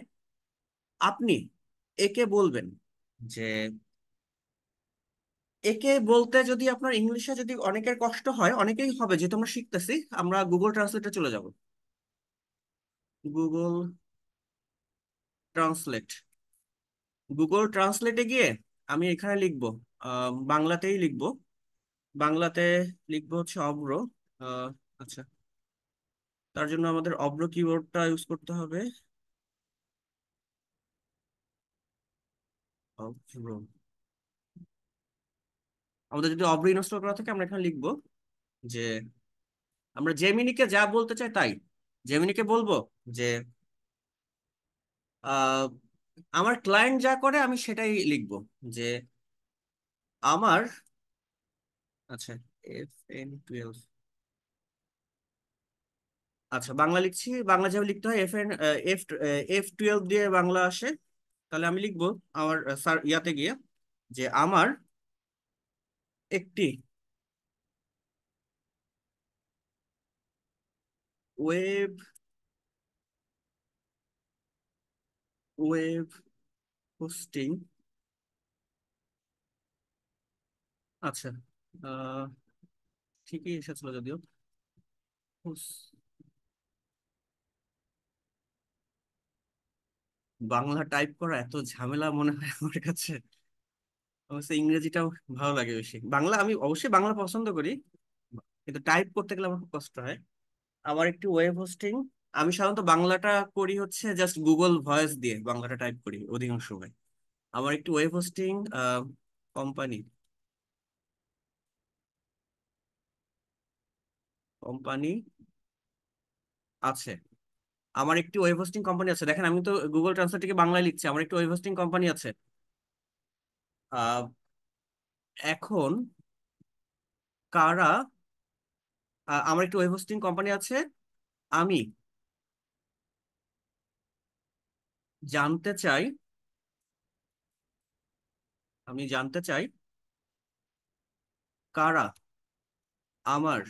আপনি একে বলবেন যে, একে বলতে যদি আপনার ইংলিশে যদি অনেকের কষ্ট হয়, অনেকেই হবে যেহেতু আমরা শিখতেছি, আমরা গুগল ট্রান্সলেটে চলে যাব। গুগল ট্রান্সলেট, গুগল ট্রান্সলেটে গিয়ে আমি এখানে লিখবো, বাংলাতেই লিখবো, বাংলাতে লিখবো হচ্ছে অব্র। আহ, আচ্ছা, তার জন্য আমাদের অব্র কিবোর্ডটা ইউজ করতে হবে। অব্র, আমাদের যদি অব্র ইনস্টল করা থাকে আমরা এখানে লিখবো যে, আমরা জেমিনিকে যা বলতে চাই তাই, জেমিনিকে বলবো যে আহ, আমার ক্লায়েন্ট যা করে আমি সেটাই লিখবো, যে আমার, আচ্ছা, FN12, আচ্ছা বাংলা লিখছি, বাংলা যেভাবে লিখতে হয় F12 দিয়ে বাংলা আসে। তাহলে আমি লিখবো আমার স্যার ইয়াতে গিয়ে যে আমার একটি ওয়েব ওয়েব হোস্টিং, আচ্ছা, আহ, ঠিকই এসেছিল যদিও, হোস- বাংলা টাইপ করা এত ঝামেলা মনে হয় আমার কাছে। অবশ্যই ইংরেজিটাও ভালো লাগে বেশি, বাংলা আমি অবশ্যই বাংলা পছন্দ করি, কিন্তু টাইপ করতে গেলে আমার খুব কষ্ট হয়। আমার একটি ওয়েব হোস্টিং, আমি সাধারণত বাংলাটা করি হচ্ছে জাস্ট গুগল ভয়েস দিয়ে বাংলাটা টাইপ করি অধিকাংশ সময়। আমার একটি ওয়েব হোস্টিং কোম্পানি কোম্পানি আছে, আমার একটি ওয়েব হোস্টিং কোম্পানি আছে, দেখেন আমি তো গুগল ট্রান্সলেট থেকে বাংলায় লিখছি, আমার একটি ওয়েব হোস্টিং কোম্পানি আছে। আহ, এখন কারা, আমার একটি ওয়েব হোস্টিং কোম্পানি আছে, আমি জানতে চাই, আমি জানতে চাই কারা আমার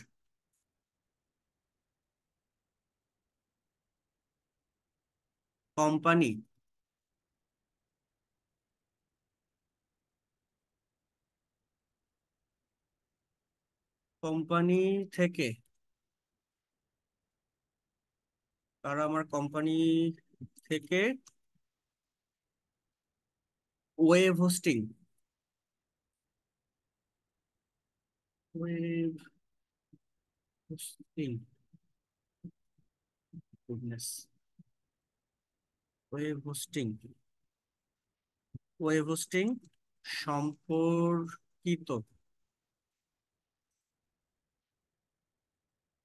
কোম্পানি কোম্পানি থেকে, কারা আমার কোম্পানি থেকে web hosting, web hosting, goodness, web hosting, web hosting সম্পর্কিত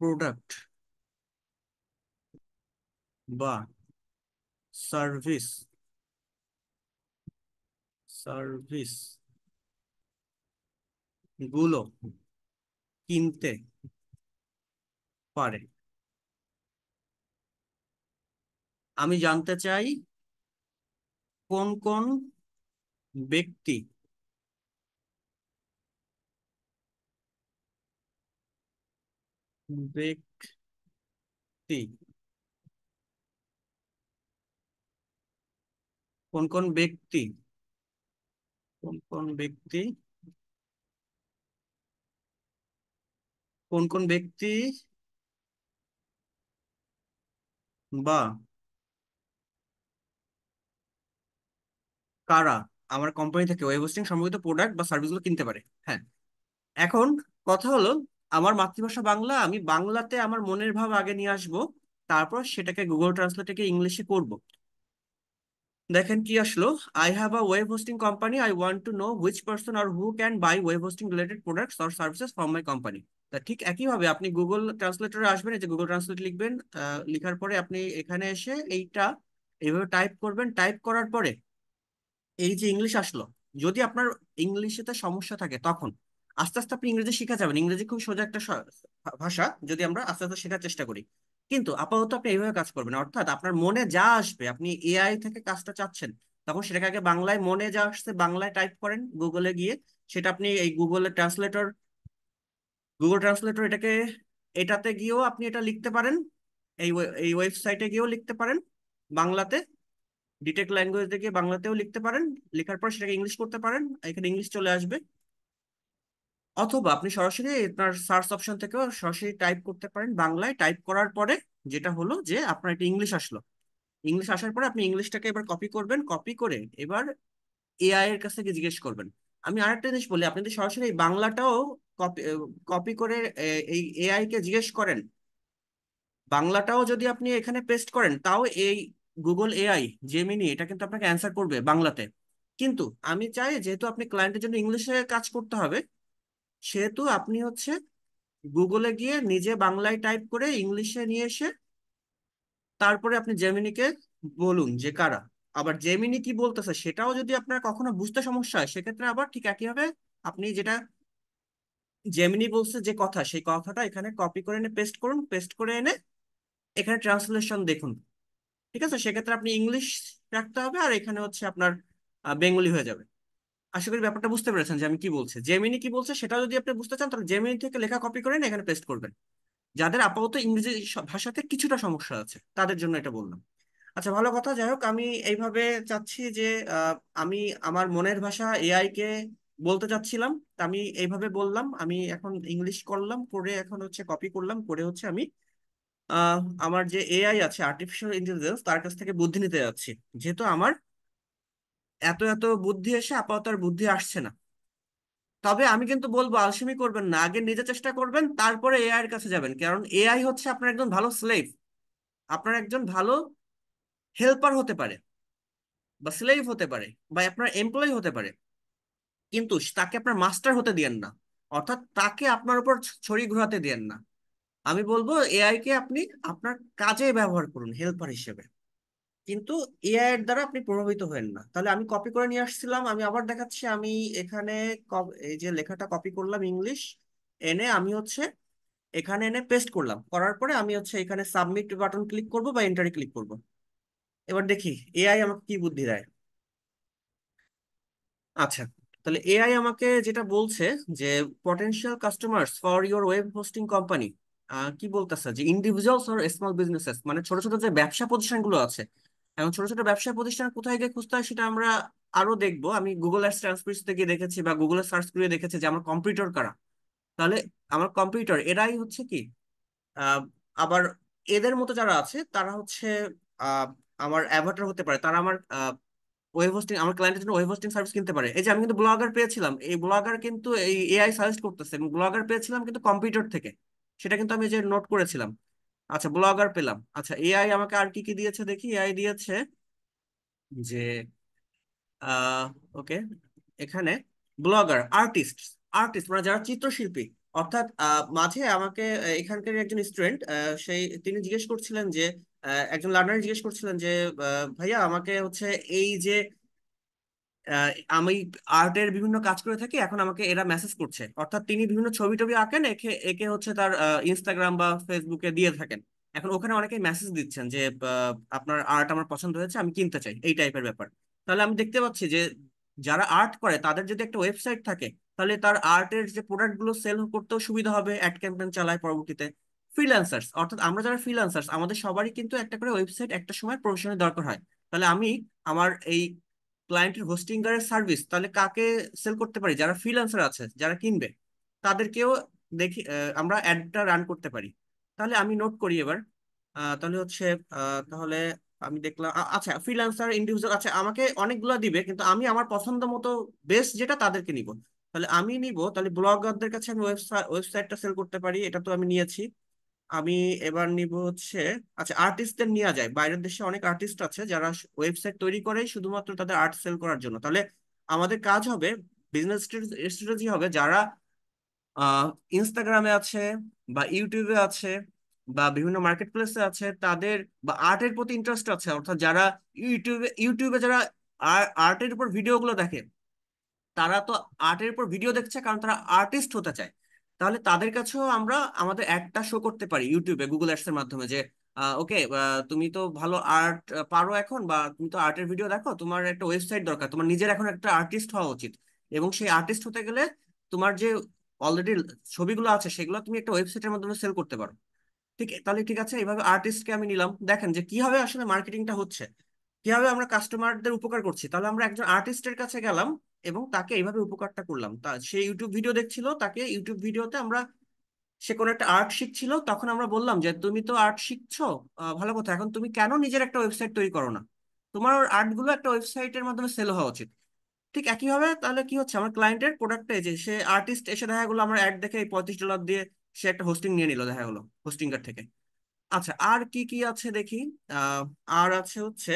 প্রোডাক্ট বা সার্ভিস, সার্ভিস গুলো কিনতে পারে। আমি জানতে চাই কোন কোন ব্যক্তি ব্যক্তি কোন কোন ব্যক্তি কোন কোন ব্যক্তি কোন কোন ব্যক্তি বা কারা আমার কোম্পানি থেকে ওয়েব হোস্টিং সম্পর্কিত প্রোডাক্ট বা সার্ভিসগুলো কিনতে পারে। হ্যাঁ, এখন কথা হলো, আমার মাতৃভাষা বাংলা, আমি বাংলাতে আমার মনের ভাব আগে নিয়ে আসবো, তারপর সেটাকে গুগল ট্রান্সলেটে ইংলিশে করব। দেখেন কি আসলো, I have a web hosting company, I want to know which person are who can buy web hosting related products or services from my company. তা ঠিক একইভাবে আপনি গুগল ট্রান্সলেটরে আসবেন, এই যে গুগল ট্রান্সলেট লিখবেন, লিখার পরে আপনি এখানে এসে এইটা এইভাবে টাইপ করবেন, টাইপ করার পরে এই যে ইংলিশ আসলো, যদি আপনার ইংলিশেতে সমস্যা থাকে তখন আস্তে আস্তে আপনি ইংরেজি শিখা যাবেন। ইংরেজি খুব সোজা একটা ভাষা, যদি আমরা আস্তে আস্তে শেখার চেষ্টা করি। কিন্তু আপাতত আপনি এইভাবে কাজ করবেন, অর্থাৎ আপনার মনে যা আসবে, আপনি এআই থেকে কাজটা চাচ্ছেন, তখন সেটাকে আগে বাংলায়, মনে যা আসছে বাংলায় টাইপ করেন গুগলে গিয়ে। সেটা আপনি এই গুগল ট্রান্সলেটর এটাকে, এটাতে গিয়েও আপনি এটা লিখতে পারেন, এই ওয়েবসাইটে গিয়েও লিখতে পারেন বাংলাতে, ডিটেক্ট ল্যাঙ্গুয়েজ থেকে বাংলাতেও লিখতে পারেন। লেখার পর সেটাকে ইংলিশ করতে পারেন, এখানে ইংলিশ চলে আসবে। অথবা আপনি সরাসরি আপনার সার্চ অপশন থেকেও সরাসরি টাইপ করতে পারেন বাংলায়, টাইপ করার পরে যেটা হলো যে আপনার একটা ইংলিশ আসলো। ইংলিশ আসার পরে আপনি ইংলিশটাকে এবার কপি করবেন, কপি করে এবার এআই এর কাছ থেকে জিজ্ঞেস করবেন। আমি আরেকটা জিনিস বলি, আপনি যদি সরাসরি এই বাংলাটাও কপি কপি করে এই এআই কে জিজ্ঞেস করেন, বাংলাটাও যদি আপনি এখানে পেস্ট করেন, তাও এই গুগল এআই জেমিনি এটা কিন্তু আপনাকে অ্যান্সার করবে বাংলাতে। কিন্তু আমি চাই, যেহেতু আপনি ক্লায়েন্টের জন্য ইংলিশে কাজ করতে হবে, সেহেতু আপনি হচ্ছে গুগলে গিয়ে নিজে বাংলায় টাইপ করে ইংলিশে নিয়ে এসে তারপরে আপনি জেমিনিকে বলুন যে কারা। আবার জেমিনি কি বলতেছে সেটাও যদি আপনার কখনো বুঝতে সমস্যা হয়, সেক্ষেত্রে আবার ঠিক একইভাবে আপনি যেটা জেমিনি বলছে যে কথা, সেই কথাটা এখানে কপি করে এনে পেস্ট করুন, পেস্ট করে এনে এখানে ট্রান্সলেশন দেখুন। ঠিক আছে, সেক্ষেত্রে আপনি ইংলিশ রাখতে হবে, আর এখানে হচ্ছে আপনার বেঙ্গলি হয়ে যাবে। আশা করি ব্যাপারটা বুঝতে পেরেছেন যে আমি কি বলছি। জেমিনি কি বলছে সেটা যদি আপনি বুঝতে চান, তাহলে জেমিনি থেকে লেখা কপি করে নিয়ে এখানে পেস্ট করবেন। যাদের আপাতত ইংরেজি ভাষাতে কিছুটা সমস্যা আছে তাদের জন্য এটা বললাম। আচ্ছা, ভালো কথা। যাই হোক, আমি এইভাবে চাচ্ছি যে আহ, আমি আমার মনের ভাষা এআই কে বলতে চাচ্ছিলাম, তা আমি এইভাবে বললাম। আমি এখন ইংলিশ করলাম, করে এখন হচ্ছে কপি করলাম, করে হচ্ছে আমি আহ, আমার যে এআই আছে, আর্টিফিশিয়াল ইন্টেলিজেন্স, তার কাছ থেকে বুদ্ধি নিতে যাচ্ছি। যেহেতু আমার এত এত বুদ্ধি এসে আপাতত আর বুদ্ধি আসছে না। তবে আমি কিন্তু বলবো, আলসেমি করবেন না, আগে নিজে চেষ্টা করবেন, তারপরে এআই এর কাছে যাবেন, কারণ এআই হচ্ছে আপনার একজন ভালো স্লেভ, আপনার একজন ভালো হেল্পার হতে পারে, বা স্লেভ হতে পারে, বা আপনার এমপ্লয়ি হতে পারে। কিন্তু তাকে আপনার মাস্টার হতে দিয়েন না, অর্থাৎ তাকে আপনার উপর ছড়ি ঘোরাতে দিয়েন না। আমি বলবো এআই কে আপনি আপনার কাজে ব্যবহার করুন হেল্পার হিসেবে, কিন্তু এআই এর দ্বারা আপনি প্রভাবিত হবেন না। তাহলে আমি কপি করে নিয়ে আসছিলাম, আমি আবার দেখাচ্ছি। আমি এখানে এই যে লেখাটা কপি করলাম ইংলিশ, এনে আমি হচ্ছে এখানে এনে পেস্ট করলাম, করার পরে আমি হচ্ছে এখানে সাবমিট বাটন ক্লিক করব বা এন্টারে ক্লিক করব। এবার দেখি এআই আমাকে কি বুদ্ধি দেয়। আচ্ছা, তাহলে এআই আমাকে যেটা বলছে যে potential customers for your web hosting company, কি বলতেছে যে ইন্ডিভিজুয়ালস অর স্মল বিজনেসেস, মানে ছোট ছোট যে ব্যবসা প্রতিষ্ঠানগুলো আছে। এখন ছোট ছোট ব্যবসা প্রতিষ্ঠান কোথায় গিয়ে খুঁজতে হয় সেটা আমরা আরো দেখবো। আমি গুগল অ্যাডস ট্রান্সক্রিপ্ট থেকে দেখেছি বা গুগলে সার্চ করে দেখেছি যে আমার কম্পিউটার কারা। তাহলে আমার কম্পিউটার এরাই হচ্ছে কি, আহ, আবার এদের মতো যারা আছে তারা হচ্ছে আহ, আমার অ্যাভাটার হতে পারে, তারা আমার ওয়েব হোস্টিং, আমার ক্লায়েন্টের জন্য ওয়েব হোস্টিং সার্ভিস কিনতে পারে। এই যে আমি কিন্তু ব্লগার পেয়েছিলাম, এই ব্লগার কিন্তু এই এআই সাজেস্ট করতেছে, এবং ব্লগার পেয়েছিলাম কিন্তু কম্পিউটার থেকে, সেটা কিন্তু আমি এই যে নোট করেছিলাম। আচ্ছা, ব্লগার পেলাম। আচ্ছা, এআই আমাকে আর কি কি দিয়েছে দেখি। এআই দিয়েছে যে আহ ওকে, এখানে ব্লগার, আর্টিস্ট, আর্টিস্ট মানে যারা চিত্রশিল্পী। অর্থাৎ মাঝে আমাকে এখানকার একজন স্টুডেন্ট, সেই তিনি জিজ্ঞেস করছিলেন যে একজন লার্নার জিজ্ঞেস করছিলেন যে ভাইয়া আমাকে হচ্ছে এই যে আমি আর্টের বিভিন্ন কাজ করে থাকি, এখন আমাকে এরা মেসেজ করছে। অর্থাৎ তিনি বিভিন্ন ছবি টবি আঁকেন, একে একে হচ্ছে তার ইনস্টাগ্রাম বা ফেসবুকে দিয়ে থাকেন। এখন ওখানে অনেকেই মেসেজ দিচ্ছেন যে আপনার আর্ট আমার পছন্দ হয়েছে, আমি কিনতে চাই, এই টাইপের ব্যাপার। তাহলে আমি দেখতে পাচ্ছি যে যারা আর্ট করে তাদের যদি একটা ওয়েবসাইট থাকে, তাহলে তার আর্টের যে প্রোডাক্ট গুলো সেল করতেও সুবিধা হবে, অ্যাড ক্যাম্পেইন চালায় পরবর্তীতে। ফ্রিল্যান্সার্স, অর্থাৎ আমরা যারা ফ্রিল্যান্সার্স, আমাদের সবারই কিন্তু একটা করে ওয়েবসাইট একটা সময় প্রফেশনের দরকার হয়। তাহলে আমি আমার এই ক্লায়েন্টের হোস্টিং এর সার্ভিস তাহলে কাকে সেল করতে পারি? যারা ফ্রিল্যান্সার আছে, যারা কিনবে, তাদেরকেও দেখি আমরা অ্যাডটা রান করতে পারি। তাহলে আমি নোট করি এবার। তাহলে হচ্ছে তাহলে আমি দেখলাম আচ্ছা ফ্রিল্যান্সার ইন্ডিভিজুয়াল, আচ্ছা আমাকে অনেকগুলো দিবে, কিন্তু আমি আমার পছন্দ মতো বেস্ট যেটা তাদেরকে নিব। তাহলে আমি নিব, তাহলে ব্লগারদের কাছে আমি ওয়েবসাইটটা সেল করতে পারি, এটা তো আমি নিয়েছি। আমি এবার নিব হচ্ছে, আচ্ছা আর্টিস্টদের নেওয়া যায়, বাইরের দেশে অনেক আর্টিস্ট আছে যারা ওয়েবসাইট তৈরি করে শুধুমাত্র তাদের আর্ট সেল করার জন্য। তাহলে আমাদের কাজ হবে, বিজনেস স্ট্র্যাটেজি হবে, যারা আহ ইনস্টাগ্রামে আছে বা ইউটিউবে আছে বা বিভিন্ন মার্কেট প্লেসে আছে, তাদের বা আর্টের প্রতি ইন্টারেস্ট আছে, অর্থাৎ যারা ইউটিউবে যারা আর্টের উপর ভিডিওগুলো দেখে, তারা তো আর্টের উপর ভিডিও দেখছে কারণ তারা আর্টিস্ট হতে চায়। তাহলে তাদের কাছেও আমরা আমাদের একটা শো করতে পারি ইউটিউবে গুগল অ্যাডস এর মাধ্যমে যে ওকে, তুমি তো ভালো আর্ট পারো এখন, বা তুমি তো আর্টের ভিডিও দেখো, তোমার একটা ওয়েবসাইট দরকার, তোমার নিজের এখন একটা আর্টিস্ট হওয়া উচিত। এবং সেই আর্টিস্ট হতে গেলে তোমার যে অলরেডি ছবিগুলো আছে সেগুলো তুমি একটা ওয়েবসাইটের মাধ্যমে সেল করতে পারো। ঠিক, তাহলে ঠিক আছে, এইভাবে আর্টিস্টকে আমি নিলাম। দেখেন যে কিভাবে আসলে মার্কেটিংটা হচ্ছে, কিভাবে আমরা কাস্টমারদের উপকার করছি। তাহলে আমরা একজন আর্টিস্টের কাছে গেলাম এবং তাকে এইভাবে উপকারটা করলাম। তা সে ইউটিউব ভিডিও দেখছিল, তাকে ইউটিউব ভিডিওতে আমরা, সে কোনো একটা আর্ট শিখছিল, তখন আমরা বললাম যে তুমি তো আর্ট শিখছো, ভালো কথা, এখন তুমি কেন নিজের একটা ওয়েবসাইট তৈরি করো না? তোমার আর্ট গুলো একটা ওয়েবসাইটের মাধ্যমে সেল হওয়া উচিত। ঠিক একইভাবে তাহলে কি হচ্ছে, আমার ক্লায়েন্টের প্রোডাক্টে যে সে আর্টিস্ট এসে দেখা গেলো আমার অ্যাড দেখে $35 দিয়ে সে একটা হোস্টিং নিয়ে নিল দেখা গেলো হোস্টিংকার থেকে। আচ্ছা আর কি কি আছে দেখি। আহ আর আছে হচ্ছে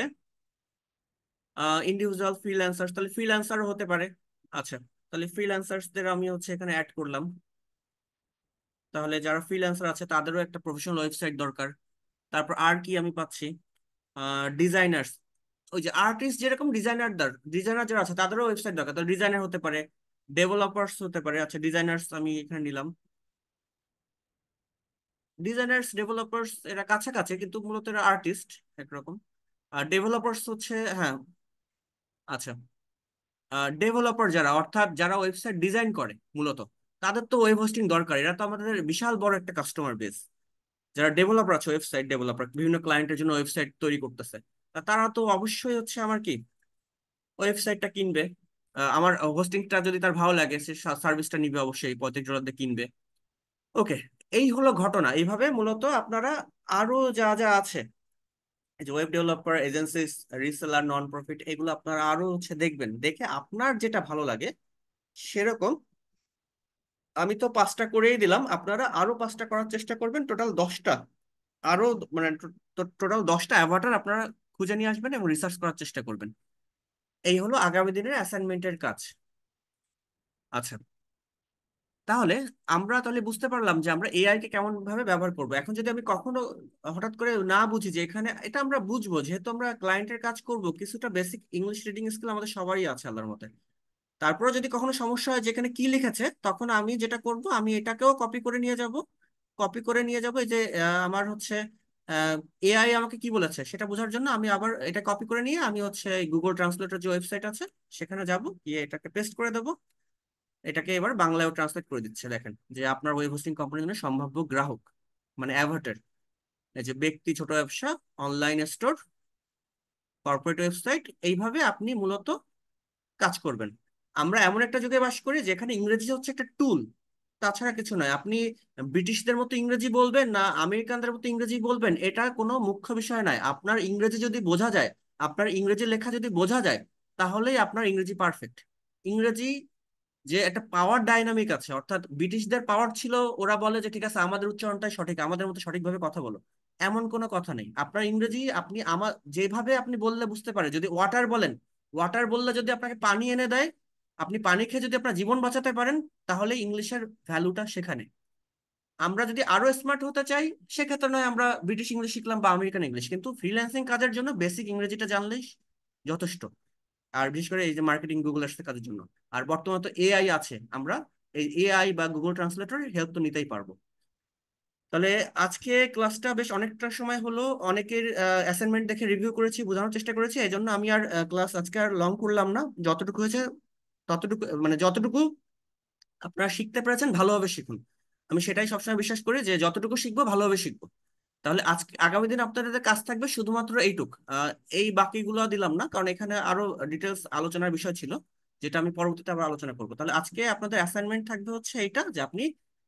ইন্ডিভিজুয়াল ফ্রিল্যান্সার, তাহলে ফ্রিল্যান্সারও হতে পারে। আচ্ছা, তাহলে ফ্রিল্যান্সার্সদের আমি হচ্ছে এখানে অ্যাড করলাম। তাহলে যারা ফ্রিল্যান্সার আছে তাদেরও একটা প্রফেশনাল ওয়েবসাইট দরকার। তারপর আর কি আমি পাচ্ছি, ডিজাইনার্স, ওই যে আর্টিস্ট যেরকম ডিজাইনার ডিজাইনার যারা আছে তাদেরও ওয়েবসাইট দরকার, তাহলে ডিজাইনার হতে পারে, ডেভেলপার্স হতে পারে। আচ্ছা ডিজাইনার্স আমি এখানে নিলাম। ডিজাইনার্স ডেভেলপার্স এরা কাছাকাছি, কিন্তু মূলত এরা আর্টিস্ট একরকম। আর ডেভেলপার্স হচ্ছে, হ্যাঁ, আচ্ছা ডেভেলপার যারা, অর্থাৎ যারা ওয়েবসাইট ডিজাইন করে মূলত, তাদের তো ওয়েব হোস্টিং দরকার, এরা তো আমাদের বিশাল বড় একটা কাস্টমার বেস। যারা ডেভেলপার আছে, ওয়েবসাইট ডেভেলপার বিভিন্ন ক্লায়েন্টের জন্য ওয়েবসাইট তৈরি করতেছে, তারা তো অবশ্যই হচ্ছে আমার কি ওয়েবসাইটটা কিনবে। আমার হোস্টিংটা যদি তার ভালো লাগে সে সার্ভিসটা নিবে, অবশ্যই $35 দিয়ে কিনবে। ওকে, এই হলো ঘটনা। এইভাবে মূলত আপনারা আরো যা যা আছে, এই যে web developer agencies, reseller, non profit, এগুলো আপনারা আরো হচ্ছে দেখবেন, দেখে আপনার যেটা ভালো লাগে সেরকম। আমি তো 5টা করেই দিলাম, আপনারা আরো 5টা করার চেষ্টা করবেন, টোটাল 10টা। আরো মানে টোটাল 10টা অ্যাভাটার আপনারা খুঁজে নিয়ে আসবেন এবং রিসার্চ করার চেষ্টা করবেন। এই হলো আগামী দিনের অ্যাসাইনমেন্টের কাজ। আচ্ছা, তাহলে আমরা তাহলে বুঝতে পারলাম যে আমরা এআই কে কেমন ভাবে ব্যবহার করব। এখন যদি আমি কখনো হঠাৎ করে না বুঝি যে এখানে এটা, আমরা বুঝবো যেহেতু আমরা ক্লায়েন্টের কাজ করব, কিছুটা বেসিক ইংলিশ রিডিং স্কিল আমাদের সবারই আছে আল্লাহর মতে। তারপরে যদি কখনো সমস্যা হয় যেখানে কি লিখেছে, তখন আমি যেটা করব, আমি এটাকেও কপি করে নিয়ে যাব। কপি করে নিয়ে যাব, এই যে আমার হচ্ছে এআই আমাকে কি বলেছে সেটা বোঝার জন্য আমি আবার এটা কপি করে নিয়ে আমি হচ্ছে গুগল ট্রান্সলেটর যে ওয়েবসাইট আছে সেখানে যাব, গিয়ে এটাকে পেস্ট করে দেবো। এটাকে এবার বাংলায়ও ট্রান্সলেট করে দিচ্ছে, দেখেন যে আপনার ওয়েব হোস্টিং কোম্পানির জন্য সম্ভাব্য গ্রাহক, মানে অ্যাভাটার, এই যে ব্যক্তি, ছোট ব্যবসা, অনলাইন স্টোর, কর্পোরেট ওয়েবসাইট, এইভাবে আপনি মূলত কাজ করবেন। আমরা এমন একটা যুগে বাস করি যেখানে ইংরেজি হচ্ছে একটা টুল, তাছাড়া কিছু নয়। আপনি ব্রিটিশদের মতো ইংরেজি বলবেন না আমেরিকানদের মতো ইংরেজি বলবেন, এটা কোনো মুখ্য বিষয় নয়। আপনার ইংরেজি যদি বোঝা যায়, আপনার ইংরেজি লেখা যদি বোঝা যায়, তাহলেই আপনার ইংরেজি পারফেক্ট। ইংরেজি যে একটা পাওয়ার ডাইনামিক আছে, অর্থাৎ ব্রিটিশদের পাওয়ার ছিল, ওরা বলে যে ঠিক আছে আমাদের উচ্চারণটাই সঠিক, আমাদের মতো সঠিকভাবে কথা বলো। এমন কোনো কথা নেই। আপনার ইংরেজি আপনি আমার যেভাবে আপনি বললে বুঝতে পারে, যদি ওয়াটার বলেন, ওয়াটার বললে যদি আপনাকে পানি এনে দেয়, আপনি পানি খেয়ে যদি আপনার জীবন বাঁচাতে পারেন, তাহলে ইংলিশের ভ্যালুটা সেখানে। আমরা যদি আরো স্মার্ট হতে চাই, সেক্ষেত্রে নয় আমরা ব্রিটিশ ইংলিশ শিখলাম বা আমেরিকান ইংলিশ, কিন্তু ফ্রিল্যান্সিং কাজের জন্য বেসিক ইংরেজিটা জানলেই যথেষ্ট। আর বিশেষ করে এই যে মার্কেটিং, গুগলের সাথে কাজের জন্য। আর বর্তমানে তো এআই আছে, আমরা এই এআই বা গুগল ট্রান্সলেটর হেল্প তো নিতেই পারবো। তাহলে আজকে ক্লাসটা বেশ অনেকটা সময় হলো, অনেকের অ্যাসাইনমেন্ট দেখে রিভিউ করেছি, বোঝানোর চেষ্টা করেছি, এই জন্য আমি আর ক্লাস আজকে আর লং করলাম না। যতটুকু হয়েছে ততটুকু, মানে যতটুকু আপনারা শিখতে পেরেছেন ভালোভাবে শিখুন। আমি সেটাই সবসময় বিশ্বাস করি যে যতটুকু শিখবো ভালোভাবে শিখবো। তাহলে আজকে আগামী দিন আপনাদের কাজ থাকবে শুধুমাত্র এইটুক। এই বাকিগুলো দিলাম না, কারণ এখানে আরো ডিটেলস আলোচনার বিষয় ছিল, যেটা আমি পরবর্তীতে আবার আলোচনা করবো। তাহলে আজকে আপনাদের অ্যাসাইনমেন্ট থাকবে হচ্ছে এইটা, যে আপনি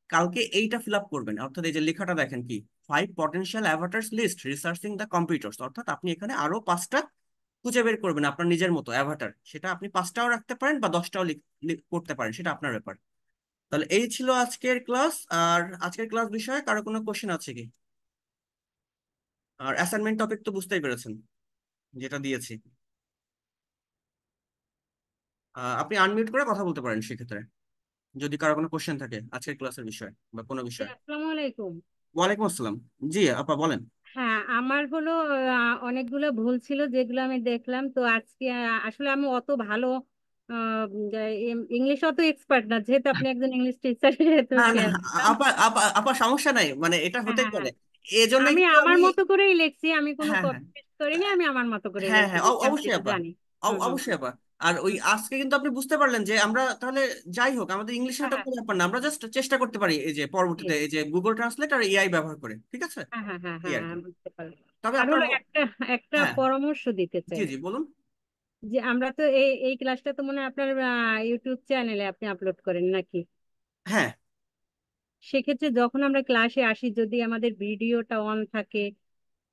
কালকে এইটা ফিল আপ করবেন। অর্থাৎ এই যে লেখাটা দেখেন কি, 5 potential avatars list researching the computers, অর্থাৎ আপনি এখানে আরো 5টা খুঁজে বের করবেন আপনার নিজের মতো অ্যাভাটার। সেটা আপনি 5টাও রাখতে পারেন বা 10টাও করতে পারেন, সেটা আপনার ব্যাপার। তাহলে এই ছিল আজকের ক্লাস। আর আজকের ক্লাস বিষয়ে কারো কোনো কোশ্চেন আছে কি? আর অ্যাসাইনমেন্ট টপিক তো বুঝতেই পেরেছেন যেটা দিয়েছি। আপনি আনমিউট করে কথা বলতে পারেন সেক্ষেত্রে, যদি কারো কোনো কোশ্চেন থাকে আজকের ক্লাসের বিষয়ে বা কোনো জি, বিষয়ে। আসসালামু আলাইকুম। ওয়ালাইকুম আসসালাম। জি আপা বলেন। হ্যাঁ, আমার হলো অনেকগুলো ভুল ছিল যেগুলো আমি দেখলাম। তো আজকে আসলে আমি অত ভালো ইংলিশ অত এক্সপার্ট না, যেহেতু আপনি একজন ইংলিশ টিচার সেহেতু না না, শেয়ার করলাম। আপা আপা আপা সমস্যা নাই, মানে এটা হ্যাঁ, হতেই হ্যাঁ, পারে। হ্যাঁ। এজন্য আমি কিন্তু আমার আমি, মতো করেই লিখছি, আমি কোনো হ্যাঁ হ্যাঁ, কপি পেস্ট করিনি, আমি আমার মতো করেই হ্যাঁ লিখছি, হ্যাঁ, যেটা আমি অবশ্যই যেটা আপা। জানি। হুম, হুম, অবশ্যই হুম, আপা। আর ওই হুম। আজকে কিন্তু আপনি বুঝতে পারলেন যে আমরা তাহলে, যাই হোক আমাদের ইংলিশের হ্যাঁ, এটা হ্যাঁ, কোনো ব্যাপার না, আমরা জাস্ট চেষ্টা করতে পারি এই যে জি, পরবর্তীতে এই যে গুগল ট্রান্সলেট আর এআই ব্যবহার করে, ঠিক আছে? হ্যাঁ, হ্যাঁ, হ্যাঁ, এই হ্যাঁ, আর কি। হ্যাঁ, বুঝতে পারলাম। তবে আর আপনার হলো একটা একটা হ্যাঁ, পরামর্শ দিতে জি চাই। জি বলুন। যে আমরা তো এই এই ক্লাসটা তো মনে হয় আপনার ইউটিউব চ্যানেলে আপনি আপলোড করেন নাকি? হ্যাঁ, সেক্ষেত্রে যখন আমরা ক্লাসে আসি, যদি আমাদের ভিডিওটা অন থাকে,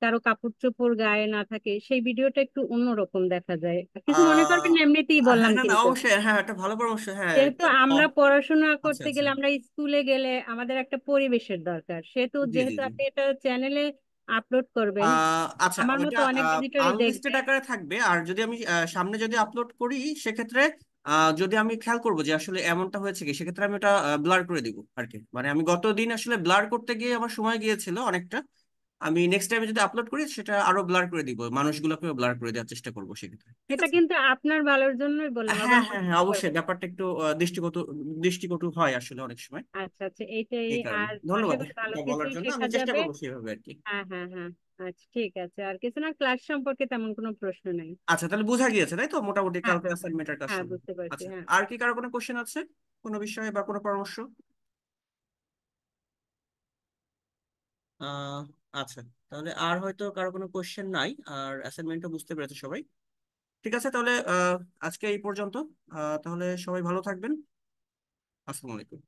কারো কাপড় চোপড় গায়ে না থাকে, সেই ভিডিওটা একটু অন্যরকম দেখা যায়। কিছু মনে আহ করবেন না, এমনিতেই হ্যাঁ, বললাম না না, কিন্তু। অবশ্যই, হ্যাঁ একটা ভালো পরামর্শ, হ্যাঁ যেহেতু এটা আমরা পড়াশোনা আচ্ছা করতে আচ্ছা, গেলে, আমরা স্কুলে গেলে আমাদের একটা পরিবেশের দরকার, সেহেতু জি জি যেহেতু জি। আপনি এটা চ্যানেলে আপলোড করবেন, আচ্ছা, আমার ওটা মতো অনেক ভিজিটরই দেখবে। আনলিস্টেড আকারে থাকবে। আর যদি আমি সামনে যদি আপলোড করি সেক্ষেত্রে যদি আমি খেয়াল করবো যে আসলে এমনটা হয়েছে কি, সেক্ষেত্রে আমি ওটা ব্লার করে দিব আর কি। মানে আমি গত দিন আসলে ব্লার করতে গিয়ে আমার সময় গিয়েছিল অনেকটা। আমি নেক্সট টাইমে যদি আপলোড করি সেটা আরো ব্লার করে দিব, মানুষগুলোকেও ব্লার করে দেওয়ার চেষ্টা করবো সেক্ষেত্রে, ঠিক এটা আছে? কিন্তু আপনার ভালোর জন্যই বললাম, আবার হ্যাঁ হ্যাঁ মনে হ্যাঁ, অবশ্যই করবেন না। ব্যাপারটা একটু দৃষ্টিকটু দৃষ্টিকটু হয় আসলে অনেক সময়, আচ্ছা, আচ্ছা, এইটাই। এই কারণে আর আশা ধন্যবাদ করি ভালো এটা বলার কিছুই জন্য, শেখা আমি চেষ্টা যাবে। করবো সেভাবে আর কি। হ্যাঁ, হ্যাঁ, হ্যাঁ। আচ্ছা, ঠিক আছে, আর কিছু না, ক্লাস সম্পর্কে তেমন কোনো প্রশ্ন নেই। আচ্ছা, তাহলে বোঝা গিয়েছে তাই তো মোটামুটি হ্যাঁ, কালকে হ্যাঁ, হ্যাঁ, অ্যাসাইনমেন্টের কাজ হ্যাঁ, সম্পর্কে। বুঝতে পারছি, আচ্ছা, হ্যাঁ। আর কি কারো কোনো কোশ্চেন আছে কোনো বিষয়ে বা কোনো পরামর্শ? আহ আচ্ছা, তাহলে আর হয়তো কারো কোনো কোশ্চেন নাই, আর অ্যাসাইনমেন্টও বুঝতে পেরেছে সবাই। ঠিক আছে, তাহলে আজকে এই পর্যন্ত। তাহলে সবাই ভালো থাকবেন। আসসালামু আলাইকুম।